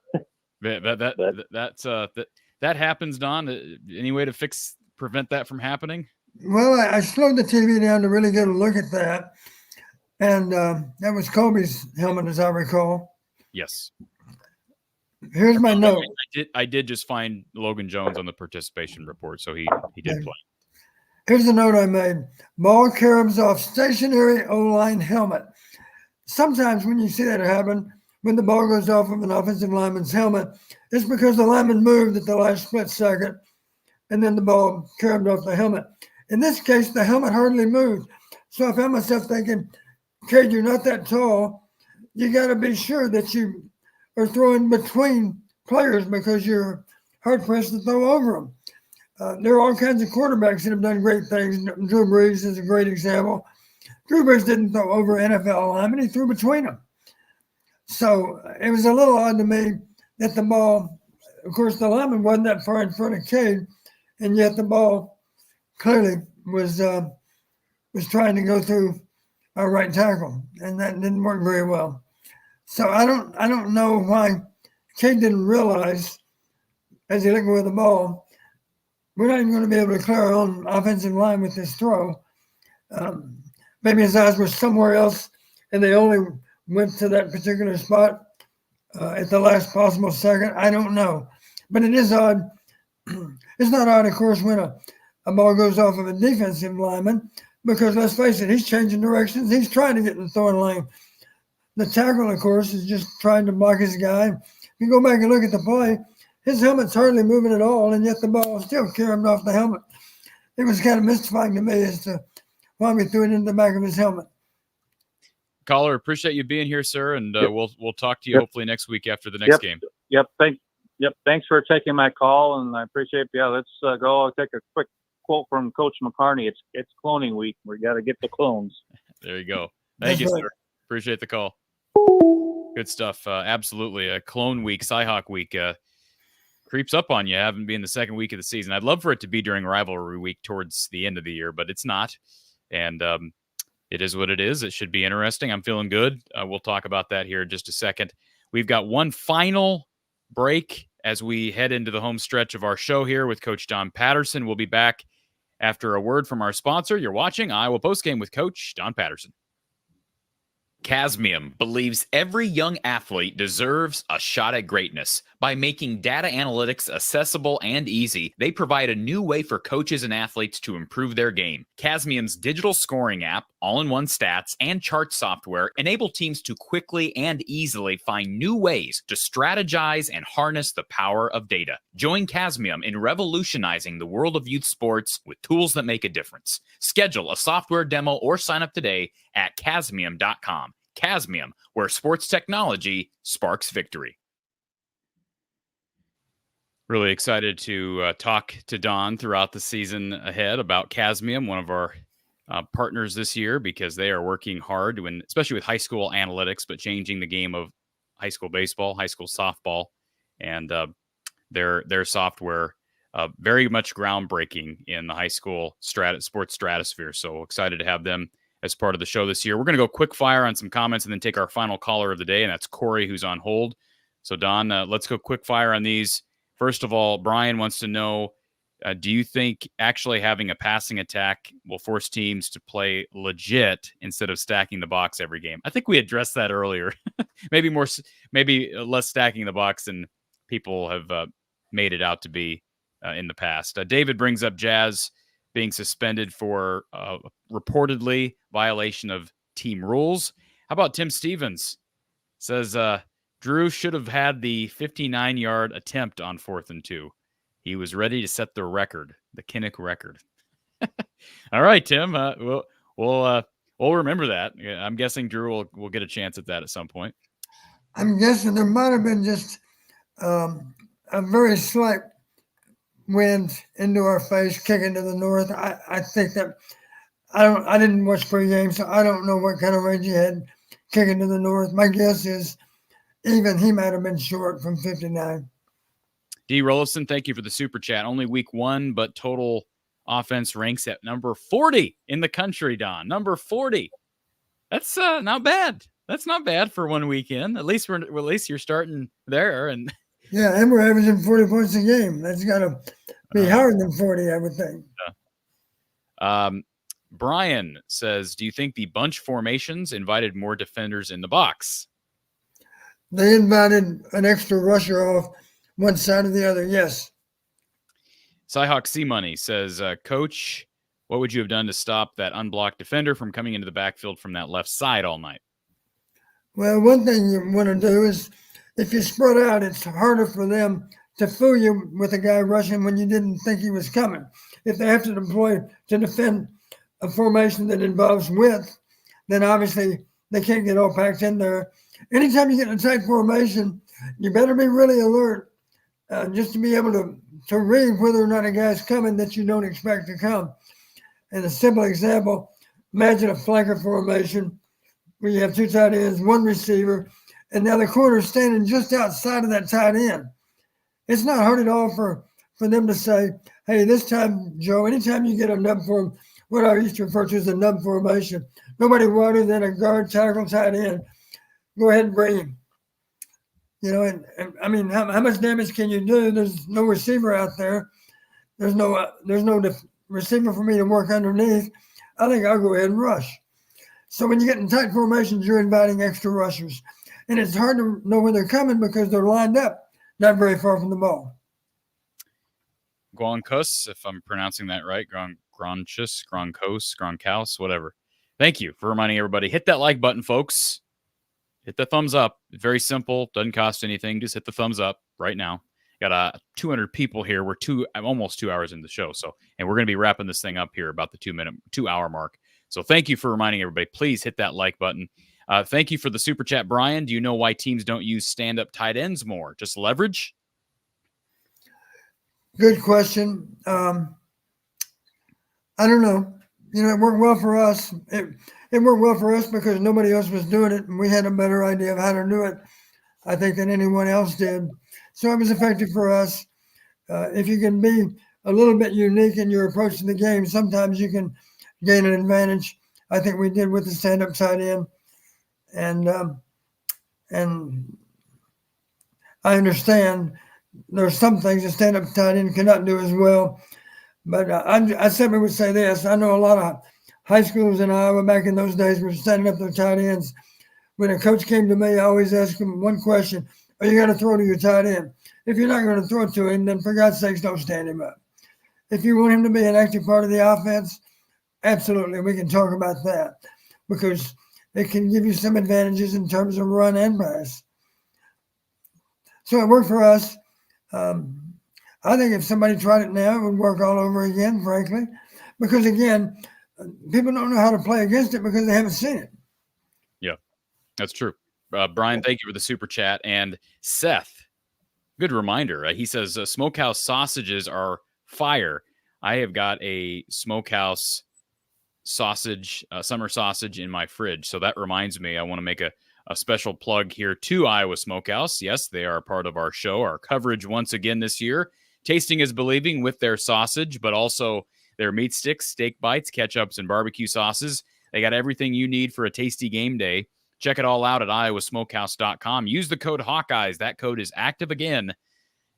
Speaker 2: That happens, Don. Any way to prevent that from happening?
Speaker 3: Well, I slowed the TV down to really get a look at that. And that was Colby's helmet, as I recall.
Speaker 2: Yes.
Speaker 3: Here's my note.
Speaker 2: I did just find Logan Jones on the participation report, so he did play.
Speaker 3: Here's the note I made. Ball carries off stationary O-line helmet. Sometimes when you see that happen, when the ball goes off of an offensive lineman's helmet, it's because the lineman moved at the last split second, and then the ball carried off the helmet. In this case, the helmet hardly moved. So I found myself thinking, Cade, you're not that tall. You got to be sure that you are throwing between players because you're hard pressed to throw over them. There are all kinds of quarterbacks that have done great things. Drew Brees is a great example. Drew Brees didn't throw over NFL linemen. He threw between them. So it was a little odd to me that the ball, of course, the lineman wasn't that far in front of Cade, and yet the ball clearly was trying to go through our right tackle, and that didn't work very well. So I don't know why Cade didn't realize as he looked with the ball, we're not even going to be able to clear our own offensive line with this throw. Maybe his eyes were somewhere else, and they only went to that particular spot at the last possible second. I don't know, but it is odd. It's not odd, of course, when a ball goes off of a defensive lineman, because let's face it, he's changing directions. He's trying to get in the throwing lane. The tackle, of course, is just trying to block his guy. If you go back and look at the play, his helmet's hardly moving at all, and yet the ball still carried off the helmet. It was kind of mystifying to me as to why we threw it in the back of his helmet.
Speaker 2: Caller, appreciate you being here, sir, and we'll talk to you hopefully next week after the next game.
Speaker 9: Thanks for taking my call, and I appreciate it. Yeah, let's go. I'll take a quick quote from Coach McCarney. It's cloning week. We got to get the clones.
Speaker 2: There you go. Thank you, sir. Appreciate the call. Good stuff. Absolutely. A clone week, Cyhawk week creeps up on you having been the second week of the season. I'd love for it to be during rivalry week towards the end of the year, but it's not. And it is what it is. It should be interesting. I'm feeling good. We'll talk about that here in just a second. We've got one final break as we head into the home stretch of our show here with Coach Don Patterson. We'll be back after a word from our sponsor. You're watching Iowa Postgame with Coach Don Patterson.
Speaker 10: Chasmium believes every young athlete deserves a shot at greatness. By making data analytics accessible and easy, they provide a new way for coaches and athletes to improve their game. Chasmium's digital scoring app, all-in-one stats, and chart software enable teams to quickly and easily find new ways to strategize and harness the power of data. Join Chasmium in revolutionizing the world of youth sports with tools that make a difference. Schedule a software demo or sign up today at chasmium.com. Chasmium, where sports technology sparks victory.
Speaker 2: Really excited to talk to Don throughout the season ahead about Chasmium, one of our partners this year, because they are working hard, especially with high school analytics, but changing the game of high school baseball, high school softball, and their software very much groundbreaking in the high school sports stratosphere. So excited to have them as part of the show this year. We're going to go quick fire on some comments and then take our final caller of the day, and that's Corey, who's on hold. So, Don, let's go quick fire on these. First of all, Brian wants to know, do you think actually having a passing attack will force teams to play legit instead of stacking the box every game? I think we addressed that earlier. maybe less stacking the box than people have made it out to be in the past. David brings up Jazz being suspended for reportedly violation of team rules. How about Tim Stevens? Says Drew should have had the 59-yard attempt on 4th and 2. He was ready to set the record, the Kinnick record. All right, Tim. We'll remember that. I'm guessing Drew will get a chance at that at some point.
Speaker 3: I'm guessing there might have been just a very slight wind into our face, kicking to the north. I think that I didn't watch pregame, so I don't know what kind of range he had kicking to the north. My guess is even he might have been short from 59.
Speaker 2: D. Rollison, thank you for the super chat. Only week 1, but total offense ranks at number 40 in the country, Don. Number 40. That's not bad. That's not bad for one weekend. At least you're starting there. And
Speaker 3: yeah, and we're averaging 40 points a game. That's got to be higher than 40, I would think.
Speaker 2: Brian says, do you think the bunch formations invited more defenders in the box?
Speaker 3: They invited an extra rusher off one side or the other, yes.
Speaker 2: Cyhawk C Money says, Coach, what would you have done to stop that unblocked defender from coming into the backfield from that left side all night?
Speaker 3: Well, one thing you want to do is if you spread out, it's harder for them to fool you with a guy rushing when you didn't think he was coming. If they have to deploy to defend a formation that involves width, then obviously they can't get all packed in there. Anytime you get in a tight formation, you better be really alert just to be able to read whether or not a guy's coming that you don't expect to come. And a simple example, imagine a flanker formation where you have 2 tight ends, 1 receiver, and now the corner's standing just outside of that tight end. It's not hard at all for them to say, hey, this time, Joe, anytime you get a nub form, what I used to refer to as a nub formation, nobody wider than a guard, tackle, tight end, go ahead and bring him. You know, and I mean, how much damage can you do? There's no receiver out there. There's no receiver for me to work underneath. I think I'll go ahead and rush. So when you get in tight formations, you're inviting extra rushers. And it's hard to know when they're coming because they're lined up not very far from the ball.
Speaker 2: Gronkos, if I'm pronouncing that right, Gronkos, whatever. Thank you for reminding everybody. Hit that like button, folks. Hit the thumbs up. It's very simple. Doesn't cost anything. Just hit the thumbs up right now. Got 200 people here. I'm almost 2 hours into the show. And we're going to be wrapping this thing up here about the 2 hour mark. So thank you for reminding everybody. Please hit that like button. Thank you for the super chat, Brian. Do you know why teams don't use stand-up tight ends more? Just leverage?
Speaker 3: Good question. I don't know. You know, it worked well for us. It worked well for us because nobody else was doing it, and we had a better idea of how to do it, I think, than anyone else did. So it was effective for us. If you can be a little bit unique in your approach to the game, sometimes you can gain an advantage. I think we did with the stand-up tight end. And I understand there's some things a stand-up tight end cannot do as well. But I simply would say this. I know a lot of high schools in Iowa back in those days were standing up their tight ends. When a coach came to me, I always asked him one question: are you going to throw to your tight end? If you're not going to throw it to him, then for God's sakes, don't stand him up. If you want him to be an active part of the offense, absolutely, we can talk about that because it can give you some advantages in terms of run and pass. So it worked for us. I think if somebody tried it now, it would work all over again, frankly, because, again, people don't know how to play against it because they haven't seen it.
Speaker 2: Yeah, that's true. Brian, thank you for the super chat. And Seth, good reminder. He says smokehouse sausages are fire. I have got a smokehouse sausage, summer sausage in my fridge. So that reminds me, I want to make a a special plug here to Iowa Smokehouse. Yes, they are a part of our show, our coverage once again this year. Tasting is believing with their sausage, but also their meat sticks, steak bites, ketchups, and barbecue sauces. They got everything you need for a tasty game day. Check it all out at iowasmokehouse.com. Use the code Hawkeyes. That code is active again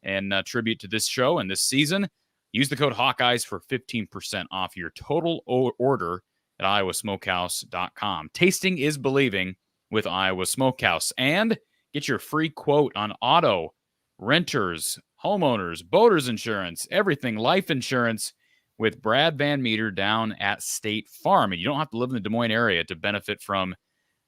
Speaker 2: and tribute to this show and this season. Use the code Hawkeyes for 15% off your total order at iowasmokehouse.com. Tasting is believing with Iowa Smokehouse. And get your free quote on auto, renters, homeowners, boaters insurance, everything, life insurance with Brad Van Meter down at State Farm. And you don't have to live in the Des Moines area to benefit from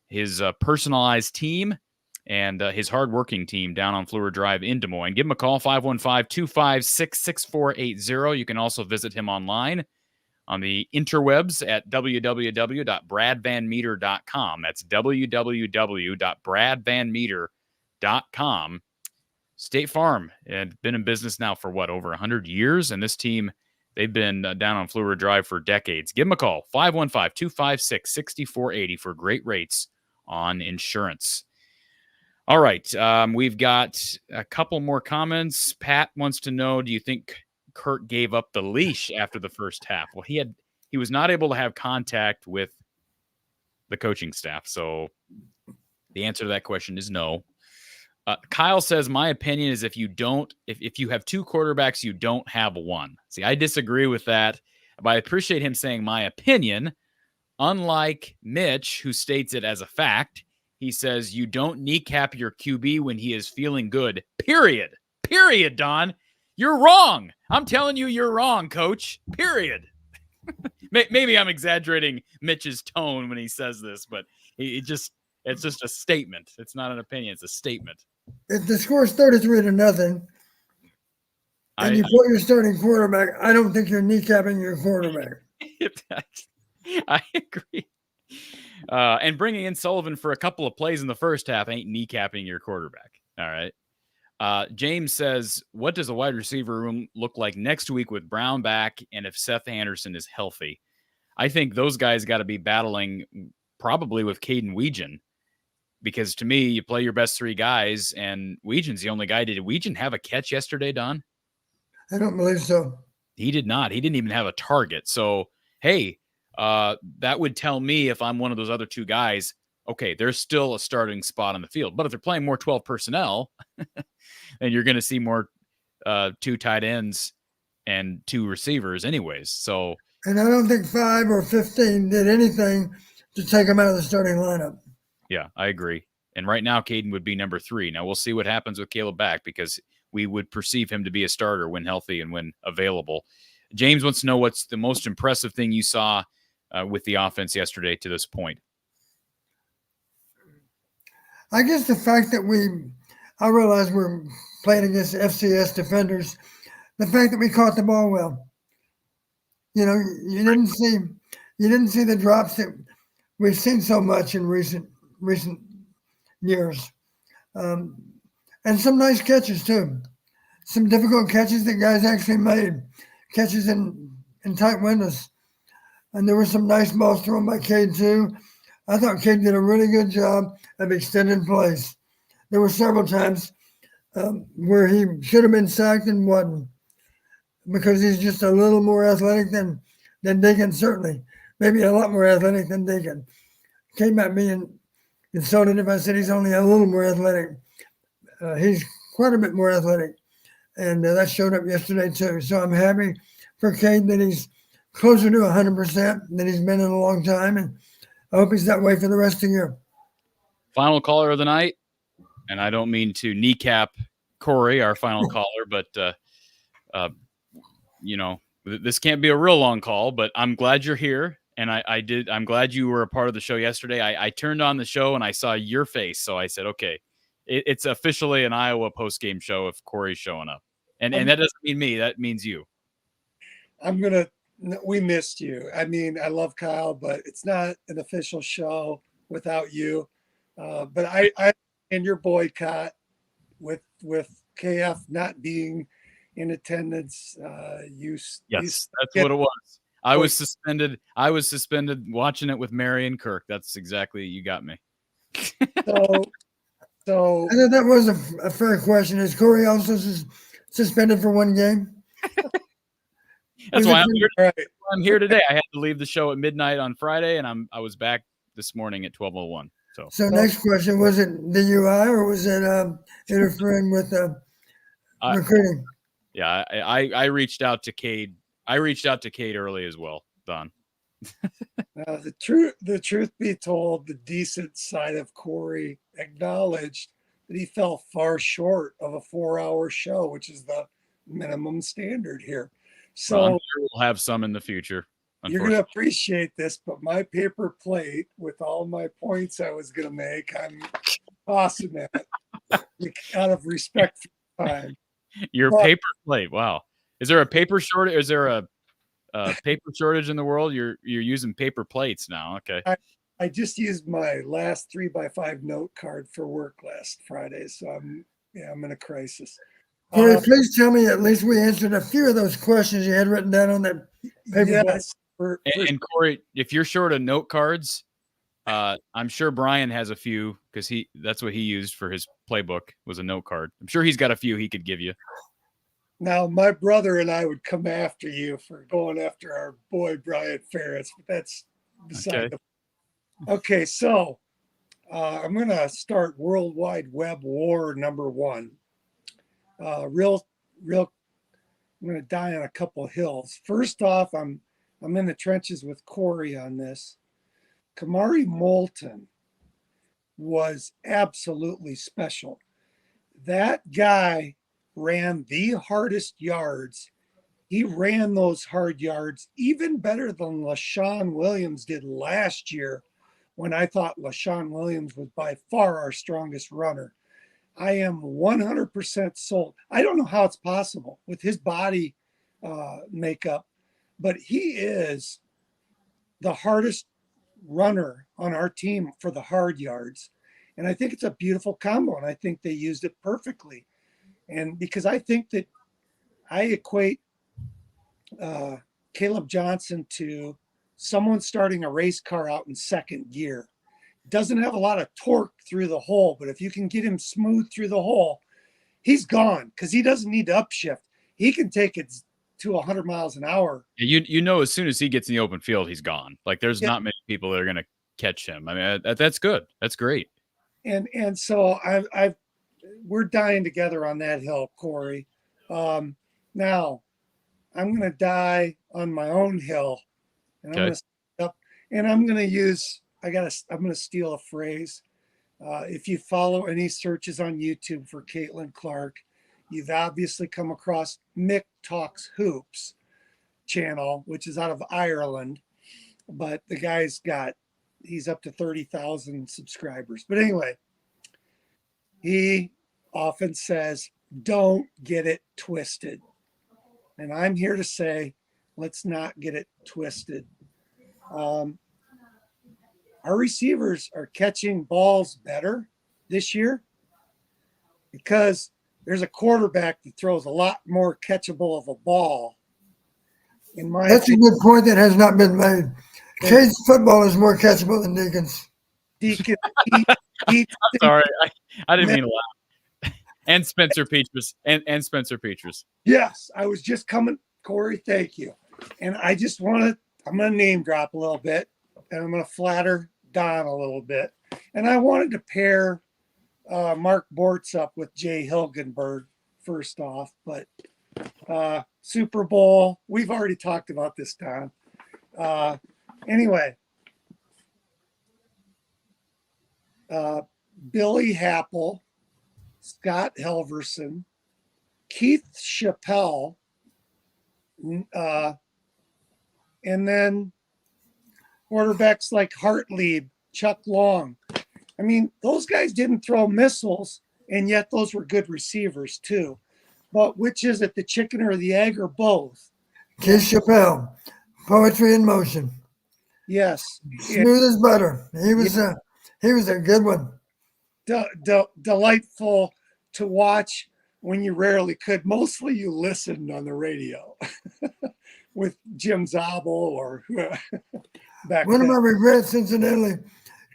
Speaker 2: his personalized team and his hardworking team down on Fleur Drive in Des Moines. Give him a call, 515-256-6480. You can also visit him online on the interwebs at www.bradvanmeter.com. That's www.bradvanmeter.com. State Farm had been in business now for over 100 years, and this team, they've been down on Fleur Drive for decades. Give them a call, 515-256-6480 for great rates on insurance. All right, we've got a couple more comments. Pat wants to know, do you think Kirk gave up the leash after the first half? Well, he was not able to have contact with the coaching staff, so the answer to that question is no. Kyle says, my opinion is if you have two quarterbacks, you don't have one. See, I disagree with that, but I appreciate him saying my opinion. Unlike Mitch, who states it as a fact, he says you don't kneecap your QB when he is feeling good. Period. Period, Don. You're wrong. I'm telling you, you're wrong, Coach. Period. Maybe I'm exaggerating Mitch's tone when he says this, but it's just a statement. It's not an opinion. It's a statement.
Speaker 3: If the score's 33-0, and you put your starting quarterback, I don't think you're kneecapping your quarterback.
Speaker 2: I agree. And bringing in Sullivan for a couple of plays in the first half ain't kneecapping your quarterback. All right. James says, what does the wide receiver room look like next week with Brown back and if Seth Anderson is healthy? I think those guys got to be battling probably with Caden Weegan, because to me, you play your best three guys, and Weegan's the only guy. Did Weegan have a catch yesterday, Don?
Speaker 3: I don't believe so.
Speaker 2: He did not. He didn't even have a target. So, hey, that would tell me if I'm one of those other two guys, okay, there's still a starting spot on the field. But if they're playing more 12 personnel, then you're going to see more two tight ends and two receivers anyways. So,
Speaker 3: and I don't think 5 or 15 did anything to take him out of the starting lineup.
Speaker 2: Yeah, I agree. And right now, Caden would be number 3. Now, we'll see what happens with Caleb back, because we would perceive him to be a starter when healthy and when available. James wants to know what's the most impressive thing you saw with the offense yesterday to this point.
Speaker 3: I guess the fact that I realize we're playing against FCS defenders, the fact that we caught the ball well. You know, you didn't see the drops that we've seen so much in recent years. And some nice catches too. Some difficult catches that guys actually made. Catches in tight windows. And there were some nice balls thrown by Cade too. I thought Cade did a really good job of extending plays. There were several times where he should have been sacked and wasn't, because he's just a little more athletic than Deacon, certainly. Maybe a lot more athletic than Deacon. Came at me and insulted if I said he's only a little more athletic. He's quite a bit more athletic. And that showed up yesterday too. So I'm happy for Cade that he's closer to 100% than he's been in a long time. And I hope he's that way for the rest of the year.
Speaker 2: Final caller of the night. And I don't mean to kneecap Corey, our final caller, but, this can't be a real long call, but I'm glad you're here. And I'm glad you were a part of the show yesterday. I turned on the show and I saw your face. So I said, okay, it's officially an Iowa postgame show if Corey's showing up. And that doesn't mean me. That means you.
Speaker 11: We missed you. I mean, I love Kyle, but it's not an official show without you. But I and your boycott with KF not being in attendance.
Speaker 2: Yes, that's what it was. I was suspended watching it with Mary and Kirk. That's exactly, you got me.
Speaker 11: So
Speaker 3: I thought that was a fair question. Is Corey also suspended for one game?
Speaker 2: That's
Speaker 3: Was
Speaker 2: why
Speaker 3: it
Speaker 2: I'm
Speaker 3: for-
Speaker 2: here.
Speaker 11: right.
Speaker 2: I'm here today. I had to leave the show at midnight on Friday, and I was back this morning at 12:01.
Speaker 3: So next question, was it the UI or was it interfering with
Speaker 2: I-
Speaker 3: recruiting?
Speaker 2: Yeah, I reached out to Cade. I reached out to Cade early as well, Don.
Speaker 11: The truth be told, the decent side of Corey acknowledged that he fell far short of a 4-hour show, which is the minimum standard here. So
Speaker 2: Well, I'm sure we'll have some in the future.
Speaker 11: you're going to appreciate this, but my paper plate with all my points I was going to make, I'm tossing that out of respect for time.
Speaker 2: Your
Speaker 11: But-
Speaker 2: paper plate. Wow. Is there a paper shortage? Is there a paper shortage in the world? You're using paper plates now. Okay.
Speaker 11: I just used my last 3x5 note card for work last Friday, so I'm in a crisis.
Speaker 3: Corey, please tell me at least we answered a few of those questions you had written down on that paper plate.
Speaker 11: Yes,
Speaker 2: And Corey, if you're short of note cards, I'm sure Brian has a few because that's what he used for his playbook was a note card. I'm sure he's got a few he could give you.
Speaker 11: Now, my brother and I would come after you for going after our boy Brian Ferris, but that's beside Okay, so I'm going to start World Wide Web War #1. I'm going to die on a couple hills. First off, I'm in the trenches with Corey on this. Kamari Moulton was absolutely special. That guy ran the hardest yards. He ran those hard yards even better than LaShawn Williams did last year, when I thought LaShawn Williams was by far our strongest runner. I am 100% sold. I don't know how it's possible with his body makeup, but he is the hardest runner on our team for the hard yards. And I think it's a beautiful combo, and I think they used it perfectly. And because I think that I equate Caleb Johnson to someone starting a race car out in second gear. Doesn't have a lot of torque through the hole, but if you can get him smooth through the hole, he's gone because he doesn't need to upshift. He can take it to 100 miles an hour.
Speaker 2: You know, as soon as he gets in the open field, he's gone. Like there's not many people that are going to catch him. I mean, that's good. That's great.
Speaker 11: And so we're dying together on that hill, Corey. Now I'm going to die on my own hill, and I'm going to stand up, and I'm going to use. I'm going to steal a phrase. If you follow any searches on YouTube for Caitlin Clark, you've obviously come across Mick Talks Hoops channel, which is out of Ireland, but the guy's he's up to 30,000 subscribers. But anyway, he often says, don't get it twisted. And I'm here to say, let's not get it twisted. Our receivers are catching balls better this year because there's a quarterback that throws a lot more catchable of a ball.
Speaker 3: That's a good point that has not been made. Cade's football is more catchable than Deacon's.
Speaker 11: Deacon,
Speaker 2: Sorry, I didn't mean to laugh. And Spencer Petras and Spencer Petras.
Speaker 11: Yes, I was just coming, Corey. Thank you. And I just I'm going to name drop a little bit, and I'm going to flatter Don a little bit. And I wanted to pair Mark Bortz up with Jay Hilgenberg first off, but Super Bowl, we've already talked about this, Don. Anyway, Billy Happel, Scott Helverson, Keith Chappelle, and then quarterbacks like Hartlieb, Chuck Long. I mean, those guys didn't throw missiles, and yet those were good receivers too. But which is it, the chicken or the egg, or both?
Speaker 3: Keith Chappelle, poetry in motion.
Speaker 11: Yes,
Speaker 3: smooth as butter. He was a good one.
Speaker 11: Delightful to watch when you rarely could. Mostly you listened on the radio with Jim Zabel or back
Speaker 3: One
Speaker 11: then.
Speaker 3: of my regrets, incidentally,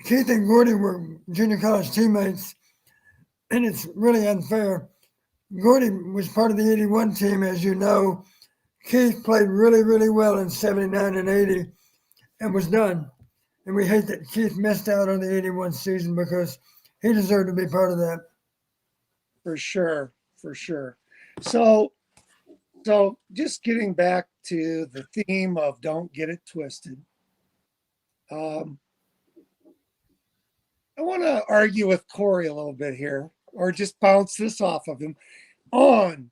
Speaker 3: Keith and Gordy were junior college teammates, and it's really unfair. Gordy was part of the 81 team, as you know. Keith played really, really well in 79 and 80 and was done. And we hate that Keith missed out on the 81 season because he deserved to be part of that.
Speaker 11: For sure, for sure. So just getting back to the theme of don't get it twisted. I want to argue with Corey a little bit here, or just bounce this off of him on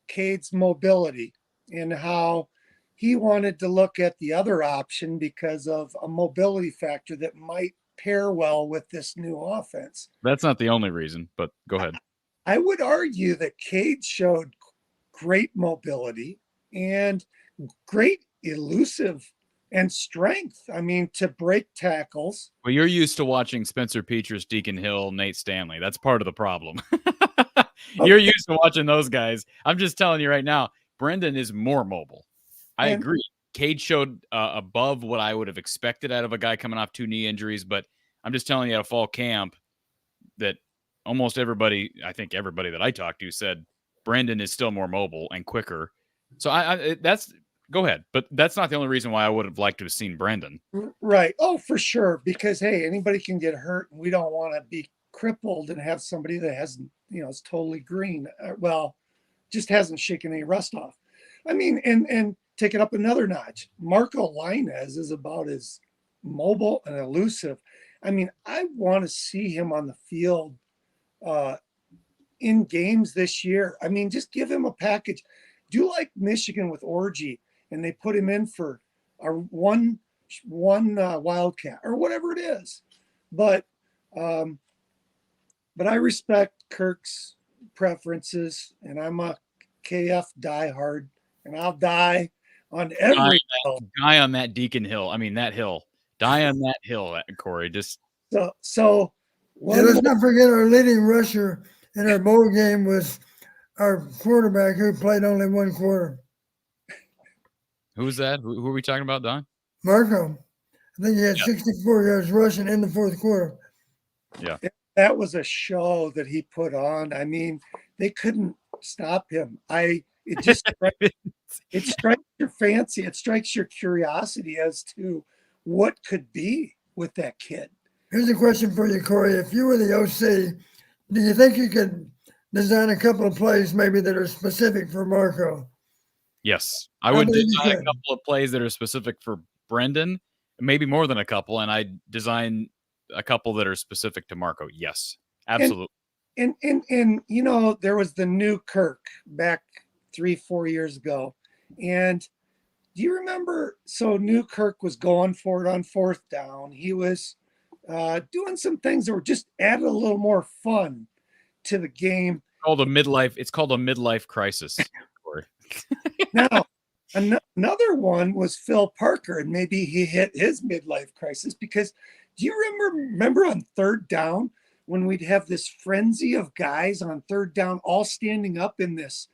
Speaker 11: Cade's mobility and how he wanted to look at the other option because of a mobility factor that might pair well with this new offense.
Speaker 2: That's not the only reason, but go ahead.
Speaker 11: I would argue that Cade showed great mobility and great elusive and strength. I mean, to break tackles.
Speaker 2: Well, you're used to watching Spencer Petras, Deacon Hill, Nate Stanley. That's part of the problem. You're used to watching those guys. I'm just telling you right now, Brendan is more mobile. I agree. Cade showed above what I would have expected out of a guy coming off 2 knee injuries, but I'm just telling you at a fall camp that almost everybody, I think everybody that I talked to said Brendan is still more mobile and quicker. So that's go ahead, but that's not the only reason why I would have liked to have seen Brendan.
Speaker 11: Right. Oh, for sure. Because hey, anybody can get hurt, and we don't want to be crippled and have somebody that hasn't, is totally green. Well, just hasn't shaken any rust off. I mean, and take it up another notch. Marco Lainez is about as mobile and elusive. I mean, I want to see him on the field in games this year. I mean, just give him a package. Do like Michigan with Orgy, and they put him in for a one Wildcat or whatever it is. But I respect Kirk's preferences, and I'm a KF diehard, and I'll die on every hill.
Speaker 2: Die on that Deacon Hill. I mean, that hill. Die on that hill, Corey. Just
Speaker 11: so.
Speaker 3: Let's not forget our leading rusher in our bowl game was our quarterback who played only one quarter.
Speaker 2: Who was that? Who are we talking about, Don?
Speaker 3: Marco. I think he had 64 yards rushing in the fourth quarter.
Speaker 2: Yeah.
Speaker 11: That was a show that he put on. I mean, they couldn't stop him. It strikes your fancy. It strikes your curiosity as to what could be with that kid.
Speaker 3: Here's a question for you, Corey. If you were the OC, do you think you could design a couple of plays maybe that are specific for Marco?
Speaker 2: Yes. I would design a couple of plays that are specific for Brendan, maybe more than a couple, and I'd design a couple that are specific to Marco. Yes, absolutely.
Speaker 11: And there was the new Kirk back 3-4 years ago. And do you remember? So new Kirk was going for it on fourth down. He was doing some things that were just added a little more fun to the game.
Speaker 2: It's called a midlife crisis.
Speaker 11: Now, another one was Phil Parker, and maybe he hit his midlife crisis because do you remember on third down when we'd have this frenzy of guys on third down all standing up in this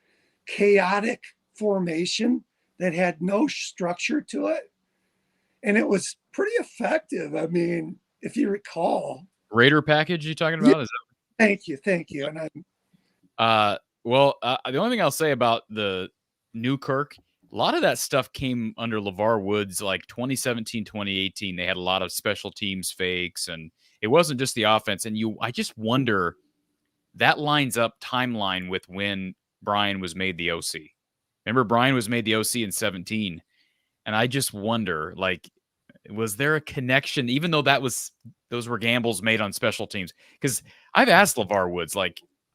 Speaker 11: chaotic formation that had no structure to it? And it was pretty effective. I mean, if you recall.
Speaker 2: Raider package you talking about?
Speaker 11: Yeah. Is that... Thank you. And
Speaker 2: the only thing I'll say about the new Kirk, a lot of that stuff came under LeVar Woods, like 2017, 2018. They had a lot of special teams fakes, and it wasn't just the offense. And I just wonder, that lines up timeline with when Brian was made the OC. Remember, Brian was made the OC in 17. And I just wonder, like, was there a connection, even though those were gambles made on special teams? Because I've asked LeVar Woods,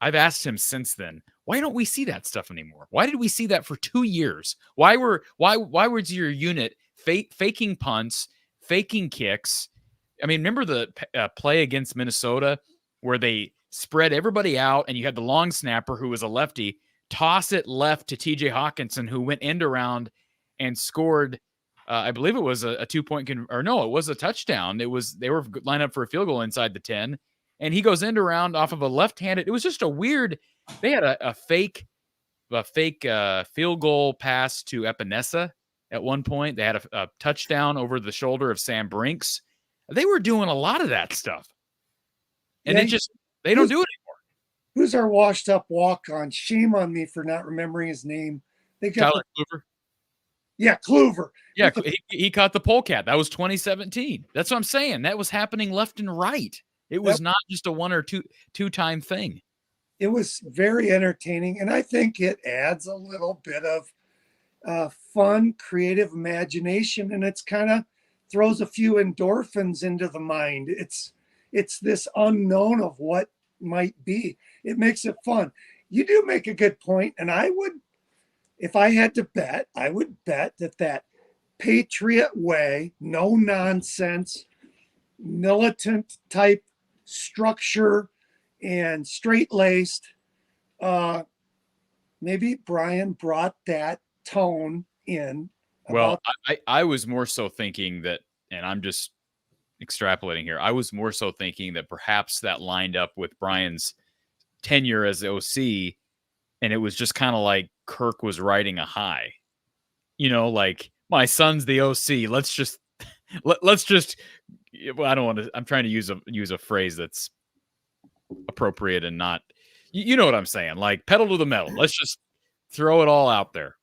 Speaker 2: I've asked him since then, why don't we see that stuff anymore? Why did we see that for 2 years? Why was your unit faking punts, faking kicks? I mean, remember the play against Minnesota where they spread everybody out and you had the long snapper who was a lefty toss it left to TJ Hawkinson, who went end around and scored. I believe it was a 2-point it was a touchdown. They were lined up for a field goal inside the 10. And he goes end around off of a left-handed. It was just a weird. They had a fake field goal pass to Epinesa at one point. They had a touchdown over the shoulder of Sam Brinks. They were doing a lot of that stuff. And
Speaker 11: Yeah,
Speaker 2: they don't do it anymore.
Speaker 11: Who's our washed up walk on? Shame on me for not remembering his name. They got
Speaker 2: Tyler Kluver.
Speaker 11: Yeah, Kluver.
Speaker 2: Yeah, he caught the polecat. That was 2017. That's what I'm saying. That was happening left and right. It was not just a one or two-time thing.
Speaker 11: It was very entertaining, and I think it adds a little bit of fun, creative imagination, and it's kind of throws a few endorphins into the mind. It's this unknown of what might be. It makes it fun. You do make a good point, and I would, if I had to bet, I would bet that Patriot way, no nonsense, militant type structure and straight laced. Maybe Brian brought that tone in.
Speaker 2: Well, I was more so thinking that, and I'm just extrapolating here, I was more so thinking that perhaps that lined up with Brian's tenure as OC, and it was just kind of like Kirk was riding a high. Like, my son's the OC. Let's just well, I don't want to, I'm trying to use a phrase that's appropriate and not, you know what I'm saying? Like, pedal to the metal. Let's just throw it all out there.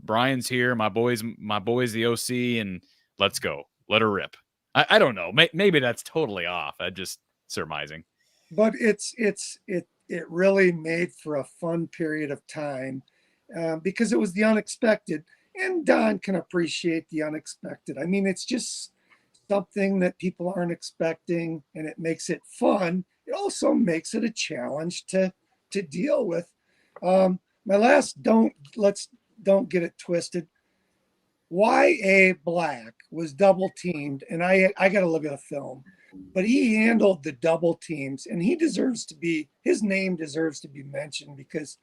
Speaker 2: Brian's here. My boy's the OC, and let's go. Let her rip. I don't know. Maybe that's totally off. I'm just surmising.
Speaker 11: But it really made for a fun period of time because it was the unexpected, and Don can appreciate the unexpected. I mean, it's just something that people aren't expecting, and it makes it fun. It also makes it a challenge to deal with. My last let's don't get it twisted. Y.A. Black was double teamed, and I got to look at the film, but he handled the double teams, and his name deserves to be mentioned, because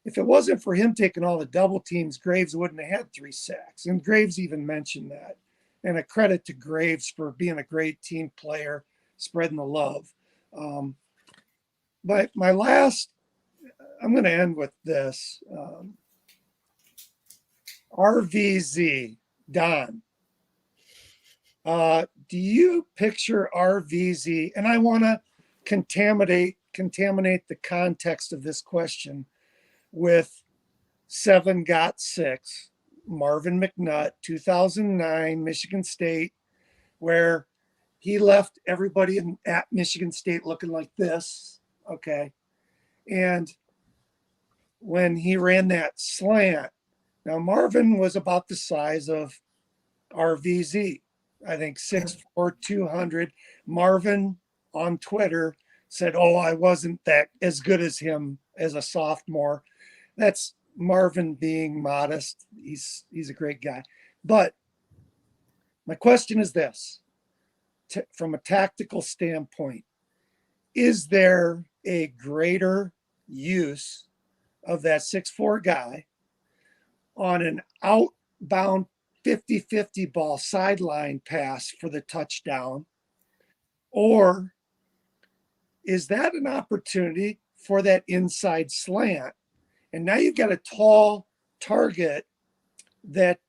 Speaker 11: if it wasn't for him taking all the double teams, Graves wouldn't have had 3 sacks. And Graves even mentioned that. And a credit to Graves for being a great team player, spreading the love. But my last, I'm going to end with this. RVZ, Don. Do you picture RVZ? And I want to contaminate the context of this question with 7 Got 6, Marvin McNutt, 2009, Michigan State, where he left everybody at Michigan State looking like this. Okay. And when he ran that slant, now Marvin was about the size of RVZ, I think 6'4", 200. Marvin on Twitter said, "Oh, I wasn't that as good as him as a sophomore." That's Marvin being modest. He's a great guy. But my question is this, from a tactical standpoint, is there a greater use of that 6'4" guy on an outbound 50-50 ball sideline pass for the touchdown? Or is that an opportunity for that inside slant? And now you've got a tall target that,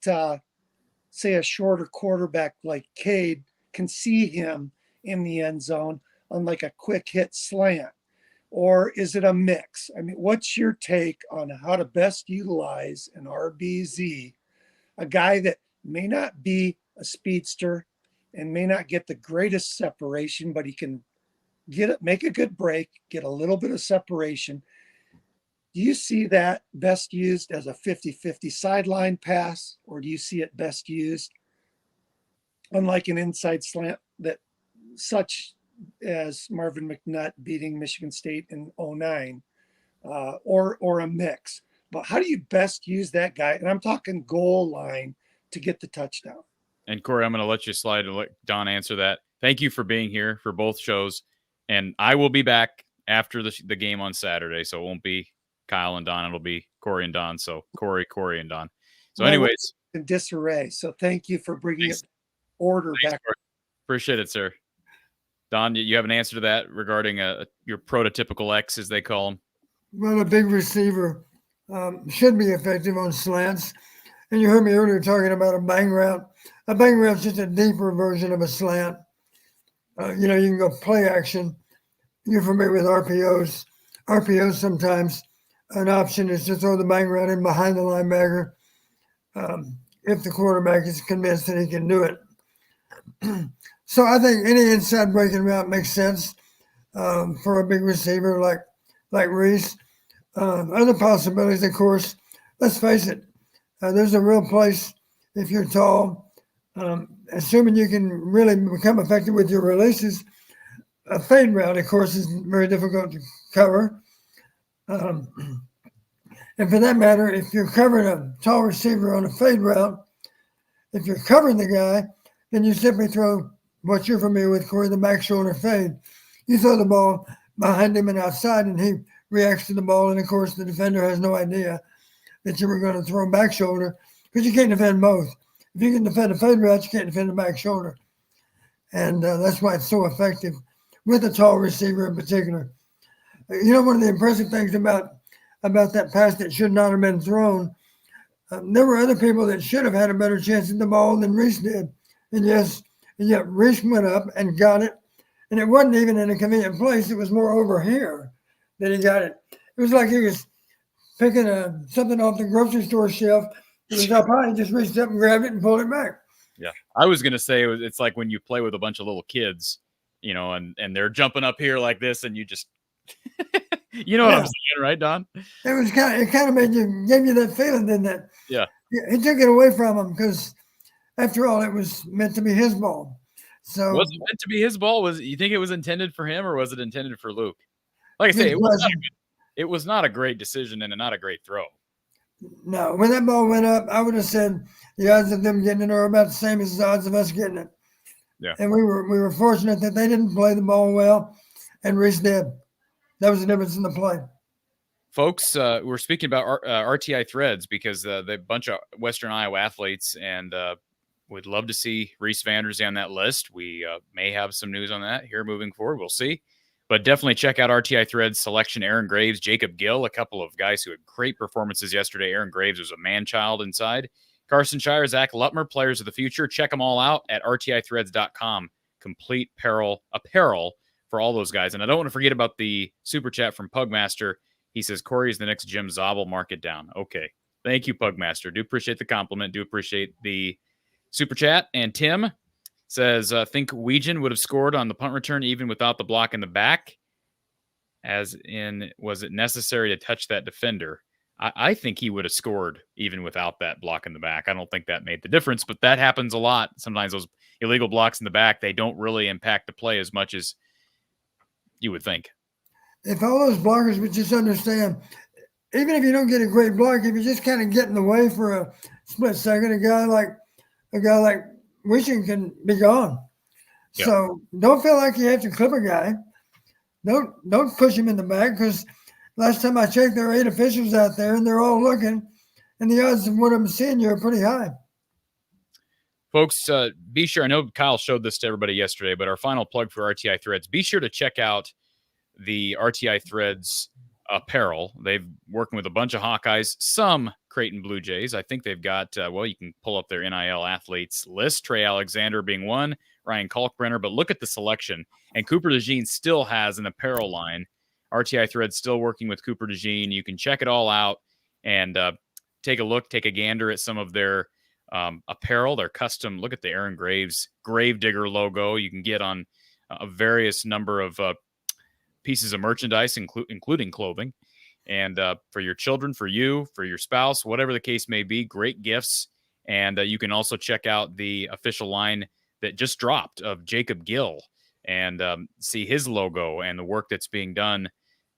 Speaker 11: say, a shorter quarterback like Cade can see him in the end zone on like a quick hit slant. Or is it a mix? I mean, what's your take on how to best utilize an RBZ, a guy that may not be a speedster and may not get the greatest separation, but he can make a good break, get a little bit of separation? Do you see that best used as a 50-50 sideline pass, or do you see it best used unlike an inside slant that such as Marvin McNutt beating Michigan State in 2009, or a mix? But how do you best use that guy? And I'm talking goal line to get the touchdown.
Speaker 2: And Corey, I'm going to let you slide and let Don answer that. Thank you for being here for both shows. And I will be back after the game on Saturday. So it won't be Kyle and Don. It'll be Corey and Don. So Corey, and Don. So anyways.
Speaker 11: In disarray. So thank you for bringing order back.
Speaker 2: Corey. Appreciate it, sir. Don, you have an answer to that regarding your prototypical X, as they call them?
Speaker 3: Well, a big receiver should be effective on slants. And you heard me earlier talking about a bang route. A bang route is just a deeper version of a slant. You can go play action. You're familiar with RPOs. RPOs sometimes an option is to throw the bang route in behind the linebacker if the quarterback is convinced that he can do it. So I think any inside breaking route makes sense for a big receiver like Reese. Other possibilities, of course, let's face it, there's a real place if you're tall, assuming you can really become effective with your releases. A fade route, of course, is very difficult to cover. And for that matter, if you're covering a tall receiver on a fade route, if you're covering the guy, then you simply throw what you're familiar with, Corey, the back shoulder fade. You throw the ball behind him and outside, and he reacts to the ball. And, of course, the defender has no idea that you were going to throw back shoulder because you can't defend both. If you can defend a fade route, you can't defend the back shoulder. And that's why it's so effective with a tall receiver in particular. One of the impressive things about that pass that should not have been thrown, there were other people that should have had a better chance at the ball than Reese did. And yet Reese went up and got it. And it wasn't even in a convenient place. It was more over here that he got it. It was like he was picking something off the grocery store shelf. It was up high. He just reached up and grabbed it and pulled it back.
Speaker 2: Yeah. I was going to say it's like when you play with a bunch of little kids, and they're jumping up here like this and you just, what I'm saying, right, Don?
Speaker 3: It kind of gave you that feeling, didn't it?
Speaker 2: Yeah.
Speaker 3: He took it away from him because after all, it was meant to be his ball. So
Speaker 2: was it meant to be his ball? You think it was intended for him or was it intended for Luke? Like I say, it was not a great decision and not a great throw.
Speaker 3: No, when that ball went up, I would have said the odds of them getting it are about the same as the odds of us getting it.
Speaker 2: Yeah.
Speaker 3: And we were fortunate that they didn't play the ball well, and Reese did. That was the difference in the play.
Speaker 2: Folks, we're speaking about RTI Threads because they're a bunch of Western Iowa athletes, and we'd love to see Reese Vander Zee on that list. We may have some news on that here moving forward. We'll see. But definitely check out RTI Threads selection. Aaron Graves, Jacob Gill, a couple of guys who had great performances yesterday. Aaron Graves was a man-child inside. Carson Shire, Zach Lutmer, players of the future. Check them all out at rtithreads.com. Complete apparel for all those guys. And I don't want to forget about the super chat from Pugmaster. He says, Corey is the next Jim Zabel. Mark it down. Okay. Thank you, Pugmaster. Do appreciate the compliment. Do appreciate the super chat. And Tim says, think Weegan would have scored on the punt return even without the block in the back. As in, was it necessary to touch that defender? I think he would have scored even without that block in the back. I don't think that made the difference, but that happens a lot. Sometimes those illegal blocks in the back, they don't really impact the play as much as you would think. If all those blockers would just understand, even if you don't get a great block, if you just kind of get in the way for a split second, a guy like Wishing can be gone. Yeah. So don't feel like you have to clip a guy. Don't push him in the back because last time I checked, there are 8 officials out there and they're all looking, and the odds of one of them seeing you are pretty high. Folks, be sure, I know Kyle showed this to everybody yesterday, but our final plug for RTI Threads, be sure to check out the RTI Threads apparel. They've working with a bunch of Hawkeyes, some Creighton Blue Jays. I think they've got, you can pull up their NIL athletes list, Trey Alexander being one, Ryan Kalkbrenner, but look at the selection. And Cooper DeJean still has an apparel line. RTI Threads still working with Cooper DeJean. You can check it all out and take a look, take a gander at some of their apparel, their custom. Look at the Aaron Graves Gravedigger logo you can get on a various number of pieces of merchandise, including clothing. And for your children, for you, for your spouse, whatever the case may be, great gifts. And you can also check out the official line that just dropped of Jacob Gill and see his logo and the work that's being done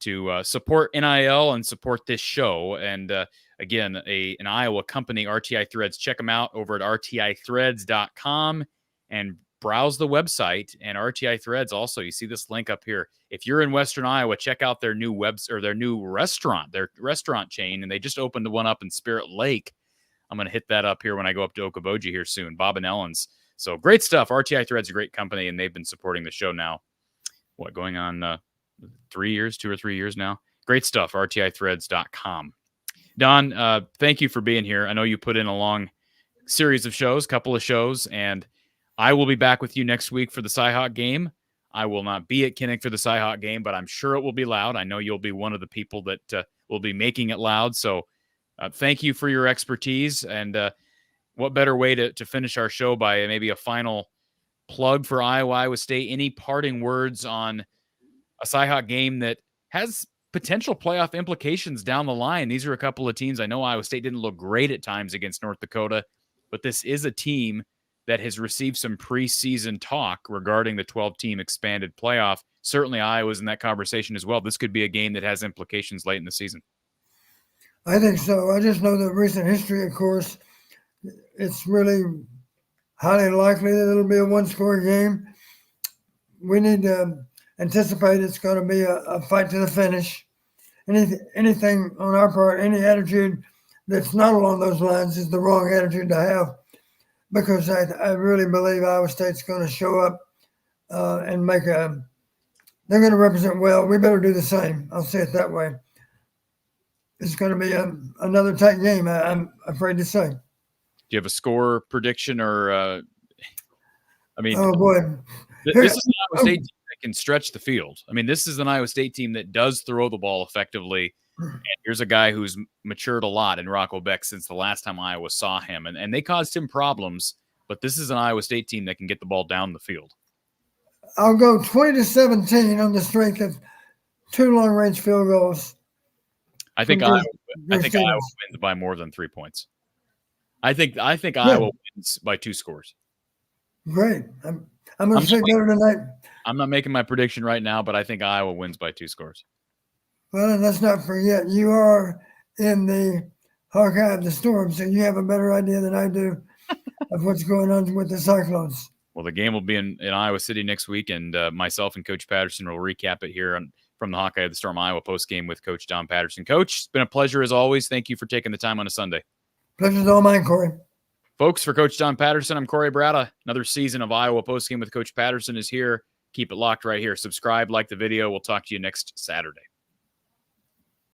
Speaker 2: to support NIL and support this show. And again, an Iowa company, RTI Threads. Check them out over at rtithreads.com and browse the website. And RTI Threads also, you see this link up here. If you're in Western Iowa, check out their new their new restaurant, their restaurant chain. And they just opened the one up in Spirit Lake. I'm going to hit that up here when I go up to Okoboji here soon. Bob and Ellen's. So great stuff. RTI Threads is a great company, and they've been supporting the show now. Going on 2 or 3 years now? Great stuff. rtithreads.com. Don, thank you for being here. I know you put in a long series of shows, couple of shows, and I will be back with you next week for the Cyhawk game. I will not be at Kinnick for the Cyhawk game, but I'm sure it will be loud. I know you'll be one of the people that will be making it loud. So thank you for your expertise. And what better way to finish our show by maybe a final plug for Iowa State? Any parting words on a Cyhawk game that has potential playoff implications down the line? These are a couple of teams. I know Iowa State didn't look great at times against North Dakota, but this is a team that has received some preseason talk regarding the 12-team expanded playoff. Certainly Iowa's in that conversation as well. This could be a game that has implications late in the season.
Speaker 3: I think so. I just know the recent history, of course, it's really highly likely that it'll be a one-score game. We need to anticipate it's going to be a fight to the finish. Anything on our part, any attitude that's not along those lines is the wrong attitude to have, because I really believe Iowa State's going to show up and they're going to represent well. We better do the same. I'll say it that way. It's going to be another tight game, I'm afraid to say.
Speaker 2: Do you have a score prediction or, oh
Speaker 3: boy.
Speaker 2: This is an Iowa State team that can stretch the field. I mean, this is an Iowa State team that does throw the ball effectively. And here's a guy who's matured a lot in Rocco Beck since the last time Iowa saw him. And they caused him problems, but this is an Iowa State team that can get the ball down the field.
Speaker 3: I'll go 20-17 on the strength of 2 long-range field goals.
Speaker 2: I think Iowa wins by more than 3 points. I think Iowa wins by 2 scores.
Speaker 3: Great. I'm going to say better tonight.
Speaker 2: I'm not making my prediction right now, but I think Iowa wins by 2 scores.
Speaker 3: Well, and let's not forget, you are in the Hawkeye of the Storm, so you have a better idea than I do of what's going on with the Cyclones.
Speaker 2: Well, the game will be in Iowa City next week, and myself and Coach Patterson will recap it here from the Hawkeye of the Storm Iowa postgame with Coach Don Patterson. Coach, it's been a pleasure as always. Thank you for taking the time on a Sunday.
Speaker 3: Pleasure's all mine, Corey.
Speaker 2: Folks, for Coach Don Patterson, I'm Corey Bratta. Another season of Iowa postgame with Coach Patterson is here. Keep it locked right here. Subscribe, like the video. We'll talk to you next Saturday.